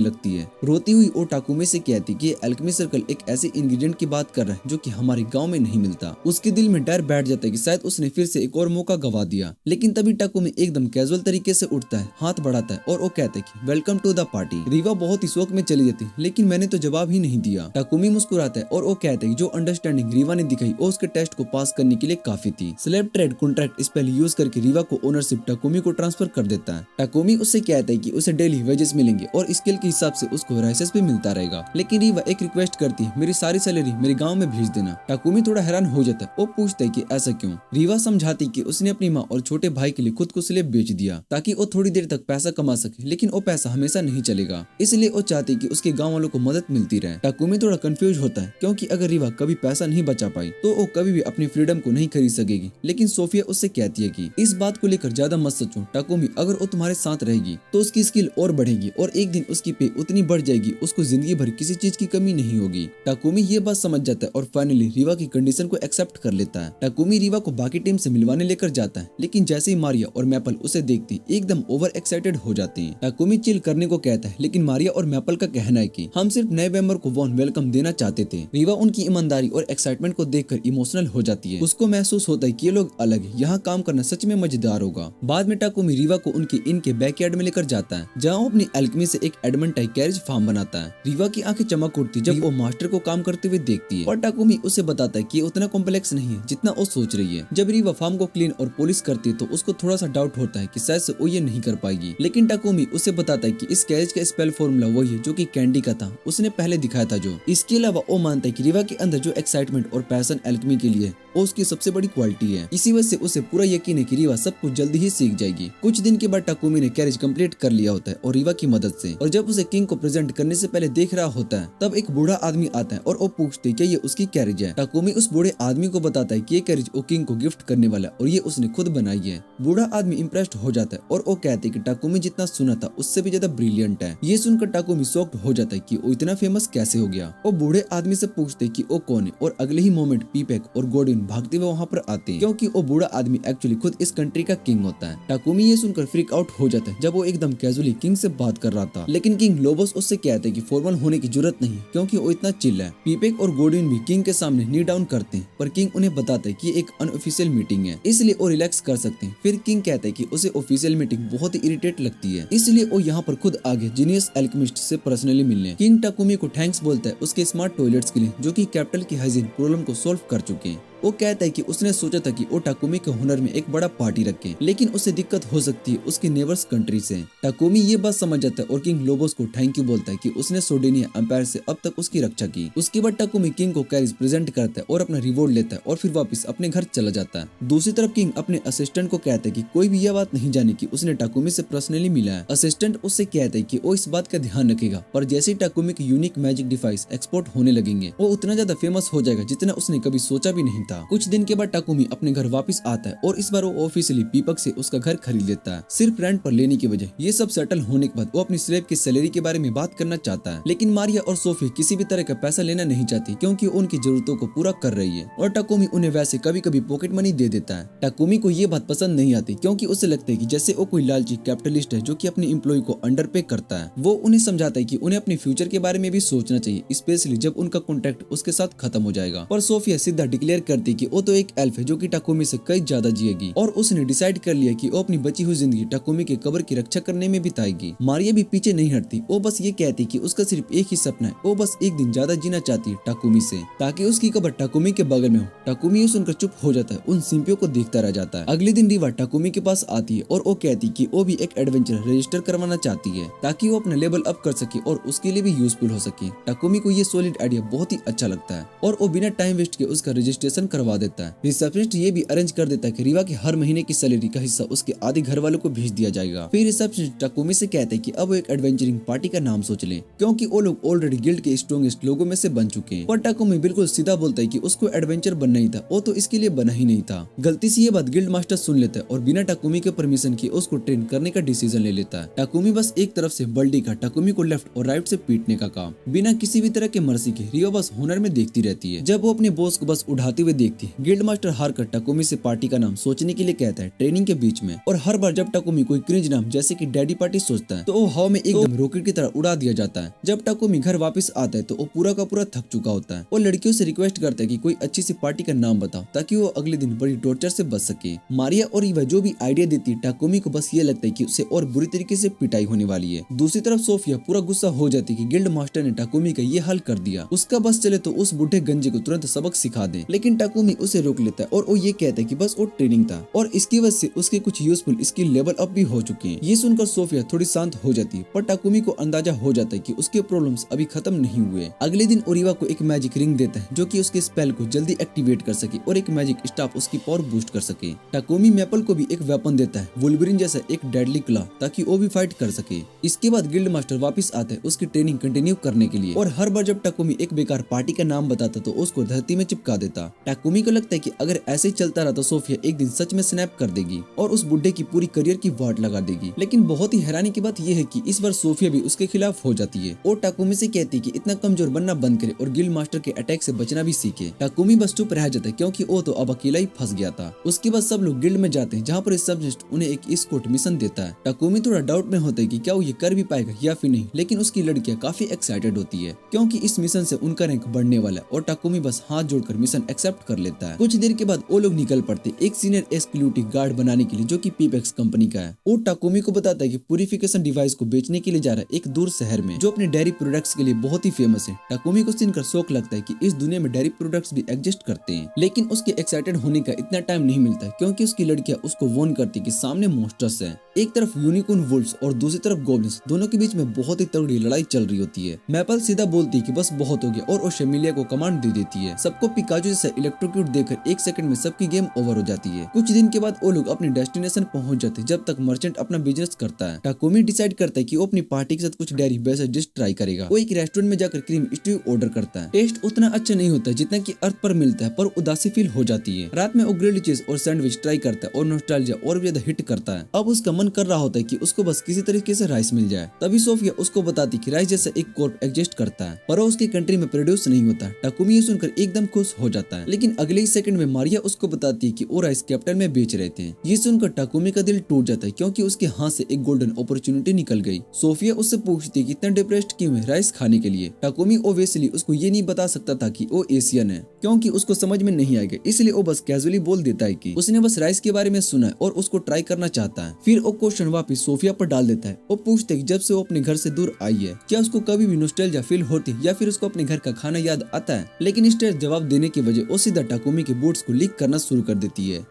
लगती है। रोती हुई वो टाकुमी से कहती कि एल्केमी सर्कल एक ऐसे इंग्रेडिएंट की बात कर रहा है जो कि हमारे गांव में नहीं मिलता। उसके दिल में डर बैठ जाता है कि शायद उसने फिर से एक और मौका गवा दिया। लेकिन तभी टाकुमी एकदम कैजुअल तरीके से उठता है, हाथ बढ़ाता है और वो कहता है कि welcome to the party. Riva बहुत ही शौक में चली जाती, लेकिन मैंने तो जवाब ही नहीं दिया। टाकुमी मुस्कुराता है और वो कहता है जो अंडरस्टैंडिंग रीवा ने दिखाई वो उसके टेस्ट को पास करने के लिए काफी थी। Slave trade contract spell use करके रीवा को ओनरशिप टाकुमी को ट्रांसफर कर देता है। टाकुमी उससे कहता है कि उसे डेली वेजेस मिलेंगे और स्केल के हिसाब से उसको राइसेस भी मिलता रहेगा, लेकिन रीवा एक रिक्वेस्ट करती है, मेरी सारी सैलरी मेरे गांव में भेज देना। टाकुमी थोड़ा हैरान हो जाता है। वो पूछता है कि ऐसा क्यों? रीवा समझाती कि उसने अपनी माँ और छोटे भाई के लिए खुद को स्लेव बेच दिया ताकि वो थोड़ी देर तक पैसा कमा सके, लेकिन वो पैसा हमेशा नहीं चलेगा, इसलिए वो चाहती कि उसके गांव वालों को मदद मिलती रहे। टाकुमी थोड़ा कंफ्यूज होता है क्योंकि अगर रीवा कभी पैसा नहीं बचा पाई तो वो कभी भी अपनी फ्रीडम को नहीं खरीद सकेगी। लेकिन सोफिया उससे कहती है कि इस बात को लेकर ज्यादा मत सोचो टाकुमी, अगर वो तुम्हारे साथ रहेगी तो उसकी स्किल और बढ़ेगी और एक दिन उसकी पे उतनी बढ़ जाएगी उसको जिंदगी भर किसी चीज की कमी नहीं होगी। टाकुमी ये बात समझ जाता है और फाइनली रीवा की कंडीशन को एक्सेप्ट कर लेता है। टाकुमी रीवा को बाकी टीम से मिलवाने लेकर जाता है, लेकिन जैसे ही मारिया और मैपल उसे देखती एकदम ओवर एक्साइटेड हो जाते हैं। टाकुमी चिल करने को कहता है, लेकिन मारिया और मैपल का कहना है कि हम सिर्फ नए मेंबर को वार्म वेलकम देना चाहते थे। रीवा उनकी ईमानदारी और एक्साइटमेंट को देखकर इमोशनल हो जाती है। उसको महसूस होता है कि ये लोग अलग है, यहाँ काम करना सच में मजेदार होगा। बाद में टाकुमी रीवा को उनके इनके बैकयार्ड में लेकर जाता है जहाँ वो अपनी एल्केमी से एक एडमंटाइट कैरेज फार्म बनाता है। रीवा की आंखें चमक उठती जब वो मास्टर को काम करते हुए देखती है और टाकुमी उसे बताता है कि उतना कॉम्प्लेक्स नहीं है जितना वो सोच रही है। जब रीवा फार्म को क्लीन और पॉलिश करती है तो उसको थोड़ा सा डाउट होता है कि शायद से वो ये नहीं कर पाएगी, लेकिन टाकुमी उसे बताता है कि इस कैरेज का स्पेल फॉर्मूला वही है जो कि कैंडी का था, उसने पहले दिखाया था जो। इसके अलावा वो मानता है कि रीवा के अंदर जो एक्साइटमेंट और पैशन एल्केमी के लिए वो उसकी सबसे बड़ी क्वालिटी है। इसी वजह से उसे पूरा यकीन है कि रीवा सब कुछ जल्दी ही सीख जाएगी। कुछ दिन के बाद टाकुमी ने कैरेज कंप्लीट कर लिया होता है और रीवा की मदद से, और जब उसे किंग को प्रेजेंट करने से पहले देख रहा होता है तब एक बूढ़ा आदमी आता है और वो पूछते कि ये उसकी कैरेज है। टाकुमी उस बूढ़े आदमी को बताता है कि ये कैरेज वो किंग को गिफ्ट करने वाला और ये उसने खुद बनाई है। बूढ़ा आदमी इम्प्रेस्ड हो जाता है और वो कहते कि टाकुमी जितना सुना था उससे भी ज्यादा ब्रिलियंट है। ये सुनकर टाकुमी शॉक्ड हो जाता है कि वो इतना फेमस कैसे हो गया। वो बूढ़े आदमी से पूछते कि वो कौन है और अगले ही मोमेंट पीपेक और गोडिन भागते हुए वहाँ पर आते हैं क्योंकि वो बूढ़ा आदमी एक्चुअली खुद इस कंट्री का किंग होता है। टाकुमी ये सुनकर फ्रीक आउट हो जाता है जब वो एकदम कैजुअली किंग से बात कर रहा था, लेकिन किंग लोबोस उससे कहते हैं कि फॉर्मल होने की जरूरत नहीं क्योंकि वो इतना चिल है। पीपेक और गोडिन भी किंग के सामने नी डाउन करते हैं पर किंग उन्हें बताता है कि ये एक अनऑफिशियल मीटिंग है, इसलिए वो रिलैक्स कर सकते हैं। फिर किंग कहता है कि उसे ऑफिशियल मीटिंग बहुत ही इरिटेट लगती है, इसलिए वो यहाँ पर खुद आगे जीनियस एल्केमिस्ट से पर्सनली मिलने। किंग टाकुमी को थैंक्स बोलता है उसके स्मार्ट टॉयलेट्स के लिए जो कि कैपिटल की हाइजीन प्रॉब्लम को सॉल्व कर चुके हैं। वो कहता है कि उसने सोचा था कि वो टाकुमी के हुनर में एक बड़ा पार्टी रखे, लेकिन उसे दिक्कत हो सकती है उसकी नेबर्स कंट्री से। टाकुमी ये बात समझ जाता है और किंग लोबोस को थैंक यू बोलता है कि उसने सोडेनिया एम्पायर से अब तक उसकी रक्षा की। उसके बाद टाकुमी किंग को कैरिज प्रेजेंट करता है और अपना रिवॉर्ड लेता है और फिर वापस अपने घर चला जाता है। दूसरी तरफ किंग अपने असिस्टेंट को कहता है कि कोई भी यह बात नहीं जाने की उसने टाकुमी से पर्सनली मिला है। असिस्टेंट उससे कहता है कि वो इस बात का ध्यान रखेगा, पर जैसे ही टाकुमी की यूनिक मैजिक डिवाइस एक्सपोर्ट होने लगेंगे वो उतना ज्यादा फेमस हो जाएगा जितना उसने कभी सोचा भी नहीं था। कुछ दिन के बाद टाकुमी अपने घर वापस आता है और इस बार वो ऑफिशियली पीपक से उसका घर खरीद लेता है, सिर्फ रेंट पर लेने की वजह। ये सब सेटल होने के बाद वो अपनी स्लेव की सैलरी के बारे में बात करना चाहता है, लेकिन मारिया और सोफी किसी भी तरह का पैसा लेना नहीं चाहती क्योंकि वो उनकी जरूरतों को पूरा कर रही है और टाकुमी उन्हें वैसे कभी कभी पॉकेट मनी दे देता है। टाकुमी को ये बात पसंद नहीं आती क्योंकि उसे लगता है कि जैसे वो कोई लालची कैपिटलिस्ट है जो कि अपने एम्प्लॉय को अंडर पे करता है। वो उन्हें समझाता है कि उन्हें अपने फ्यूचर के बारे में भी सोचना चाहिए, स्पेशली जब उनका कॉन्ट्रैक्ट उसके साथ खत्म हो जाएगा। पर सोफिया सीधा डिक्लेयर करती है कि वो तो एक एल्फ है जो कि टाकुमी से कई ज्यादा जिएगी और उसने डिसाइड कर लिया कि वो अपनी बची हुई जिंदगी टाकुमी के कब्र की रक्षा करने में बिताएगी। मारिया भी पीछे नहीं हटती, वो बस ये कहती कि उसका सिर्फ एक ही सपना है, वो बस एक दिन ज्यादा जीना चाहती है टाकुमी से, ताकि उसकी कब्र टाकुमी के बगल में हो। टाकुमी ये सुनकर चुप हो जाता है, उन सिंपियों को देखता रह जाता है। अगले दिन रीवा टाकुमी के पास आती है और वो कहती कि वो भी एक एडवेंचर रजिस्टर करवाना चाहती है ताकि वो अपना लेवल अप कर सके और उसके लिए भी यूजफुल हो सके। टाकुमी को ये सॉलिड आइडिया बहुत ही अच्छा लगता है और वो बिना टाइम वेस्ट के उसका रजिस्ट्रेशन करवा देता है। रिसेप्शनिस्ट ये भी अरेंज कर देता है कि रीवा की हर महीने की सैलरी का हिस्सा उसके आधे घर वालों को भेज दिया जाएगा। फिर रिसेप्शनिस्ट टाकुमी से कहते हैं कि अब वो एक एडवेंचरिंग पार्टी का नाम सोच ले क्योंकि वो लोग ऑलरेडी गिल्ड के स्ट्रॉन्गेस्ट लोगों में से बन चुके हैं। पर टाकुमी बिल्कुल सीधा बोलता है कि उसको एडवेंचर बनना ही था, वो तो इसके लिए बना ही नहीं था। गलती से ये बात गिल्ड मास्टर सुन लेता है और बिना टाकुमी के परमिशन के उसको ट्रेन करने का डिसीजन ले लेता है। टाकुमी बस एक तरफ से बल्डी का टाकुमी को लेफ्ट और राइट से पीटने का काम बिना किसी भी तरह के मर्सी के रिवा बस हुनर में देखती रहती है। जब वो अपने बॉस को बस उठाते हुए देखती है, गिल्ड मास्टर हार कर टाकुमी से पार्टी का नाम सोचने के लिए कहता है ट्रेनिंग के बीच में। और हर बार जब टाकुमी कोई क्रिंज नाम जैसे कि डैडी पार्टी सोचता है तो वो हवा में एकदम रॉकेट की तरह उड़ा दिया जाता है। जब टाकुमी घर वापस आता है तो वो पूरा का पूरा थक चुका होता है। वो लड़कियों से रिक्वेस्ट करता है कि कोई अच्छी सी पार्टी का नाम बताओ ताकि वो अगले दिन बड़ी टॉर्चर से बच सके। मारिया और ईवा जो भी आइडिया देती है टाकुमी को बस ये लगता है कि उसे और बुरी तरीके से पिटाई होने वाली है। दूसरी तरफ सोफिया पूरा गुस्सा हो जाती है कि गिल्ड मास्टर ने टाकुमी का ये हल कर दिया, उसका बस चले तो उस बूढ़े गंजे को तुरंत सबक सिखा दे। लेकिन टाकुमी उसे रोक लेता है और वो ये कहता है कि बस वो ट्रेनिंग था और इसकी वजह से उसके कुछ यूजफुल स्किल लेवल अप भी हो चुके हैं। ये सुनकर सोफिया थोड़ी शांत हो जाती है पर टाकुमी को अंदाजा हो जाता है कि उसके प्रॉब्लम्स अभी खत्म नहीं हुए। अगले दिन ओरिवा को एक मैजिक रिंग देता है जो कि उसके स्पेल को जल्दी एक्टिवेट कर सके और एक मैजिक स्टाफ उसकी पावर बूस्ट कर सके। टाकुमी मैपल को भी एक वेपन देता है वुल्वरिन जैसा एक डेडली क्लॉ ताकि वो भी फाइट कर सके। इसके बाद गिल्ड मास्टर वापस आता है उसकी ट्रेनिंग कंटिन्यू करने के लिए और हर बार जब टाकुमी एक बेकार पार्टी का नाम बताता तो उसको धरती में चिपका देता। टाकुमी को लगता है कि अगर ऐसे ही चलता रहा तो सोफिया एक दिन सच में स्नैप कर देगी और उस बुड्ढे की पूरी करियर की वाट लगा देगी। लेकिन बहुत ही हैरानी की बात यह है कि इस बार सोफिया भी उसके खिलाफ हो जाती है और टाकुमी से कहती है कि इतना कमजोर बनना बंद करे और गिल्ड मास्टर के अटैक से बचना भी सीखे। टाकुमी बस चुप रह जाता है क्योंकि वो तो अब अकेला ही फंस गया था। उसके बाद सब लोग गिल्ड में जाते हैं जहाँ पर रिसेप्शनिस्ट उन्हें एक एस्कॉर्ट मिशन देता है। टाकुमी थोड़ा डाउट में होता है कि क्या वो ये कर भी पाएगा या फिर नहीं, लेकिन उसकी लड़कियां काफी एक्साइटेड होती है क्योंकि इस मिशन से उनका रैंक बढ़ने वाला है और टाकुमी बस हाथ जोड़कर मिशन एक्सेप्ट कर लेता है। कुछ देर के बाद वो लोग निकल पड़ते एक सीनियर एक्सक्लूसिव गार्ड बनाने के लिए जो कि पीपेक्स कंपनी का है। वो टाकुमी को बताता है कि प्यूरिफिकेशन डिवाइस को बेचने के लिए जा रहा है एक दूर शहर में जो अपने डेयरी प्रोडक्ट्स के लिए बहुत ही फेमस है। टाकुमी को सुनकर शौक लगता है कि इस दुनिया में डेयरी प्रोडक्ट्स भी एग्जिस्ट करते हैं, लेकिन उसके एक्साइटेड होने का इतना टाइम नहीं मिलता क्योंकि उसकी लड़कियां उसको वार्न करती कि सामने मॉन्स्टर्स हैं। एक तरफ यूनिकॉर्न वुल्व्स और दूसरी तरफ गॉब्लिन्स, दोनों के बीच में बहुत ही तगड़ी लड़ाई चल रही होती है। मैपल सीधा बोलती है कि बस बहुत हो गया और वो शेमिलिया को कमांड दे देती है। सबको पिकाचू जैसा इलेक्ट्रोक्यूट देकर एक सेकंड में सबकी गेम ओवर हो जाती है। कुछ दिन के बाद वो लोग अपने डेस्टिनेशन पहुंच जाते हैं जब तक मर्चेंट अपना बिजनेस करता है। टाकुमी डिसाइड करता है कि वो अपनी पार्टी के साथ कुछ डेयरी बेस्ड डिश ट्राई करेगा। वो एक रेस्टोरेंट में जाकर क्रीम स्ट्यू ऑर्डर करता है। टेस्ट उतना अच्छा नहीं होता जितना कि अर्थ पर मिलता है पर उदासी फील हो जाती है। रात में वो ग्रिल्ड चीज और सैंडविच ट्राई करता है और नॉस्टैल्जिया और भी ज्यादा हिट करता है। अब उसका मन कर रहा होता है कि उसको बस किसी तरीके से राइस मिल जाए। तभी सोफिया उसको बताती कि राइस जैसा एक कॉर्प एग्जिस्ट करता है पर वो उसकी कंट्री में प्रोड्यूस नहीं होता। टाकुमी ये सुनकर एकदम खुश हो जाता है, लेकिन लेकिन अगले ही सेकंड में मारिया उसको बताती है कि वो राइस कैपिटल में बेच रहे थे। ये सुनकर टाकुमी का दिल टूट जाता है क्योंकि उसके हाथ से एक गोल्डन अपॉर्चुनिटी निकल गई। सोफिया उससे पूछती है कि इतना डिप्रेस्ड क्यों है राइस खाने के लिए। टाकुमी ओवेसली उसको ये नहीं बता सकता था कि वो एशियन है क्योंकि उसको समझ में नहीं आएगा, इसलिए वो बस कैजुअली बोल देता है कि उसने बस राइस के बारे में सुना है और उसको ट्राई करना चाहता है। फिर वो क्वेश्चन वापस सोफिया पर डाल देता है। वो पूछते है कि जब से वो अपने घर से दूर आई है क्या उसको कभी भी नॉस्टैल्जिया फील होती या फिर उसको अपने घर का खाना याद आता है। लेकिन इस तरह जवाब देने की वजह वो सीधा टाकुमी के बूट्स को लीक करना शुरू कर देती है।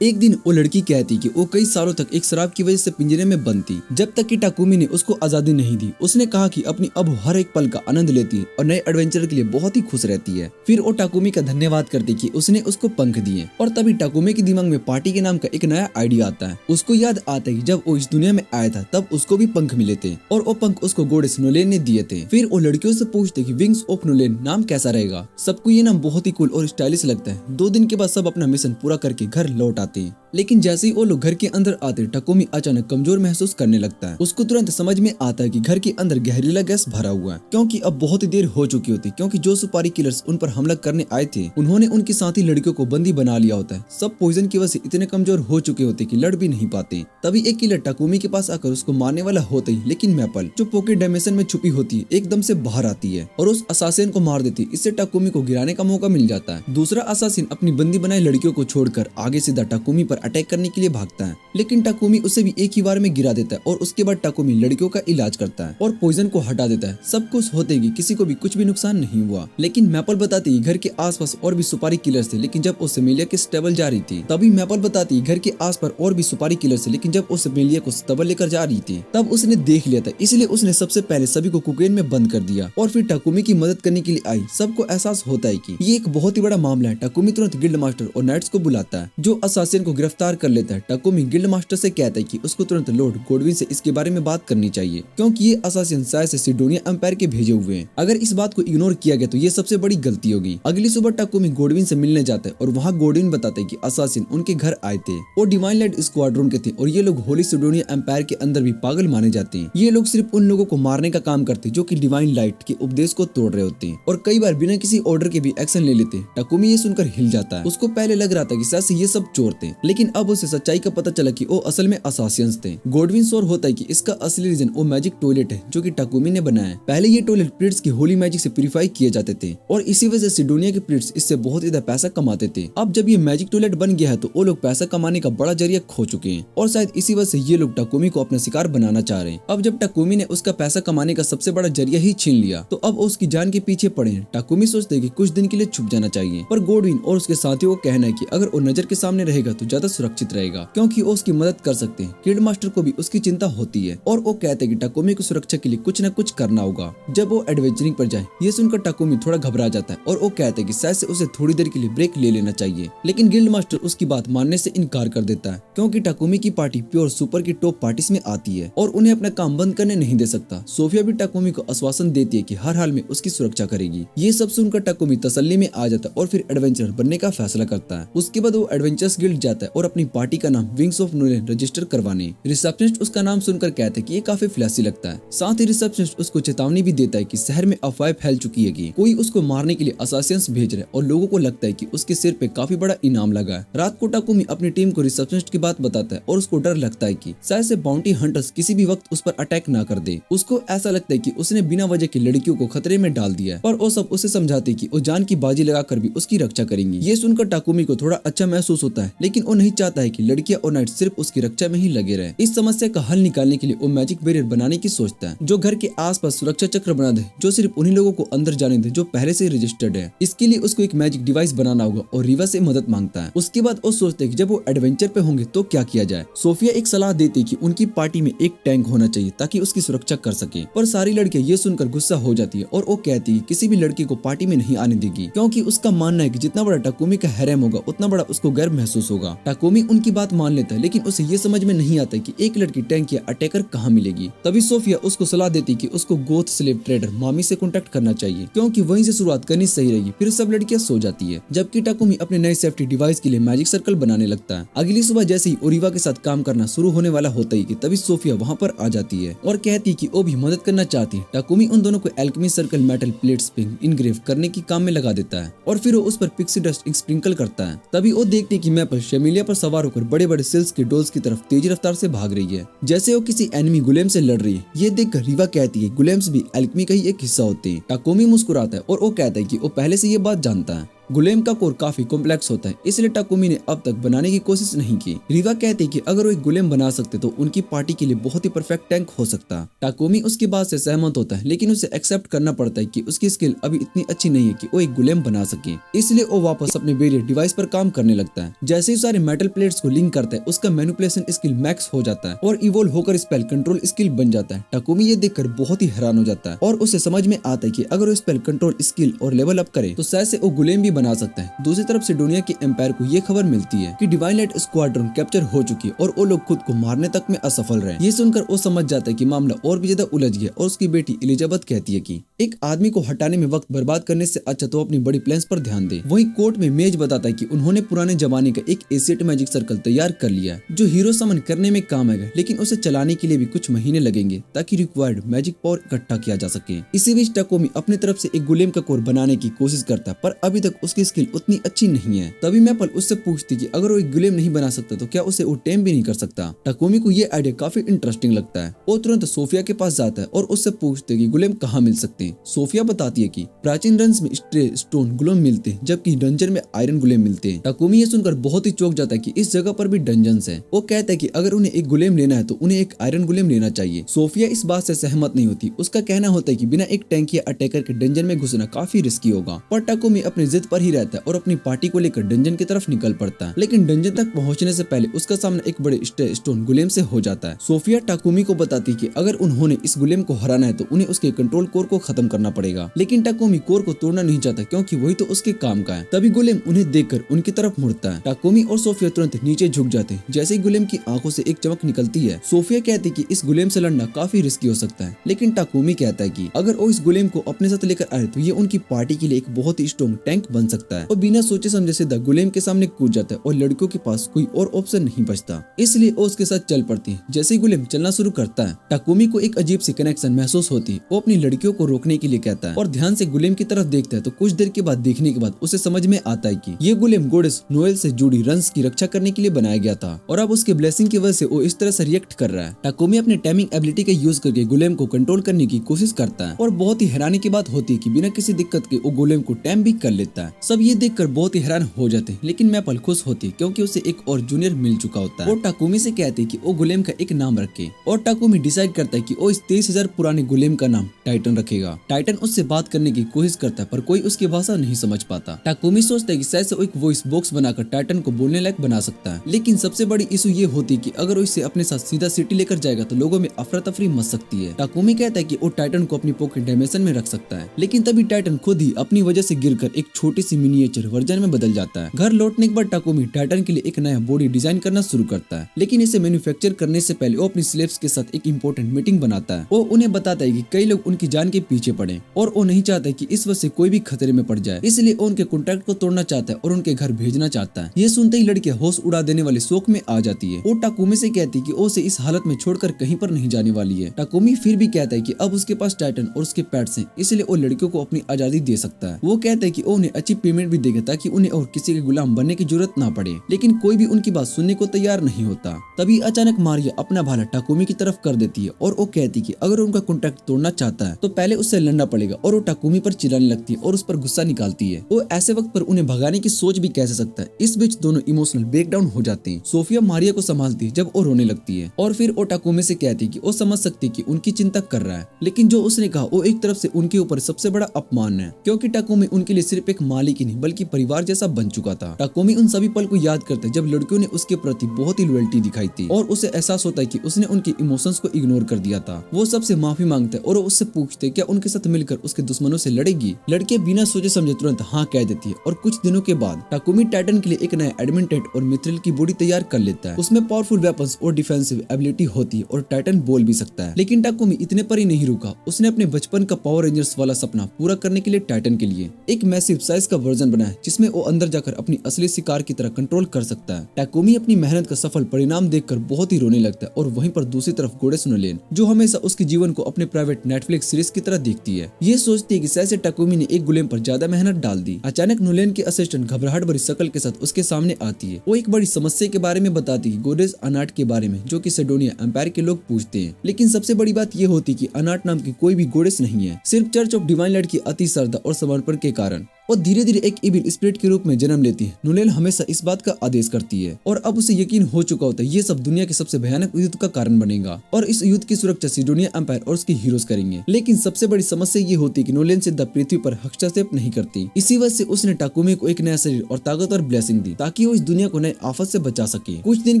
एक दिन वो लड़की कहती कि वो कई सालों तक एक शराब की वजह से पिंजरे में बंद थी जब तक कि टाकुमी ने उसको आजादी नहीं दी। उसने कहा कि अपनी अब हर एक पल का आनंद लेती है और नए एडवेंचर के लिए बहुत ही खुश रहती है। फिर वो टाकुमी का धन्यवाद करती कि उसने उसको पंख दिए और तभी टाकुमी के दिमाग में पार्टी के नाम का एक नया आइडिया आता है। उसको याद आता है कि जब वो इस दुनिया में आया था तब उसको भी पंख मिले थे और वो पंख उसको गोडेस नोलेन ने दिए थे। फिर वो लड़कियों से पूछते कि विंग्स ऑफ नोलेन नाम कैसा रहेगा। सबको ये नाम बहुत ही कूल और स्टाइलिश लगता है। 2 दिन के बाद सब अपना मिशन पूरा करके घर लौट आते हैं। लेकिन जैसे ही वो लोग घर के अंदर आते टाकुमी अचानक कमजोर महसूस करने लगता है। उसको तुरंत समझ में आता है कि घर के अंदर जहरीला गैस भरा हुआ है क्योंकि अब बहुत ही देर हो चुकी होती क्योंकि जो सुपारी किलर्स उन पर हमला करने आए थे उन्होंने उनके साथी लड़कियों को बंदी बना लिया होता है। सब पॉइजन की वजह से इतने कमजोर हो चुके होते कि लड़ भी नहीं पाते। तभी एक किलर टाकुमी के पास आकर उसको मारने वाला होता ही लेकिन मैपल जो पॉकेट डायमेंशन में छुपी होती है एकदम से बाहर आती है और उस असासिन को मार देती। इससे टाकुमी को गिराने का मौका मिल जाता है। दूसरा असासिन अपनी बंदी बनाई लड़कियों को छोड़कर आगे सीधा टाकुमी पर अटैक करने के लिए भागता है लेकिन टाकुमी उसे भी एक ही बार में गिरा देता है और उसके बाद टाकुमी लड़कियों का इलाज करता है और पॉइजन को हटा देता है। सब कुछ होते कि किसी को भी कुछ भी नुकसान नहीं हुआ। लेकिन मैपल बताती है घर के आसपास और भी सुपारी किलर्स थे लेकिन जब वो सेमेलिया के स्टेबल जा रही थी तभी मैपल बताती है घर के आसपास और भी सुपारी किलर्स थे लेकिन जब वो सेमेलिया को स्टेबल लेकर जा रही थी तब उसने देख लिया था, इसलिए उसने सबसे पहले सभी को कोकेन में बंद कर दिया और फिर टाकुमी की मदद करने के लिए आई। सबको एहसास होता है कि ये एक बहुत ही बड़ा मामला है। टाकुमी तुरंत गिल्ड मास्टर और नाइट्स को बुलाता है जो असासिन को गिरफ्तार कर लेता है। टाकुमी गिल्ड मास्टर से कहता है कि उसको तुरंत लॉर्ड गोडविन से इसके बारे में बात करनी चाहिए क्योंकि ये असासिन शायद से सिडोनिया एम्पायर के भेजे हुए हैं। अगर इस बात को इग्नोर किया गया तो ये सबसे बड़ी गलती होगी। अगली सुबह टाकुमी गोडविन से मिलने जाता है और वहाँ गोडविन बताता है कि असासिन उनके घर आए थे और डिवाइन लाइट स्क्वाड्रन के थे और ये लोग होली सिडोनिया एम्पायर के अंदर भी पागल माने जाते हैं। ये लोग सिर्फ उन लोगों को मारने का काम करते जो कि डिवाइन लाइट के उपदेश को तोड़ रहे होते हैं और कई बार बिना किसी ऑर्डर के भी एक्शन ले लेते। टाकुमी ये सुनकर हिल जाता है। उसको पहले लग रहा था कि शायद से ये सब चोर थे लेकिन अब उसे सच्चाई का पता चला कि वो असल में असासियंस थे। गोडविन श्योर होता है कि इसका असली रीजन वो मैजिक टॉयलेट है जो कि टाकुमी ने बनाया है। पहले ये टॉयलेट प्रीट्स की होली मैजिक से प्यूरिफाई किए जाते थे और इसी वजह से सिडोनिया के प्रीट्स इससे बहुत ज्यादा पैसा कमाते थे। अब जब ये मैजिक टॉयलेट बन गया है तो वो लोग पैसा कमाने का बड़ा जरिया खो चुके हैं और शायद इसी वजह से ये लोग टाकुमी को अपना शिकार बनाना चाह रहे हैं। अब जब टाकुमी ने उसका पैसा कमाने का सबसे बड़ा जरिया ही छीन लिया तो अब उसकी जान के पीछे पड़े हैं। टाकुमी सोचते हैं कि कुछ दिन के लिए छुप जाना चाहिए पर गोडविन और उसके साथियों को कहना है कि अगर वो नजर के सामने रहेगा तो ज्यादा सुरक्षित रहेगा क्योंकि वो उसकी मदद कर सकते हैं। किड मास्टर को भी उसकी चिंता होती है और वो कहते हैं कि टाकुमी की सुरक्षा के लिए कुछ न कुछ करना होगा जब वो एडवेंचरिंग पर जाए। ये सुनकर टाकुमी थोड़ा घबरा जाता है और वो कहते हैं कि शायद से उसे थोड़ी देर के लिए ब्रेक ले लेना चाहिए लेकिन गिल्ड मास्टर उसकी बात मानने से इनकार कर देता है क्योंकि टाकुमी की पार्टी प्योर सुपर की टॉप पार्टीज में आती है और उन्हें अपना काम बंद करने नहीं दे सकता। सोफिया भी टाकुमी को आश्वासन देती है कि हर हाल में उसकी सुरक्षा करेगी। ये सब सुनकर टाकुमी तसल्ली में आ जाता है और फिर एडवेंचर बनने का फैसला करता है। उसके बाद वो एडवेंचर्स गिल्ड जाता है और अपनी पार्टी का नाम विंग्स ऑफ नोलेन रजिस्टर करवाने। रिसेप्शनिस्ट उसका नाम सुनकर कहते हैं कि ये काफी फ्लैसी लगता है। साथ ही रिसेप्शनिस्ट उसको चेतावनी भी देता है कि शहर में अफवाह फैल चुकी है कि कोई उसको मारने के लिए असासियंस भेज रहे और लोगों को लगता है कि उसके सिर पे काफी बड़ा इनाम लगा है। रात को टाकुमी अपनी टीम को रिसेप्शनिस्ट की बात बताता है और उसको डर लगता है कि शायद से बाउंटी हंटर्स किसी भी वक्त उस पर अटैक ना कर दे। उसको ऐसा लगता है कि उसने बिना वजह की लड़कियों को खतरे में डाल दिया है पर वो सब उसे समझाते कि वो जान की बाजी लगाकर भी उसकी रक्षा करेंगी। ये सुनकर टाकुमी को थोड़ा अच्छा महसूस होता है लेकिन वो नहीं चाहता है कि लड़कियां और नाइट सिर्फ उसकी रक्षा में ही लगे रहे। इस समस्या का हल निकालने के लिए वो मैजिक बैरियर बनाने की सोचता है जो घर के आसपास सुरक्षा चक्र बना दे जो सिर्फ उन्हीं लोगों को अंदर जाने दे जो पहले से रजिस्टर्ड है। इसके लिए उसको एक मैजिक डिवाइस बनाना होगा और रिवा से मदद मांगता है। उसके बाद वो सोचते हैं कि जब वो एडवेंचर पे होंगे तो क्या किया जाए। सोफिया एक सलाह देती है कि उनकी पार्टी में एक टैंक होना चाहिए ताकि उसकी सुरक्षा कर सके पर सारी लड़कियां ये सुनकर गुस्सा हो जाती है और वो कहती है किसी भी लड़की को पार्टी में नहीं आने देगी क्योंकि उसका मानना है कि जितना बड़ा टाकुमी का हैरेम होगा उतना बड़ा उसको गर्व महसूस होगा। टाकोमी उनकी बात मान लेता है, लेकिन उसे ये समझ में नहीं आता कि एक लड़की टैंक या अटैकर कहाँ मिलेगी। तभी सोफिया उसको सलाह देती कि उसको गोथ स्लेव ट्रेडर मामी से कांटेक्ट करना चाहिए, क्योंकि वहीं से शुरुआत करनी सही रहेगी। फिर सब लड़कियां सो जाती है, जबकि टाकोमी अपने नए सेफ्टी डिवाइस के लिए मैजिक सर्कल बनाने लगता है। अगली सुबह जैसे ही ओरिवा के साथ काम करना शुरू होने वाला होता ही कि तभी सोफिया वहाँ पर आ जाती है और कहती कि वो भी मदद करना चाहती है। टाकोमी उन दोनों को एल्केमी सर्कल मेटल प्लेट्स पे इनग्रेव करने की काम में लगा देता है और फिर वो उस पर पिक्सी डस्ट स्प्रिंकल करता है। तभी वो देखती है कि मैपल शेमिलिया पर सवार होकर बड़े बड़े सेल्स के डोल्स की तरफ तेज रफ्तार से भाग रही है, जैसे वो किसी एनिमी गुलेम से लड़ रही है। ये देखकर रीवा कहती है गुलेम्स भी एल्केमी का ही एक हिस्सा होते हैं। टाकोमी मुस्कुराता है और वो कहता है कि वो पहले से ये बात जानता है। गुलेम का कोर काफी कॉम्प्लेक्स होता है, इसलिए टाकोमी ने अब तक बनाने की कोशिश नहीं की। रीवा कहती है कि अगर वो एक गुलेम बना सकते तो उनकी पार्टी के लिए बहुत ही परफेक्ट टैंक हो सकता। टाकोमी उसकी बात से सहमत होता है, लेकिन उसे एक्सेप्ट करना पड़ता है कि उसकी स्किल अभी इतनी अच्छी नहीं है कि वो एक गुलेम बना सके। इसलिए वो वापस अपने बैरियर डिवाइस पर काम करने लगता है। जैसे ही सारे मेटल प्लेट्स को लिंक करता है, उसका मैनिपुलेशन स्किल मैक्स हो जाता है और इवोल्व होकर स्पेल कंट्रोल स्किल बन जाता है। टाकोमी ये देखकर बहुत ही हैरान हो जाता है और उसे समझ में आता है कि अगर वो स्पेल कंट्रोल स्किल और लेवल अप करे तो शायद से वो गुलेम भी बना सकता है। दूसरी तरफ सिडोनिया के एम्पायर को ये खबर मिलती है कि डिवाइन लाइट स्क्वाड्रन कैप्चर हो चुकी है और वो लोग खुद को मारने तक में असफल रहे। ये सुनकर वो समझ जाता है कि मामला और भी ज्यादा उलझ गया और उसकी बेटी एलिजाबेथ कहती है कि एक आदमी को हटाने में वक्त बर्बाद करने से अच्छा तो अपनी बड़ी प्लान्स पर ध्यान दे। वहीं कोर्ट में मेज बताता है कि उन्होंने पुराने जमाने का एक एसिड मैजिक सर्कल तैयार कर लिया है जो हीरो समन करने में काम आएगा, लेकिन उसे चलाने के लिए भी कुछ महीने लगेंगे ताकि रिक्वायर्ड मैजिक पावर इकट्ठा किया जा सके। इसी बीच टाकोमी अपनी तरफ से एक गुलेम का कोर बनाने की कोशिश करता है, पर अभी तक उसकी स्किल उतनी अच्छी नहीं है। तभी मैपल उससे पूछती कि अगर वो एक गुलेम नहीं बना सकता तो क्या उसे वो टेम भी नहीं कर सकता। टाकोमी को ये आइडिया काफी इंटरेस्टिंग लगता है। वो तुरंत सोफिया के पास जाता है और उससे पूछते कि गुलेम कहाँ मिल सकते हैं। सोफिया बताती है कि प्राचीन रन्स में स्ट्रे स्टोन गुलेम मिलते हैं, जबकि डंजन में आयरन गुलेम मिलते हैं। टाकोमी ये सुनकर बहुत ही चौंक जाता है कि इस जगह पर भी डंजन्स है। वो कहता है कि अगर उन्हें एक गुलेम लेना है तो उन्हें एक आयरन गुलेम लेना चाहिए। सोफिया इस बात से सहमत नहीं होती। उसका कहना होता है कि बिना एक टैंक या अटैकर के डंजन में घुसना काफी रिस्की होगा, पर टाकोमी अपनी जिद पर ही रहता है और अपनी पार्टी को लेकर डंजन की तरफ निकल पड़ता है। लेकिन डंजन तक पहुंचने से पहले उसका सामना एक बड़े स्टोन गुलेम से हो जाता है। सोफिया टाकोमी को बताती कि अगर उन्होंने इस गुलेम को हराना है तो उन्हें उसके कंट्रोल कोर को खत्म करना पड़ेगा, लेकिन टाकोमी कोर को तोड़ना नहीं चाहता क्योंकि वही तो उसके काम का है। तभी गुलेम उन्हें देखकर उनकी तरफ मुड़ता है। टाकोमी और सोफिया तुरंत नीचे झुक जाते हैं। जैसे ही गुलेम की आंखों से एक चमक निकलती है, सोफिया कहती कि इस गुलेम से लड़ना काफी रिस्की हो सकता है, लेकिन टाकोमी कहता है कि अगर वो इस गुलेम को अपने साथ लेकर आए तो ये उनकी पार्टी के लिए एक बहुत ही स्ट्रॉन्ग टैंक बन सकता है। और बिना सोचे समझे सीधा गुलेम के सामने कूद जाता है और लड़कियों के पास कोई और ऑप्शन नहीं बचता, इसलिए वो उसके साथ चल पड़ती है। जैसे ही गुलेम चलना शुरू करता है, टाकोमी को एक अजीब सी कनेक्शन महसूस होती है। वो अपनी लड़कियों को रोकने के लिए कहता है और ध्यान से गुलेम की तरफ देखता है तो कुछ देर के बाद देखने के बाद उसे समझ में आता है कि ये गुलेम गोडेस नोएल से जुड़ी रन्स की रक्षा करने के लिए बनाया गया था और अब उसके ब्लेसिंग की वजह से वो इस तरह से रिएक्ट कर रहा है। टाकोमी अपने टाइमिंग एबिलिटी का यूज करके गुलेम को कंट्रोल करने की कोशिश करता है और बहुत ही हैरानी की बात होती है कि बिना किसी दिक्कत के वो गुलेम को टैम भी कर लेता है। सब ये देखकर बहुत ही हैरान हो जाते हैं, लेकिन मैपल खुश होती है क्योंकि उसे एक और जूनियर मिल चुका होता है। वो टाकोमी से कहती है कि वो गुलेम का एक नाम रखे और टाकोमी डिसाइड करता है कि वो इस 23,000 पुराने गुलेम का नाम टाइटन रखेगा। टाइटन उससे बात करने की कोशिश करता है पर कोई उसकी भाषा नहीं समझ पाता। टाकोमी सोचता है कि शायद से वो एक वॉइस बॉक्स बनाकर टाइटन को बोलने लायक बना सकता है, लेकिन सबसे बड़ी इशू ये होती है कि अगर वो इसे अपने साथ सीधा सिटी लेकर जाएगा तो लोगों में अफरा तफरी मच सकती है। टाकोमी कहता है कि वो टाइटन को अपनी पॉकेट डायमेंशन में रख सकता है, लेकिन तभी टाइटन खुद ही अपनी वजह से गिरकर एक छोटी सी मिनिएचर वर्जन में बदल जाता है। घर लौटने के बाद टाकोमी टाइटन के लिए एक नया बॉडी डिजाइन करना शुरू करता है, लेकिन इसे मैन्युफैक्चर करने से पहले वो अपनी स्लेव्स के साथ एक इंपॉर्टेंट मीटिंग बनाता है। वो उन्हें बताता है कि कई लोग उनकी जान के पीछे पड़े और वो नहीं चाहता कि इस वजह से कोई भी खतरे में पड़ जाए, इसलिए वो उनके कॉन्ट्रैक्ट को तोड़ना चाहता है और उनके घर भेजना चाहता है। ये सुनते ही लड़कियां होश उड़ा देने वाले शौक में आ जाती है। वो टाकोमी से कहती कि वो उसे इस हालत में छोड़कर कहीं पर नहीं जाने वाली है। टाकोमी फिर भी कहता है कि अब उसके पास टाइटन और उसके पेट्स हैं, इसलिए वो लड़कियों को अपनी आजादी दे सकता है। वो कहता है कि वो उन्हें अच्छी पेमेंट भी देगा ताकि उन्हें और किसी के गुलाम बनने की जरूरत ना पड़े, लेकिन कोई भी उनकी बात सुनने को तैयार नहीं होता। तभी अचानक मारिया अपना भाला टाकोमी की तरफ कर देती है और वो कहती कि अगर उनका कॉन्ट्रैक्ट तोड़ना चाहता है तो पहले उससे लड़ना पड़ेगा और वो टाकोमी पर चिल्लाने लगती है और उस पर गुस्सा निकालती है। वो ऐसे वक्त पर उन्हें भगाने की सोच भी कैसे सकता है। इस बीच दोनों इमोशनल ब्रेकडाउन हो जाते हैं। सोफिया मारिया को संभालती है जब वो रोने लगती है और फिर वो टाकोमी से कहती है कि वो समझ सकती है कि उनकी चिंता कर रहा है, लेकिन जो उसने कहा वो एक तरफ से उनके ऊपर सबसे बड़ा अपमान है, क्योंकि टाकोमी उनके लिए सिर्फ एक मालिक ही नहीं बल्कि परिवार जैसा बन चुका था। टाकोमी उन सभी पल को याद करता है जब लड़कियों ने उसके प्रति बहुत ही लॉयल्टी दिखाई थी और उसे एहसास होता है कि उसने उनके इमोशंस को इग्नोर कर दिया था। वो सबसे माफी मांगता है और उससे पूछते क्या उनके साथ मिलकर उसके दुश्मनों से लड़ेगी। लड़की बिना सोचे समझे तुरंत हाँ कह देती है और कुछ दिनों के बाद टाकुमी टाइटन के लिए एक नया एडमिटेंट और मिथ्रिल की बॉडी तैयार कर लेता है। उसमें पावरफुल वेपन्स और डिफेंसिव एबिलिटी होती है और टाइटन बोल भी सकता है। लेकिन टाकुमी इतने पर ही नहीं रुका, उसने अपने बचपन का पावर रेंजर्स वाला सपना पूरा करने के लिए टाइटन के लिए एक मैसिव साइज का वर्जन बनाया जिसमें वो अंदर जाकर अपनी असली शिकार की तरह कंट्रोल कर सकता है। टाकुमी अपनी मेहनत का सफल परिणाम देखकर बहुत ही रोने लगता है और वहीं पर दूसरी तरफ गोडेस नोलेन जो हमेशा उसके जीवन को अपने प्राइवेट नेटफ्लिक्स सीरीज की तरह देखती है, ये सोचती है कि शायद से टाकुमी ने एक गुलेम पर ज्यादा मेहनत डाल दी। अचानक नोलेन की असिस्टेंट घबराहट भरी शक्ल के साथ उसके सामने आती है। वो एक बड़ी समस्या के बारे में बताती है, गोडेस अनाट के बारे में, जो कि सेडोनिया एम्पायर के लोग पूछते हैं। लेकिन सबसे बड़ी बात ये होती कि अनाट नाम की कोई भी गोडेस नहीं है, सिर्फ चर्च ऑफ डिवाइन लाइट की अति श्रद्धा और समर्पण के कारण और धीरे धीरे एक इविल स्पिरिट के रूप में जन्म लेती है। नोलेन हमेशा इस बात का आदेश करती है और अब उसे यकीन हो चुका होता है ये सब दुनिया के सबसे भयानक युद्ध का कारण बनेगा और इस युद्ध की सुरक्षा सिडोनिया एम्पायर और उसके हीरोज करेंगे। लेकिन सबसे बड़ी समस्या ये होती है कि नोलेन सिद्धा पृथ्वी पर हस्तक्षेप नहीं करती। इसी वजह से उसने टाकुमी को एक नया शरीर और ताकत और ब्लेसिंग दी ताकि वो इस दुनिया को नए आफत से बचा सके। कुछ दिन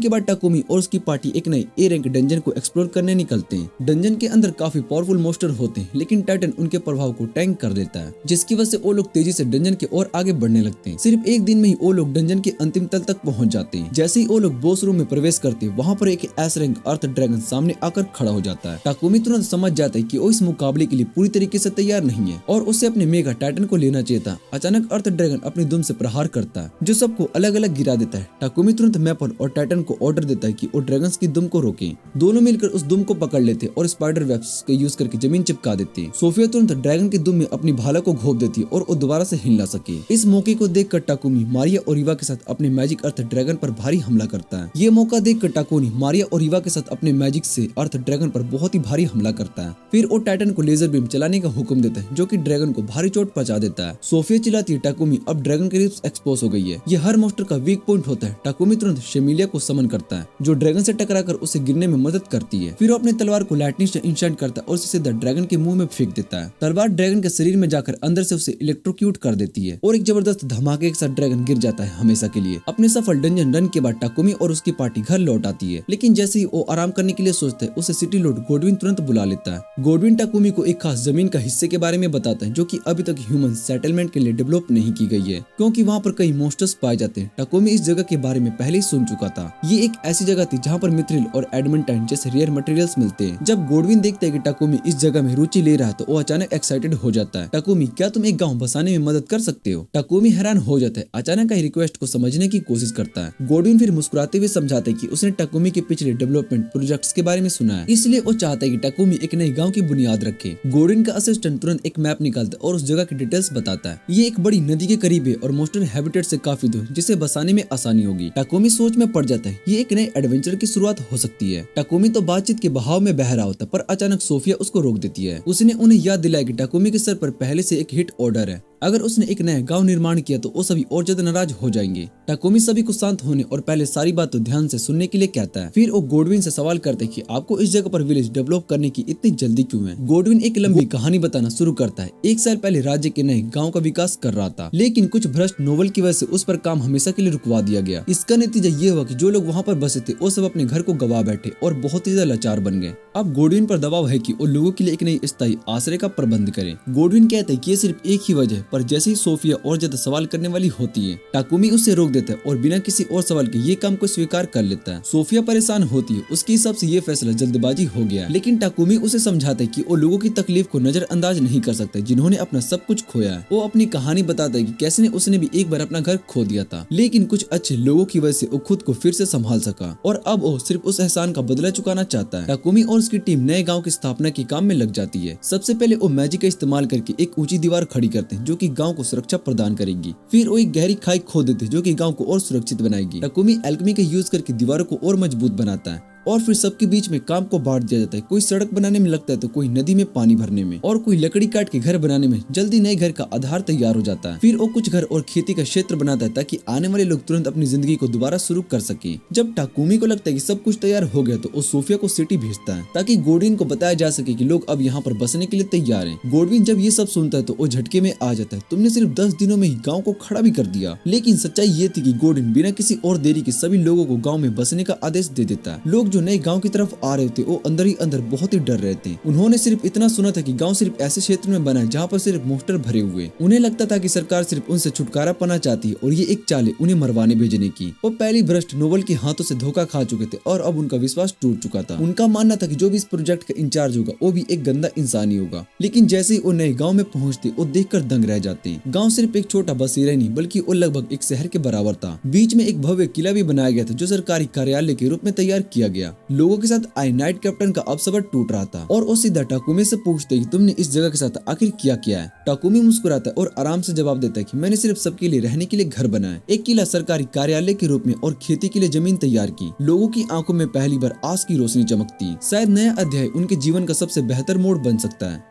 के बाद टाकुमी और उसकी पार्टी एक नए ए रैंक डंजन को एक्सप्लोर करने निकलते हैं। डंजन के अंदर काफी पावरफुल मोस्टर होते हैं, लेकिन टाइटन उनके प्रभाव को टैंक कर देता है, जिसकी वजह से वो लोग तेजी से डंजन के और आगे बढ़ने लगते हैं। सिर्फ एक दिन में ही वो लोग डंजन के अंतिम तल तक पहुंच जाते हैं। जैसे ही वो लोग बॉस रूम में प्रवेश करते हैं, वहाँ पर एक एस रैंक अर्थ ड्रैगन सामने आकर खड़ा हो जाता है। टाकुमी तुरंत समझ जाता है कि वो इस मुकाबले के लिए पूरी तरीके से तैयार नहीं है और उसे अपने मेगा टाइटन को लेना चाहिए था। अचानक अर्थ ड्रैगन अपनी दुम से प्रहार करता है जो सबको अलग अलग गिरा देता है। टाकुमी तुरंत मैपल और टाइटन को ऑर्डर देता है कि वो ड्रैगन्स की दुम को रोके। दोनों मिलकर उस दुम को पकड़ लेते और स्पाइडर वेब्स का यूज करके जमीन चिपका देते हैं। सोफिया तुरंत ड्रैगन की दुम में अपनी भाला को घोप देती है और वो दोबारा से हिला सके। इस मौके को देखकर टाकुमी मारिया और ईवा के साथ अपने मैजिक अर्थ ड्रैगन पर भारी हमला करता है। ये मौका देखकर टाकुमी मारिया और ईवा के साथ अपने मैजिक से अर्थ ड्रैगन पर बहुत ही भारी हमला करता है। फिर वो टाइटन को लेजर बीम चलाने का हुक्म देता है जो कि ड्रैगन को भारी चोट पहुंचा देता है। सोफिया चिल्लाती है टाकुमी अब ड्रैगन की रिब्स एक्सपोज हो गई है, ये हर मॉन्स्टर का वीक पॉइंट होता है। टाकुमी तुरंत शेमिलिया को समन करता है जो ड्रैगन से टकराकर उसे गिरने में मदद करती है। फिर वो अपने तलवार को लाइटनिंग से इंशेंट करता है और उसे सीधा ड्रैगन के मुंह में फेंक देता है। तलवार ड्रैगन के शरीर में जाकर अंदर से उसे इलेक्ट्रोक्यूट कर देती है और एक जबरदस्त धमाके के साथ ड्रैगन गिर जाता है हमेशा के लिए। अपने सफल डंजन रन के बाद टाकुमी और उसकी पार्टी घर लौट आती है, लेकिन जैसे ही वो आराम करने के लिए सोचते हैं उसे सिटी लॉर्ड गोडविन तुरंत बुला लेता है। गोडविन टाकुमी को एक खास जमीन का हिस्से के बारे में बताता है जो कि अभी तक ह्यूमन सेटलमेंट के लिए डेवलप नहीं की गई है क्योंकि वहाँ पर कई मॉन्स्टर्स पाए जाते हैं। टाकुमी इस जगह के बारे में पहले ही सुन चुका था। ये एक ऐसी जगह थी जहाँ पर मिथ्रिल और एडमेंटाइन जैसे रेयर मटेरियल्स मिलते हैं। जब गोडविन देखता है कि टाकुमी इस जगह में रुचि ले रहा है तो वो अचानक एक्साइटेड हो जाता है। टाकुमी क्या तुम एक गाँव बसाने में मदद कर सकते हो? टाकुमी हैरान हो जाता है, अचानक का रिक्वेस्ट को समझने की कोशिश करता है। गोडविन फिर मुस्कुराते हुए समझाता है कि उसने टाकुमी के पिछले डेवलपमेंट प्रोजेक्ट्स के बारे में सुना है, इसलिए वो चाहता है कि टाकुमी एक नए गांव की बुनियाद रखे। गोडविन का असिस्टेंट तुरंत एक मैप निकालता है और उस जगह की डिटेल्स बताता है। ये एक बड़ी नदी के करीब है और मॉन्स्टर हैबिटेट से काफी दूर, जिसे बसाने में आसानी होगी। टाकुमी सोच में पड़ जाता है, ये एक नए एडवेंचर की शुरुआत हो सकती है। टाकुमी तो बातचीत के बहाव में बह रहा होता है, पर अचानक सोफिया उसको रोक देती है। उसने उन्हें याद दिलाया कि टाकुमी के सर पर पहले से एक हिट ऑर्डर है, अगर उसने एक नया गांव निर्माण किया तो वो सभी और ज्यादा नाराज हो जाएंगे। टाकुमी सभी को शांत होने और पहले सारी बात तो ध्यान से सुनने के लिए कहता है। फिर वो गोडविन से सवाल करते हैं कि आपको इस जगह पर विलेज डेवलप करने की इतनी जल्दी क्यों है? गोडविन एक लंबी कहानी बताना शुरू करता है। एक साल पहले राज्य के नए गाँव का विकास कर रहा था, लेकिन कुछ भ्रष्ट नोवल की वजह से उस पर काम हमेशा के लिए रुकवा दिया गया। इसका नतीजा ये हुआ कि जो लोग वहाँ पर बसे थे वो सब अपने घर को गवा बैठे और बहुत ही ज्यादा लाचार बन गए। अब गोडविन पर दबाव है कि वो लोगों के लिए एक नई स्थायी आश्रय का प्रबंध करे। गोडविन कहता है कि ये सिर्फ एक ही वजह, पर जैसे ही सोफिया और ज्यादा सवाल करने वाली होती है, टाकुमी उससे रोक देता है और बिना किसी और सवाल के ये काम को स्वीकार कर लेता है। सोफिया परेशान होती है, उसके हिसाब से ये फैसला जल्दबाजी हो गया, लेकिन टाकुमी उसे समझाता है कि वो लोगों की तकलीफ को नजरअंदाज नहीं कर सकते जिन्होंने अपना सब कुछ खोया है। वो अपनी कहानी बताता है कि कैसे उसने भी एक बार अपना घर खो दिया था, लेकिन कुछ अच्छे लोगों की वजह से वो खुद को फिर से संभाल सका और अब वो सिर्फ उस एहसान का बदला चुकाना चाहता है। टाकुमी और उसकी टीम नए गाँव की स्थापना के काम में लग जाती है। सबसे पहले वो मैजिक का इस्तेमाल करके एक ऊंची दीवार खड़ी करते हैं जो कि गांव को सुरक्षा प्रदान करेगी। फिर वो एक गहरी खाई खोद देते हैं जो कि गांव को और सुरक्षित बनाएगी। टाकुमी एल्केमी का यूज करके दीवारों को और मजबूत बनाता है और फिर सबके बीच में काम को बांट दिया जाता है। कोई सड़क बनाने में लगता है तो कोई नदी में पानी भरने में और कोई लकड़ी काट के घर बनाने में। जल्दी नए घर का आधार तैयार हो जाता है। फिर वो कुछ घर और खेती का क्षेत्र बनाता है ताकि आने वाले लोग तुरंत अपनी जिंदगी को दोबारा शुरू कर सके। जब टाकुमी को लगता है कि सब कुछ तैयार हो गया तो वो सोफिया को सिटी भेजता है ताकि गोडविन को बताया जा सके कि लोग अब यहाँ पर बसने के लिए तैयार हैं। गोडविन जब ये सब सुनता है तो वो झटके में आ जाता है, तुमने सिर्फ 10 दिनों में ही गाँव को खड़ा भी कर दिया। लेकिन सच्चाई ये थी कि गोडविन बिना किसी और देरी के सभी लोगों को गाँव में बसने का आदेश दे देता है। लोग जो जो नए गांव की तरफ आ रहे थे वो अंदर ही अंदर बहुत ही डर रहे थे। उन्होंने सिर्फ इतना सुना था कि गांव सिर्फ ऐसे क्षेत्र में बना है जहां पर सिर्फ मोस्टर भरे हुए। उन्हें लगता था कि सरकार सिर्फ उनसे छुटकारा पाना चाहती है और ये एक चाल है उन्हें मरवाने भेजने की। वो पहली भ्रष्ट नोबल के हाथों से धोखा खा चुके थे और अब उनका विश्वास टूट चुका था। उनका मानना था कि जो भी इस प्रोजेक्ट का इंचार्ज होगा वो भी एक गंदा इंसान ही होगा। लेकिन जैसे ही वो नए गांव में पहुंचते वो देखकर दंग रह जाते। गांव सिर्फ एक छोटा बसेरा नहीं बल्कि वो लगभग एक शहर के बराबर था। बीच में एक भव्य किला भी बनाया गया था जो सरकारी कार्यालय के रूप में तैयार किया गया। लोगों के साथ आए नाइट कैप्टन का अब सबर टूट रहा था और वो सीधा टाकुमी से पूछते कि तुमने इस जगह के साथ आखिर किया है। टाकुमी मुस्कुराता है और आराम से जवाब देता है कि मैंने सिर्फ सबके लिए रहने के लिए घर बनाया, एक किला सरकारी कार्यालय के रूप में और खेती के लिए जमीन तैयार की। लोगों की आंखों में पहली बार आस की रोशनी चमकती। शायद नया अध्याय उनके जीवन का सबसे बेहतर मोड़ बन सकता है।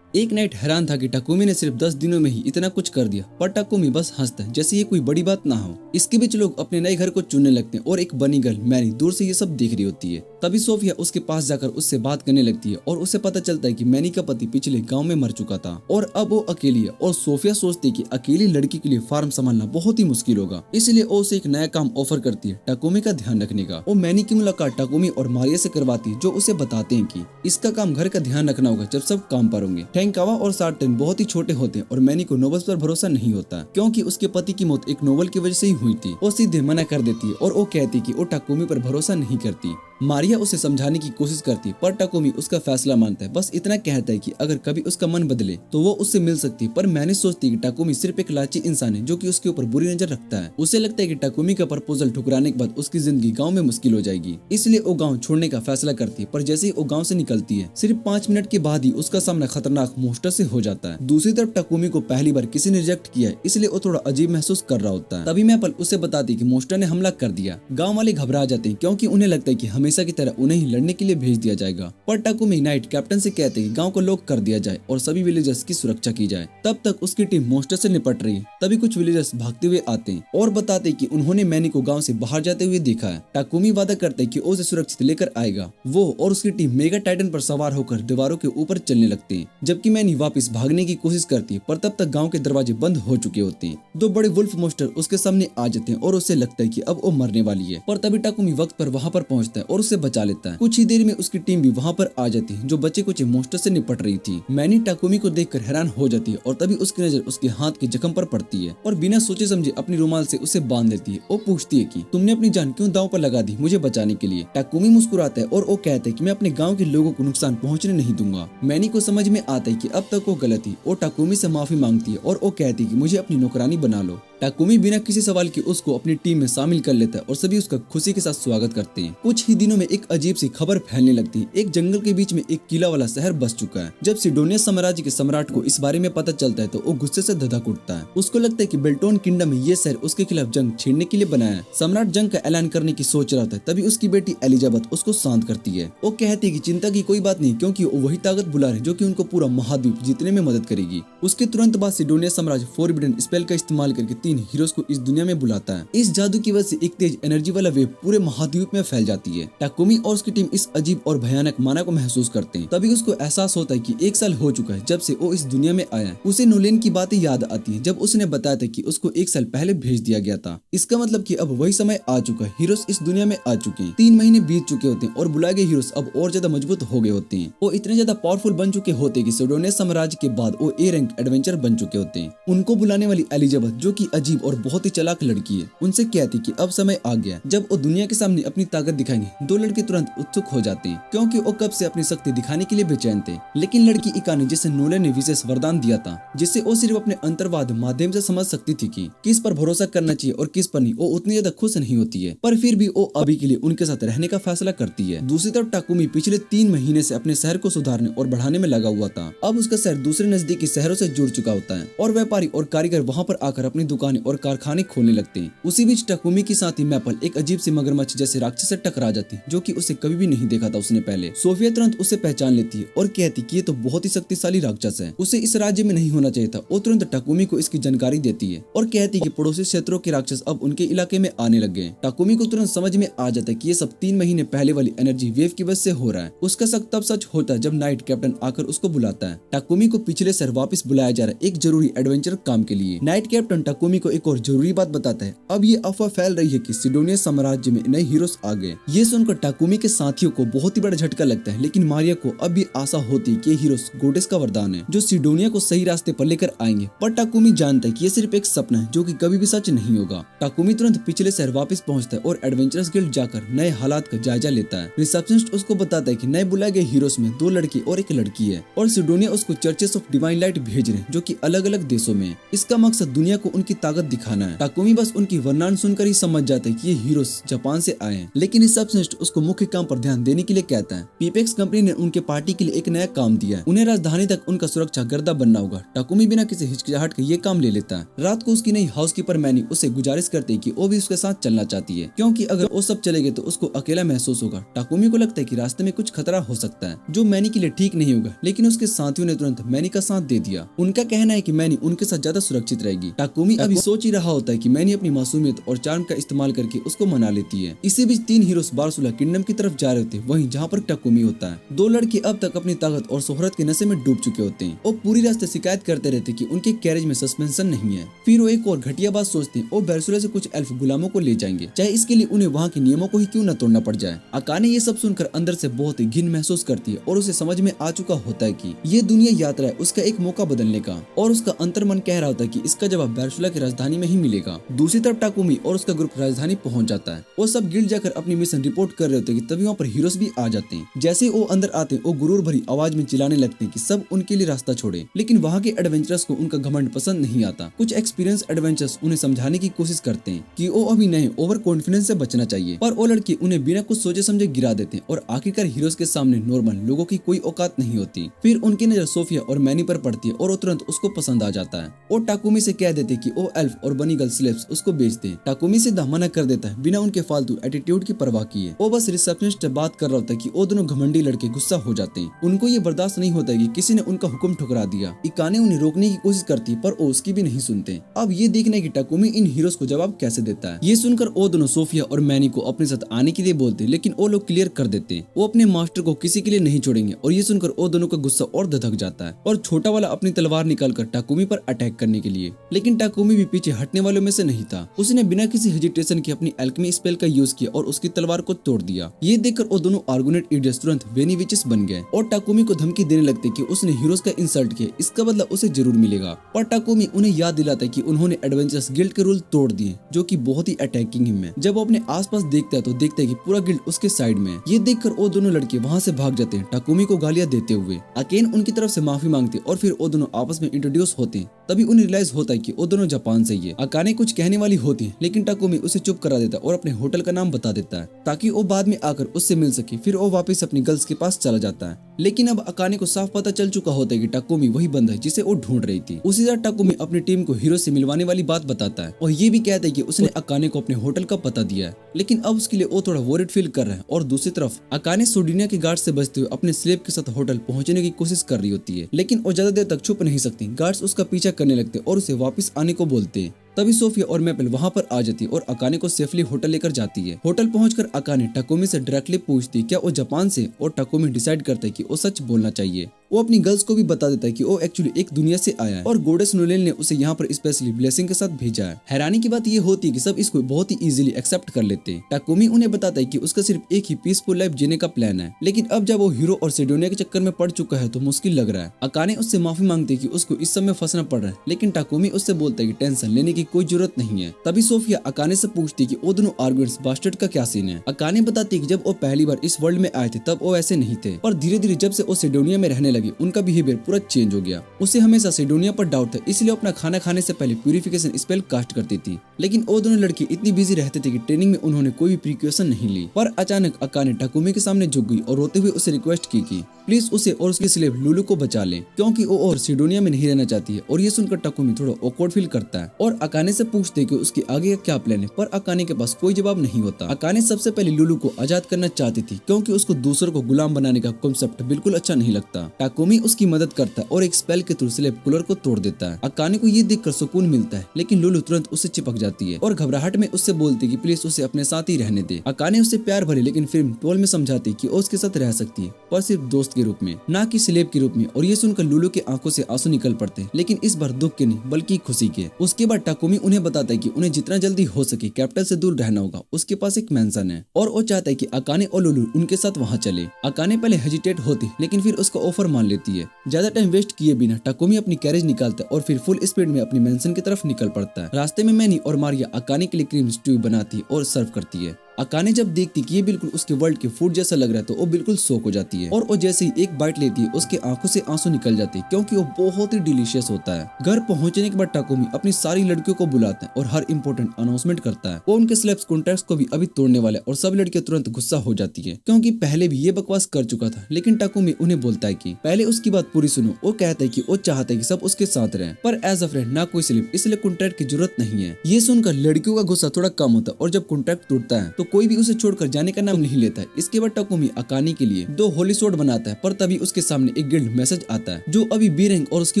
एक नाइट हैरान था कि टाकुमी ने सिर्फ 10 दिनों में ही इतना कुछ कर दिया, पर टाकुमी बस हंसता है जैसे ये कोई बड़ी बात ना हो। इसके बीच लोग अपने नए घर को चुनने लगते हैं और एक बनी गर्ल मैनी दूर से ये सब देख रही होती है। तभी सोफिया उसके पास जाकर उससे बात करने लगती है और उसे पता चलता है कि मैनी का पति पिछले गांव में मर चुका था और अब वो अकेली है। और सोफिया सोचती है कि अकेली लड़की के लिए फार्म संभालना बहुत ही मुश्किल होगा, इसलिए वो उसे एक नया काम ऑफर करती है, टाकुमी का ध्यान रखने का। वो मैनी की मुलाकात टाकुमी और मारिया से करवाती है जो उसे बताते हैं कि इसका काम घर का ध्यान रखना होगा जब सब काम पर होंगे। टैंकावा और सार्टन बहुत ही छोटे होते हैं और मैनी को नोबल्स पर भरोसा नहीं होता क्योंकि उसके पति की मौत एक नोबल की वजह से ही हुई थी। वो सीधे मना कर देती है और वो कहती है कि वो टाकुमी पर भरोसा नहीं करती। मारिया उसे समझाने की कोशिश करती है पर टाकुमी उसका फैसला मानता है। बस इतना कहता है कि अगर कभी उसका मन बदले तो वो उससे मिल सकती है। पर मैंने सोचती है कि टाकुमी सिर्फ एक लालची इंसान है जो कि उसके ऊपर बुरी नजर रखता है। उसे लगता है कि टाकुमी का प्रपोजल ठुकराने के बाद उसकी जिंदगी गांव में मुश्किल हो जाएगी, इसलिए वो गांव छोड़ने का फैसला करती है। पर जैसे ही वो गांव से निकलती है सिर्फ 5 मिनट के बाद ही उसका सामना खतरनाक मोस्टर से हो जाता है। दूसरी तरफ टाकुमी को पहली बार किसी ने रिजेक्ट किया है, इसलिए वो थोड़ा अजीब महसूस कर रहा होता है। तभी मैपल उसे बताती है कि मोस्टर ने हमला कर दिया। गाँव वाले घबरा जाते हैं क्योंकि उन्हें लगता है कि हमेशा की तरह उन्हें लड़ने के लिए भेज दिया जाएगा। पर टाकुमी नाइट कैप्टन से कहते हैं कि गांव को लॉक कर दिया जाए और सभी विलेजर्स की सुरक्षा की जाए। तब तक उसकी टीम मोस्टर से निपट रही है। तभी कुछ विलेजर्स भागते हुए आते हैं और बताते हैं कि उन्होंने मैनी को गांव से बाहर जाते हुए देखा है। टाकुमी वादा करते हैं कि उसे सुरक्षित लेकर आएगा। वो और उसकी टीम मेगा टाइटन पर सवार होकर दीवारों के ऊपर चलने लगते हैं जबकि मैनी वापस भागने की कोशिश करती है। पर तब तक गाँव के दरवाजे बंद हो चुके होते हैं। 2 बड़े वुल्फ मोस्टर उसके सामने आ जाते हैं और उसे लगता है कि अब वो मरने वाली है। पर तभी टाकुमी वक्त पर वहाँ पर पहुँचता है और उसे बचा लेता है। कुछ ही देर में उसकी टीम भी वहाँ पर आ जाती है जो बच्चे कुछ मोस्टर से निपट रही थी। मैनी टाकुमी को देखकर हैरान हो जाती है और तभी उसकी नजर उसके हाथ के जख्म पर पड़ती है और बिना सोचे समझे अपनी रुमाल से उसे बांध लेती है। वो पूछती है कि तुमने अपनी जान क्यों दांव पर लगा दी मुझे बचाने के लिए। टाकुमी मुस्कुराता है और वो कहता है कि मैं अपने गाँव के लोगों को नुकसान पहुँचने नहीं दूंगा। मैनी को समझ में आता है कि अब तक वो गलत थी। वो टाकुमी से माफी मांगती है और वो कहती है कि मुझे अपनी नौकरानी बना लो। टाकुमी बिना किसी सवाल के उसको अपनी टीम में शामिल कर लेता है और सभी उसका खुशी के साथ स्वागत करते हैं। कुछ ही दिनों में एक अजीब सी खबर फैलने लगती है। एक जंगल के बीच में एक किला वाला शहर बस चुका है। जब सिडोनिया साम्राज्य के सम्राट को इस बारे में पता चलता है तो वो गुस्से से धधक उठता है। उसको लगता है कि बेल्टोन किंगडम में ये शहर उसके खिलाफ जंग छेड़ने के लिए बनाया है। सम्राट जंग का ऐलान करने की सोच रहा था। तभी उसकी बेटी एलिजाबेथ उसको शांत करती है। वो कहती है कि चिंता की कोई बात नहीं क्योंकि वो वही ताकत बुला रहे जो कि उनको पूरा महाद्वीप जीतने में मदद करेगी। उसके तुरंत बाद सिडोनिया साम्राज्य फोरबिडन स्पेल का इस्तेमाल करके 3 हीरोज को इस दुनिया में बुलाता है। इस जादू की वजह से एक तेज एनर्जी वाला वेव पूरे महाद्वीप में फैल जाती है। टाकुमी और उसकी टीम इस अजीब और भयानक माना को महसूस करते हैं। तभी उसको एहसास होता है कि 1 साल हो चुका है जब से वो इस दुनिया में आया है। उसे नोलेन की बातें याद आती है जब उसने बताया था कि उसको 1 साल पहले भेज दिया गया था। इसका मतलब कि अब वही समय आ चुका है। हीरोज इस दुनिया में आ चुके हैं। 3 महीने बीत चुके होते हैं और बुलाए गए हीरोज अब और ज्यादा मजबूत हो गए होते हैं। वो इतने ज्यादा पावरफुल बन चुके होते हैं कि सिडोनिया साम्राज्य के बाद वो A रैंक एडवेंचर बन चुके होते हैं। उनको बुलाने वाली एलिजाबेथ जो कि अजीब और बहुत ही चालाक लड़की है उनसे कहती कि अब समय आ गया। जब वो दुनिया के सामने अपनी ताकत दिखाएंगे 2 लड़के तुरंत उत्सुक हो जाते हैं क्योंकि वो कब से अपनी शक्ति दिखाने के लिए बेचैन थे। लेकिन लड़की इकानी जिसे नोलन ने विशेष वरदान दिया था जिससे वो सिर्फ अपने अंतर्वाद माध्यम से समझ सकती थी कि किस पर भरोसा करना चाहिए और किस पर नहीं। वो उतनी ज्यादा खुश नहीं होती है पर फिर भी वो अभी के लिए उनके साथ रहने का फैसला करती है। दूसरी तरफ टाकुमी पिछले 3 महीने से अपने शहर को सुधारने और बढ़ाने में लगा हुआ था। अब उसका शहर दूसरे नजदीकी शहरों से जुड़ चुका होता है और व्यापारी और कारीगर वहाँ पर आकर अपनी दुकानें और कारखाने खोलने लगते हैं। उसी बीच टाकुमी की साथी मैपल एक अजीब सी मगरमच्छ जैसे राक्षस से टकरा जाती जो कि उसे कभी भी नहीं देखा था उसने पहले। सोफिया तुरंत उसे पहचान लेती है और कहती कि ये तो बहुत ही शक्तिशाली राक्षस है, उसे इस राज्य में नहीं होना चाहिए था। वो तुरंत टाकुमी को इसकी जानकारी देती है और कहती कि पड़ोसी क्षेत्रों के राक्षस अब उनके इलाके में आने लग गए। टाकुमी को तुरंत समझ में आ जाता है कि ये सब 3 महीने पहले वाली एनर्जी वेव की वजह से हो रहा है। उसका शक तब सच होता है जब नाइट कैप्टन आकर उसको बुलाता है। टाकुमी को पिछले शहर वापस बुलाया जा रहा है एक जरूरी एडवेंचर काम के लिए। नाइट कैप्टन टाकुमी टाकोमी को एक और जरूरी बात बताता है। अब ये अफवाह फैल रही है कि सिडोनिया साम्राज्य में नए हीरोज आ गए। ये सुनकर टाकोमी के साथियों को बहुत ही बड़ा झटका लगता है, लेकिन मारिया को अब भी आशा होती है कि ये हीरोज गोडेस का वरदान है जो सिडोनिया को सही रास्ते पर लेकर आएंगे। पर टाकोमी जानता है कि ये सिर्फ एक सपना है जो कि कभी भी सच नहीं होगा। टाकोमी तुरंत पिछले शहर वापस पहुंचता है और एडवेंचरस गिल्ड जाकर नए हालात का जायजा लेता है। रिसेप्शनिस्ट उसको बताता है कि नए बुलाए गए हीरोज में 2 लड़के और 1 लड़की है और सिडोनिया उसको चर्चेस ऑफ डिवाइन लाइट भेज रहे हैं जो कि अलग अलग देशों में। इसका मकसद दुनिया को उनकी ताकत दिखाना है। टाकोमी बस उनकी वर्णन सुनकर ही समझ जाता है कि ये हीरोज जापान से आए हैं, लेकिन रिसेप्शनिस्ट उसको मुख्य काम पर ध्यान देने के लिए कहता है। पीपेक्स कंपनी ने उनके पार्टी के लिए एक नया काम दिया है। उन्हें राजधानी तक उनका सुरक्षा गर्दा बनना होगा। टाकोमी बिना किसी हिचकिचाहट के ये काम ले लेता है। रात को उसकी नई हाउसकीपर मैनी उसे गुजारिश करती है कि वो भी उसके साथ चलना चाहती है, क्योंकि अगर वो सब चले गए तो उसको अकेला महसूस होगा। टाकोमी को लगता है कि रास्ते में कुछ खतरा हो सकता है जो मैनी के लिए ठीक नहीं होगा, लेकिन उसके साथियों ने तुरंत मैनी का साथ दे दिया। उनका कहना है कि मैनी उनके साथ ज्यादा सुरक्षित रहेगी। टाकोमी अभी सोच ही रहा होता है कि मैनी अपनी मासूमियत और चार्म का इस्तेमाल करके उसको मना लेती है। इसी बीच 3 हीरोज बारसुला किंगडम की तरफ जा रहे होते, वहीं जहाँ पर टाकोमी होता है। 2 लड़के अब तक अपनी ताकत और शोहरत के नशे में डूब चुके होते हैं। वो पूरी रास्ते शिकायत करते रहते कि उनके कैरेज में सस्पेंशन नहीं है। फिर वो एक और घटिया बात सोचते हैं, वो बारसुला से कुछ एल्फ गुलामों को ले जाएंगे, चाहे इसके लिए उन्हें वहाँ के नियमों को ही क्यों न तोड़ना पड़ जाए। अकाने ये सब सुनकर अंदर से बहुत ही घिन महसूस करती है और उसे समझ में आ चुका होता है कि ये दुनिया यात्रा है उसका एक मौका बदलने का, और उसका अंतर्मन कह रहा होता है कि इसका जवाब बारसुला की राजधानी में ही मिलेगा। दूसरी तरफ टाकोमी और उसका ग्रुप राजधानी पहुंच जाता है। वो सब गिल्ड जाकर अपनी मिशन रिपोर्ट कर रहे होते हैं कि तभी वहाँ पर हीरोज भी आ जाते हैं। जैसे वो अंदर आते हैं वो गुरूर भरी आवाज में चिल्लाने लगते हैं कि सब उनके लिए रास्ता छोड़े, लेकिन वहाँ के एडवेंचरर्स को उनका घमंड पसंद नहीं आता। कुछ एक्सपीरियंस एडवेंचरर्स उन्हें समझाने की कोशिश करते हैं कि वो अभी नए ओवर कॉन्फिडेंस से बचना चाहिए, पर वो लड़के उन्हें बिना कुछ सोचे समझे गिरा देते हैं और आखिरकार हीरोज के सामने नॉर्मल लोगों की कोई औकात नहीं होती। फिर उनकी नजर सोफिया और मैनी पर पड़ती है और वो तुरंत उसको पसंद आ जाता है। और टाकोमी से कह देते कि वो एल्फ और बनी गर्ल स्लेव्स उसको बेच दे। टाकोमी से मना कर देता है बिना उनके फालतू एटीट्यूड की परवाह किए। वो बस रिसेप्शनिस्ट से बात कर रहा होता है कि वो दोनों घमंडी लड़के गुस्सा हो जाते हैं। उनको ये बर्दाश्त नहीं होता है कि किसी ने उनका हुक्म ठुकरा दिया। इकाने उन्हें रोकने की कोशिश करती है पर वो उसकी भी नहीं सुनते। अब ये देखने की टाकोमी इन हीरोज को जवाब कैसे देता है। ये सुनकर वो दोनों सोफिया और मैनी को अपने साथ आने के लिए बोलते हैं, लेकिन वो लोग क्लियर कर देते हैं वो अपने मास्टर को किसी के लिए नहीं छोड़ेंगे। और ये सुनकर वो दोनों का गुस्सा और धधक जाता है और छोटा वाला अपनी तलवार निकालकर टाकोमी पर अटैक करने के लिए, लेकिन टाकोमी भी पीछे हटने वालों में से नहीं था। उसने बिना किसी हेजिटेशन के अपनी एल्केमी स्पेल का यूज किया और उसकी तलवार को तोड़ दिया। ये देखकर वो दोनों आर्गुनेट इडियट्स तुरंत वेनी विचेस बन गए और टाकोमी को धमकी देने लगते कि उसने हीरोज का इंसल्ट किया, इसका बदला उसे जरूर मिलेगा। पर टाकोमी उन्हें याद दिलाता है कि उन्होंने एडवेंचरस गिल्ड के रूल तोड़ दिए जो कि बहुत ही अटैकिंग है। जब वो अपने आसपास देखता है तो देखता है कि पूरा गिल्ड उसके साइड में है। ये देखकर वो दोनों लड़के वहाँ से भाग जाते हैं टाकोमी को गालियां देते हुए। अकेन उनकी तरफ से माफी मांगते और फिर वो दोनों आपस में इंट्रोड्यूस होते हैं। तभी उन्हें रियलाइज होता है कि वो दोनों जापान से ही है। अकाने कुछ कहने वाली होती है, लेकिन टाकोमी उसे चुप करा देता है और अपने होटल का नाम बता देता है ताकि वो बाद में आकर उससे मिल सके। फिर वो वापस अपनी गर्ल्स के पास चला जाता है, लेकिन अब अकाने को साफ पता चल चुका होता है कि टाकोमी वही बंदा है जिसे वो ढूंढ रही थी। उसी तरह टाकोमी अपनी टीम को हीरो से मिलवाने वाली बात बताता है और ये भी कहता है कि उसने अकाने को अपने होटल का पता दिया है, लेकिन अब उसके लिए वो थोड़ा वोरिड फील कर रहा है। और दूसरी तरफ अकाने सोडिनिया के गार्ड से बचते हुए अपने स्लेव के साथ होटल पहुंचने की कोशिश कर रही होती है, लेकिन वो ज्यादा देर तक छुप नहीं सकती। गार्ड्स उसका पीछा करने लगते और उसे वापस आने को बोलते हैं। तभी सोफिया और मैपल वहाँ पर आ जाती और अकाने को सेफली होटल लेकर जाती है। होटल पहुंचकर अकाने टाकोमी से डायरेक्टली पूछती क्या वो जापान से, और टाकोमी डिसाइड करता है कि वो सच बोलना चाहिए। वो अपनी गर्ल्स को भी बता देता है कि वो एक्चुअली एक दुनिया से आया है और गोडेस नोलेल ने उसे यहाँ पर स्पेशली ब्लेसिंग के साथ भेजा है। हैरानी की बात ये होती है कि सब इसको बहुत ही इजीली एक्सेप्ट कर लेते हैं। टाकोमी उन्हें बताता है कि उसका सिर्फ एक ही पीसफुल लाइफ जीने का प्लान है, लेकिन अब जब वो हीरो और सिडोनिया के चक्कर में पड़ चुका है तो मुश्किल लग रहा है। अकाने उससे माफी मांगती है कि उसको इस समय फंसना पड़ रहा है, लेकिन टाकोमी उससे बोलता है कि टेंशन लेने की कोई जरूरत नहीं है। तभी सोफिया अकाने से पूछती है कि वो दोनों आर्गुमेंट्स बास्टर्ड का क्या सीन है। अकाने बताती है कि जब वो पहली बार इस वर्ल्ड में आए थे तब वो ऐसे नहीं थे, पर धीरे धीरे जब से वो सिडोनिया में रहने लगे उनका बिहेवियर पूरा चेंज हो गया। उसे हमेशा सिडोनिया पर डाउट था, इसलिए अपना खाना खाने से पहले प्यूरिफिकेशन स्पेल कास्ट करती थी, लेकिन वो दोनों लड़के इतनी बिजी रहते थे कि ट्रेनिंग में उन्होंने कोई भी प्रिकॉशन नहीं ली। पर अचानक अकाने टाकोमी के सामने झुक गई और रोते हुए उसे रिक्वेस्ट की कि प्लीज उसे और उसकी स्लेव लुलू को बचा ले, क्योंकि वो और सिडोनिया में नहीं रहना चाहती है। और ये सुनकर टाकोमी थोड़ा ऑकवर्ड फील करता है और अकाने से पूछते हैं कि उसके आगे का क्या प्लान है, पर अकाने के पास कोई जवाब नहीं होता। अकाने सबसे पहले लुलू को आजाद करना चाहती थी, क्योंकि उसको दूसरों को गुलाम बनाने का कॉन्सेप्ट बिल्कुल अच्छा नहीं लगता। टाकोमी उसकी मदद करता है और एक स्पेल के थ्रू स्लेब कूलर को तोड़ देता है। अकाने को ये देखकर सुकून मिलता है, लेकिन लुलु तुरंत उससे चिपक जाती है और घबराहट में उससे बोलती कि प्लीज उसे अपने साथ ही रहने दे। अकाने उससे प्यार भरे लेकिन फिर टोल में समझाती कि वो उसके साथ रह सकती है, पर सिर्फ दोस्त के रूप में, ना कि स्लेब के रूप में। और ये सुनकर लुलु के आंखों से आंसू निकल पड़ते, लेकिन इस बार दुख के नहीं बल्कि खुशी के। उसके बाद टाकोमी उन्हें बताता है कि उन्हें जितना जल्दी हो सके कैपिटल से दूर रहना होगा। उसके पास एक मेंशन है और वो चाहता है कि अकाने और लुलु उनके साथ वहाँ चले। अकाने पहले हेजिटेट होती, लेकिन फिर उसका ऑफर मान लेती है। ज्यादा टाइम वेस्ट किए बिना टाकोमी अपनी कैरेज निकालता है और फिर फुल स्पीड में अपनी मेंशन की तरफ निकल पड़ता है। रास्ते में मैनी और मारिया अकाने के लिए क्रीम स्ट्यू बनाती और सर्व करती है। अकाने जब देखती कि ये बिल्कुल उसके वर्ल्ड के फूड जैसा लग रहा है तो वो बिल्कुल शॉक हो जाती है और वो जैसे ही एक बाइट लेती है उसके आंखों से आंसू निकल जाते हैं, क्योंकि वो बहुत ही डिलीशियस होता है। घर पहुंचने के बाद टाकोमी अपनी सारी लड़कियों को बुलाता है और हर इंपॉर्टेंट अनाउंसमेंट करता है। वो उनके स्लैब्स कॉन्ट्रैक्ट्स को भी अभी तोड़ने वाला है और सब लड़कियां तुरंत गुस्सा हो जाती है, क्योंकि पहले भी ये बकवास कर चुका था। लेकिन टाकोमी उन्हें बोलता है कि पहले उसकी बात पूरी सुनो। वो कहता है कि वो चाहता है कि सब उसके साथ रहें, पर एज अ फ्रेंड ना कोई स्लिप, इसलिए कॉन्ट्रैक्ट की जरूरत नहीं है। ये सुनकर लड़कियों का गुस्सा थोड़ा कम होता है और जब कॉन्ट्रैक्ट टूटता है तो कोई भी उसे छोड़कर जाने का नाम नहीं लेता है। इसके बाद टाकोमी अकाने के लिए 2 होली स्वॉर्ड बनाता है, पर तभी उसके सामने एक गिल्ड मैसेज आता है जो अभी बी रैंक और उसके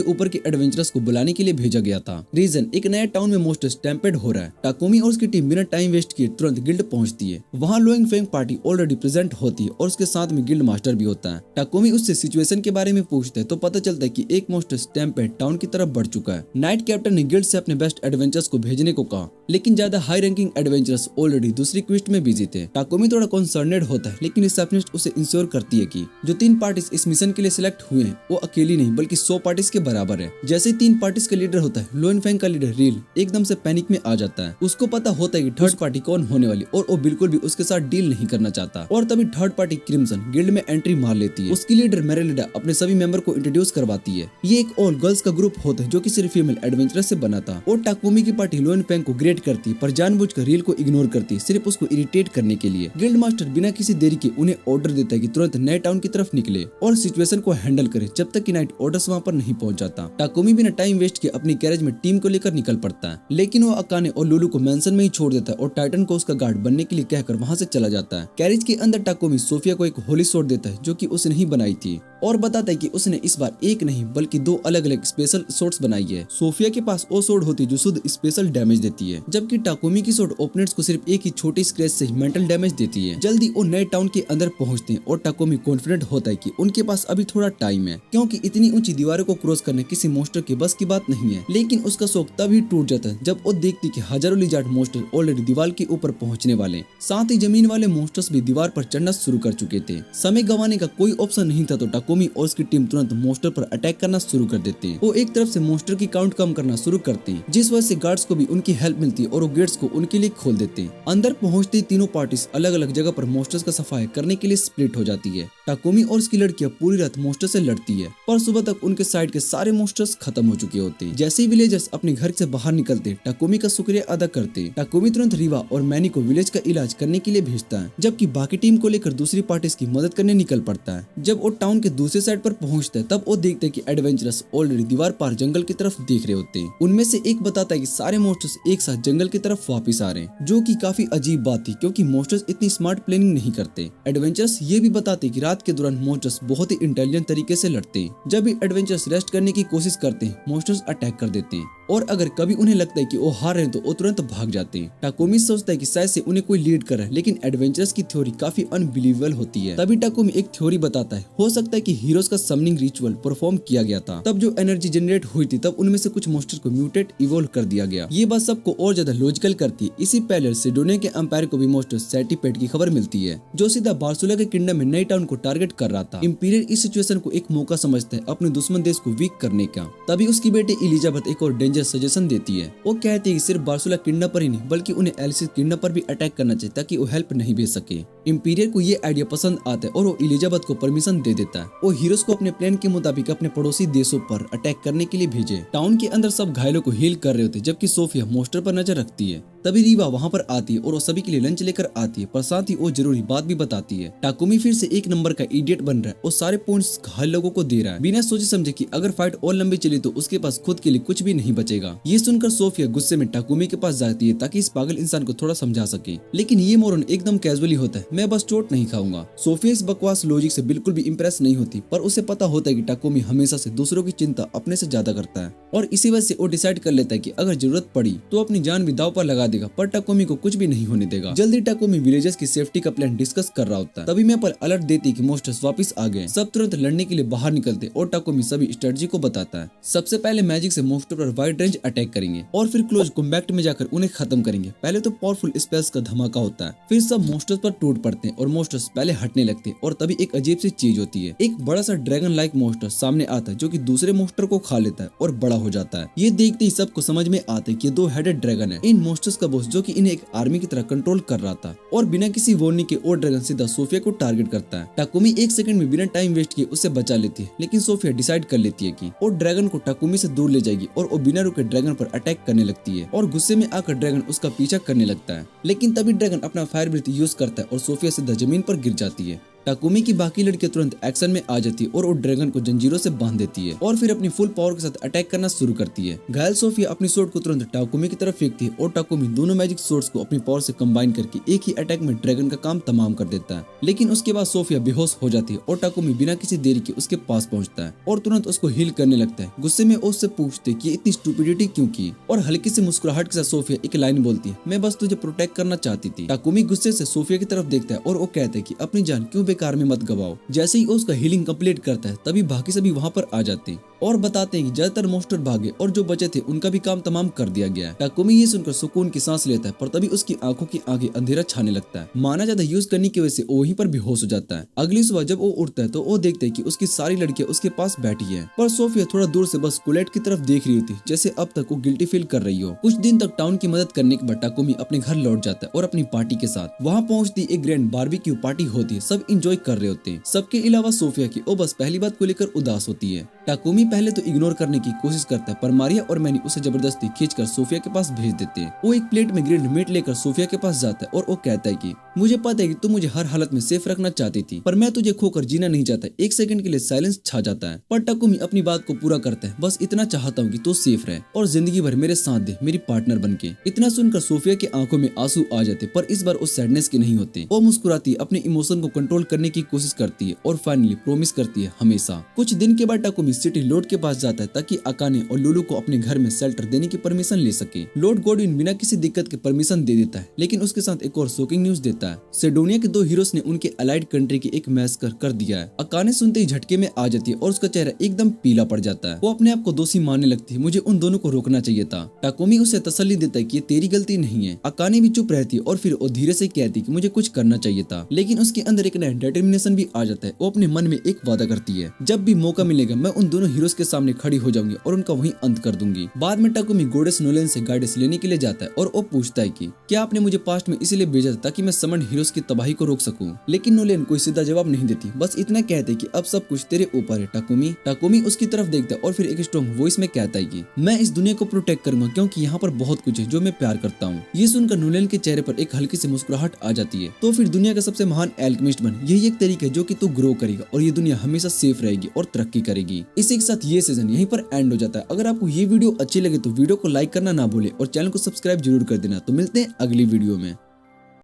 ऊपर के एडवेंचरर्स को बुलाने के लिए भेजा गया था। रीजन, एक नया टाउन में मोस्ट स्टैम्पेड हो रहा है। टाकोमी और उसकी टीम बिना टाइम वेस्ट किए तुरंत गिल्ड पहुंचती है। वहाँ लोइंग फेंग पार्टी ऑलरेडी प्रेजेंट होती है और उसके साथ में गिल्ड मास्टर भी होता है। टाकोमी उससे सिचुएशन के बारे में पूछता है तो पता चलता है कि एक मोस्ट स्टैम्पेड टाउन की तरफ बढ़ चुका है। नाइट कैप्टन ने गिल्ड से अपने बेस्ट एडवेंचर्स को भेजने को कहा, लेकिन ज्यादा हाई रैंकिंग एडवेंचरर्स ऑलरेडी दूसरी क्वेस्ट में बिजी थे। टाकोमी थोड़ा कंसर्नेड होता है, लेकिन रिसेप्शनिस्ट उसे इंश्योर करती है कि जो 3 पार्टीज इस मिशन के लिए सिलेक्ट हुए हैं वो अकेली नहीं बल्कि 100 पार्टीज के बराबर है। जैसे ही 3 पार्टीज का लीडर होता है, लोइन फेंग का लीडर रील एकदम से पैनिक में आ जाता है। उसको पता होता है कि थर्ड पार्टी कौन होने वाली और वो बिल्कुल भी उसके साथ डील नहीं करना चाहता। और तभी थर्ड पार्टी क्रिम्सन गिल्ड में एंट्री मार लेती है। उसकी लीडर मेरेलिडा अपने सभी मेंबर को इंट्रोड्यूस करवाती है। ये एक ऑल गर्ल्स का ग्रुप होता है जो कि सिर्फ फीमेल एडवेंचरर से बना था। और टाकोमी की पार्टी लोइन फेंग को ग्रेट करती, पर जानबूझकर रील को इग्नोर करती, सिर्फ उसको इरिटेट करने के लिए। गिल्ड मास्टर बिना किसी देरी के उन्हें ऑर्डर देता है कि तुरंत नए टाउन की तरफ निकले और सिचुएशन को हैंडल करे जब तक कि नाइट ऑर्डर्स वहां पर नहीं पहुंच जाता। टाकोमी बिना टाइम वेस्ट किए अपनी कैरेज में टीम को लेकर निकल पड़ता है, लेकिन वो अकाने और लुलु को मेंशन में ही छोड़ देता है और टाइटन को उसका गार्ड बनने के लिए कहकर वहां से चला जाता है। कैरेज के अंदर टाकोमी सोफिया को एक होली स्वॉर्ड देता है जो कि उसने ही बनाई थी और बताता है कि उसने इस बार एक नहीं बल्कि 2 अलग अलग स्पेशल स्वॉर्ड्स बनाई है। सोफिया के पास वो स्वॉर्ड होती है जो शुद्ध स्पेशल डैमेज देती है, जबकि टाकोमी की स्वॉर्ड ओपोनेंट्स को सिर्फ एक ही छोटी स्क्रैच से ही मेंटल डैमेज देती है। जल्दी वो नए टाउन के अंदर पहुंचते हैं और टाकोमी कॉन्फिडेंट होता है कि उनके पास अभी थोड़ा टाइम है, क्योंकि इतनी ऊंची दीवारों को क्रॉस करना किसी मोस्टर के बस की बात नहीं है। लेकिन उसका शौक तभी टूट जाता है जब वो देखती कि हजारों लिजार्ड मोस्टर ऑलरेडी दीवार के ऊपर पहुंचने वाले, साथ ही जमीन वाले मोस्टर्स भी दीवार पर चढ़ना शुरू कर चुके थे। समय गंवाने का कोई ऑप्शन नहीं था, तो टाकोमी और उसकी टीम तुरंत मोस्टर पर अटैक करना शुरू कर देते हैं। वो एक तरफ से मोस्टर की काउंट कम करना शुरू करते हैं, जिस वजह से गार्ड्स को भी उनकी हेल्प मिलती है और वो गेट्स को उनके लिए खोल देते हैं। अंदर पहुंचते ही तीनों पार्टीज अलग अलग जगह पर मोस्टर्स का सफाई करने के लिए स्प्लिट हो जाती है। टाकोमी और उसकी लड़कियां पूरी रात मोस्टर से लड़ती है, पर सुबह तक उनके साइड के सारे मोस्टर्स खत्म हो चुके होते हैं। जैसे ही विलेजर्स अपने घर से बाहर निकलते, टाकोमी का शुक्रिया अदा करते। टाकोमी तुरंत रिवा और मैनी को विलेज का इलाज करने के लिए भेजता है, जबकि बाकी टीम को लेकर दूसरी पार्टीज की मदद करने निकल पड़ता है। जब वो टाउन के दूसरे साइड पर पहुंचता है तब वो देखते हैं कि एडवेंचरर्स ऑलरेडी दीवार पार जंगल की तरफ देख रहे होते हैं। उनमें से एक बताता है कि सारे मोस्टर्स एक साथ जंगल की तरफ वापिस आ रहे हैं, जो कि काफी अजीब बात थी क्योंकि मोस्टर्स इतनी स्मार्ट प्लानिंग नहीं करते। एडवेंचरर्स ये भी बताते कि रात के दौरान मोस्टर्स बहुत ही इंटेलिजेंट तरीके से लड़ते हैं। जब भी एडवेंचरर्स रेस्ट करने की कोशिश करते हैं, मोस्टर्स अटैक कर देते हैं और अगर कभी उन्हें लगता है कि वो हार रहे हैं तो वो तुरंत भाग जाते हैं। टाकोमी सोचता है कि शायद से उन्हें कोई लीड कर रहा है, लेकिन एडवेंचरर्स की थ्योरी काफी अनबिलीवेबल होती है। तभी टाकोमी एक थ्योरी बताता है, हो सकता है कि हीरोज का समनिंग रिचुअल परफॉर्म किया गया था, तब जो एनर्जी जनरेट हुई थी तब उनमें से कुछ मोस्टर को म्यूटेट इवोल्व कर दिया गया। ये बात सबको और ज्यादा लॉजिकल करती है। इसी पहले सिडोनिया के एम्पायर को भी मोस्टर सेटिपेट की खबर मिलती है, जो सीधा बार्सुला के किंगडम में नई टाउन को टारगेट कर रहा था। इंपीरियल इस सिचुएशन को एक मौका समझता है अपने दुश्मन देश को वीक करने का। तभी उसकी बेटी इलिजाबेथ एक और डेंजर सजेशन देती है। वो कहती है कि सिर्फ बार्सुला किंगडम पर ही नहीं बल्कि उन्हें एलिसिस किंगडम पर भी अटैक करना चाहिए ताकि वो हेल्प नहीं भेज सके। इंपीरियर को ये आइडिया पसंद आता है और वो इलिजाबेथ को परमिशन दे देता है। वो हीरोज को अपने प्लान के मुताबिक अपने पड़ोसी देशों पर अटैक करने के लिए भेजे। टाउन के अंदर सब घायलों को हील कर रहे होते, जबकि सोफिया मोस्टर पर नजर रखती है। तभी रीवा वहाँ पर आती है और वो सभी के लिए लंच लेकर आती है, पर साथ ही वो जरूरी बात भी बताती है। टाकुमी फिर से एक नंबर का इडियट बन रहा है और सारे पॉइंट्स घायल लोगों को दे रहा है बिना सोचे समझे कि अगर फाइट और लंबी चली तो उसके पास खुद के लिए कुछ भी नहीं बचेगा। ये सुनकर सोफिया गुस्से में टाकुमी के पास जाती है ताकि इस पागल इंसान को थोड़ा समझा सके, लेकिन ये मोरन एकदम कैजुअली होता है, मैं बस चोट नहीं खाऊंगा। सोफिया इस बकवास लॉजिक से बिल्कुल भी इंप्रेस नहीं होती, पर उसे पता होता है कि टाकुमी हमेशा से दूसरों की चिंता अपने से ज्यादा करता है और इसी वजह से वो डिसाइड कर लेता है कि अगर जरूरत पड़ी तो अपनी जान भी दांव पर लगा देगा, पर टाकुमी को कुछ भी नहीं होने देगा। जल्दी टाकुमी विलेजर्स की सेफ्टी का प्लान डिस्कस कर रहा होता है, तभी मैं पर अलर्ट देती कि मोस्टर्स वापस आ गए। सब तुरंत लड़ने के लिए बाहर निकलते और टाकुमी सभी स्ट्रेटजी को बताता है। सबसे पहले मैजिक से मोस्टर पर वाइड रेंज अटैक करेंगे और फिर क्लोज कॉम्बैक्ट में जाकर उन्हें खत्म करेंगे। पहले तो पावरफुल स्पेल्स का धमाका होता है, फिर सब मोस्टर्स पर टूट पड़ते हैं और मोस्टर्स पहले हटने लगते हैं और तभी एक अजीब सी चीज होती है। एक बड़ा सा ड्रैगन लाइक मोस्टर सामने आता है जो कि दूसरे मोस्टर को खा लेता है और बड़ा हो जाता है। ये देखते ही सबको समझ में आता है कि 2 हेडेड ड्रैगन है इन मोस्टर्स का बॉस, जो कि इन्हें एक आर्मी की तरह कंट्रोल कर रहा था और बिना किसी वार्निंग के वो ड्रैगन सीधा सोफिया को टारगेट करता है। टाकुमी एक सेकंड में बिना टाइम वेस्ट किए उसे बचा लेती है, लेकिन सोफिया डिसाइड कर लेती है कि वो ड्रैगन को टाकुमी से दूर ले जाएगी और वो बिना रुके ड्रैगन पर अटैक करने लगती है और गुस्से में आकर ड्रैगन उसका पीछा करने लगता है, लेकिन तभी ड्रैगन अपना फायर ब्रीथ यूज करता है और सोफिया सीधा जमीन पर गिर जाती है। टाकुमी की बाकी लड़कियां तुरंत एक्शन में आ जाती है और वो ड्रैगन को जंजीरों से बांध देती है और फिर अपनी फुल पावर के साथ अटैक करना शुरू करती है। घायल सोफिया अपनी स्वॉर्ड को तुरंत टाकुमी की तरफ फेंकती है और टाकुमी दोनों मैजिक स्वॉर्ड्स को अपनी पावर से कंबाइन करके एक ही अटैक में ड्रैगन का काम तमाम कर देता है। लेकिन उसके बाद सोफिया बेहोश हो जाती है और टाकुमी बिना किसी देरी के उसके पास पहुंचता है और तुरंत उसको हील करने लगता है। गुस्से में उससे पूछते कि इतनी स्टूपिडिटी क्यों की और हल्की सी मुस्कुराहट के साथ सोफिया एक लाइन बोलती है, मैं बस तुझे प्रोटेक्ट करना चाहती थी। टाकुमी गुस्से से सोफिया की तरफ देखता है और वो कहता है कि अपनी जान क्यों बेकार में मत गवाओ। जैसे ही उसका हीलिंग कंप्लीट करता है तभी बाकी सभी वहाँ पर आ जाते हैं और बताते हैं कि ज्यादातर मोस्टर भागे और जो बचे थे उनका भी काम तमाम कर दिया गया है। टाकुमी ये सुनकर सुकून की सांस लेता है, पर तभी उसकी आंखों के आगे अंधेरा छाने लगता है। माना ज्यादा यूज करने की वजह से वो वहीं पर बेहोश हो जाता है। अगली सुबह जब वो उठता है तो वो देखते है कि उसकी सारी लड़कियां उसके पास बैठी है, पर सोफिया थोड़ा दूर से बस कोलेट की तरफ देख रही होती जैसे अब तक वो गिल्टी फील कर रही हो। कुछ दिन तक टाउन की मदद करने के बाद टाकुमी अपने घर लौट जाता है और अपनी पार्टी के साथ वहाँ पहुँचती एक ग्रैंड बारबेक्यू पार्टी होती है। सब इंजॉय कर रहे होते हैं, सबके अलावा सोफिया की वो बस पहली बात को लेकर उदास होती है। टाकुमी पहले तो इग्नोर करने की कोशिश करता है, पर मारिया और मैनी उसे जबरदस्ती खींचकर सोफिया के पास भेज देते हैं। वो एक प्लेट में ग्रिल्ड मीट लेकर सोफिया के पास जाता है और वो कहता है कि मुझे पता है कि तू मुझे हर हालत में सेफ रखना चाहती थी, पर मैं तुझे खोकर जीना नहीं चाहता। एक सेकंड के लिए साइलेंस छा जाता है, पर टाकुमी अपनी बात को पूरा करता है, बस इतना चाहता हूँ कि तू सेफ रहे और जिंदगी भर मेरे साथ दे, मेरी पार्टनर बनके। इतना सुनकर सोफिया की आंखों में आंसू आ जाते, पर इस बार उस सैडनेस के नहीं होते। वो मुस्कुराती अपने इमोशन को कंट्रोल करने की कोशिश करती है और फाइनली प्रॉमिस करती है हमेशा। कुछ दिन के बाद टाकुमी सिटी लॉर्ड के पास जाता है ताकि अकाने और लुलू को अपने घर में शेल्टर देने की परमिशन ले सके। लॉर्ड गॉडविन बिना किसी दिक्कत के परमिशन दे देता है, लेकिन उसके साथ एक और शॉकिंग न्यूज देता है। सेडोनिया के 2 हीरोज ने उनके अलाइड कंट्री की एक मैसकर कर दिया है। अकाने सुनते ही झटके में आ जाती है और उसका चेहरा एकदम पीला पड़ जाता है। वो अपने आप को दोषी मानने लगती है, मुझे उन दोनों को रोकना चाहिए था। टाकुमी उसे तसल्ली देता है कि ये तेरी गलती नहीं है। अकाने भी चुप रहती है और फिर वो धीरे से कहती है कि मुझे कुछ करना चाहिए था, लेकिन उसके अंदर एक नया डिटर्मिनेशन भी आ जाता है। वो अपने मन में एक वादा करती है, जब भी मौका मिलेगा मैं उन दोनों हीरोज के सामने खड़ी हो जाऊंगी और उनका वहीं अंत कर दूंगी। बाद में टाकुमी गोडेस नोलेन से गाइडेंस लेने के लिए जाता है और वो पूछता है कि क्या आपने मुझे पास्ट में इसलिए भेजा था ताकि मैं समन हीरोज की तबाही को रोक सकूं। लेकिन नोलेन कोई सीधा जवाब नहीं देती, बस इतना कहते कि अब सब कुछ तेरे ऊपर है टाकुमी। टाकुमी उसकी तरफ देखता है और फिर एक स्ट्रॉन्ग वॉइस में कहता है कि मैं इस दुनिया को प्रोटेक्ट करूंगा क्योंकि यहाँ पर बहुत कुछ है जो मैं प्यार करता हूँ। ये सुनकर नोलेन के चेहरे पर एक हल्की सी मुस्कुराहट आ जाती है। तो फिर दुनिया का सबसे महान एल्केमिस्ट बन, यही एक तरीका है जो कि तू ग्रो करेगा और ये दुनिया हमेशा सेफ रहेगी और तरक्की करेगी। इसी के साथ ये सीजन यहीं पर एंड हो जाता है। अगर आपको ये वीडियो अच्छी लगे तो वीडियो को लाइक करना ना भूले और चैनल को सब्सक्राइब जरूर कर देना। तो मिलते हैं अगली वीडियो में।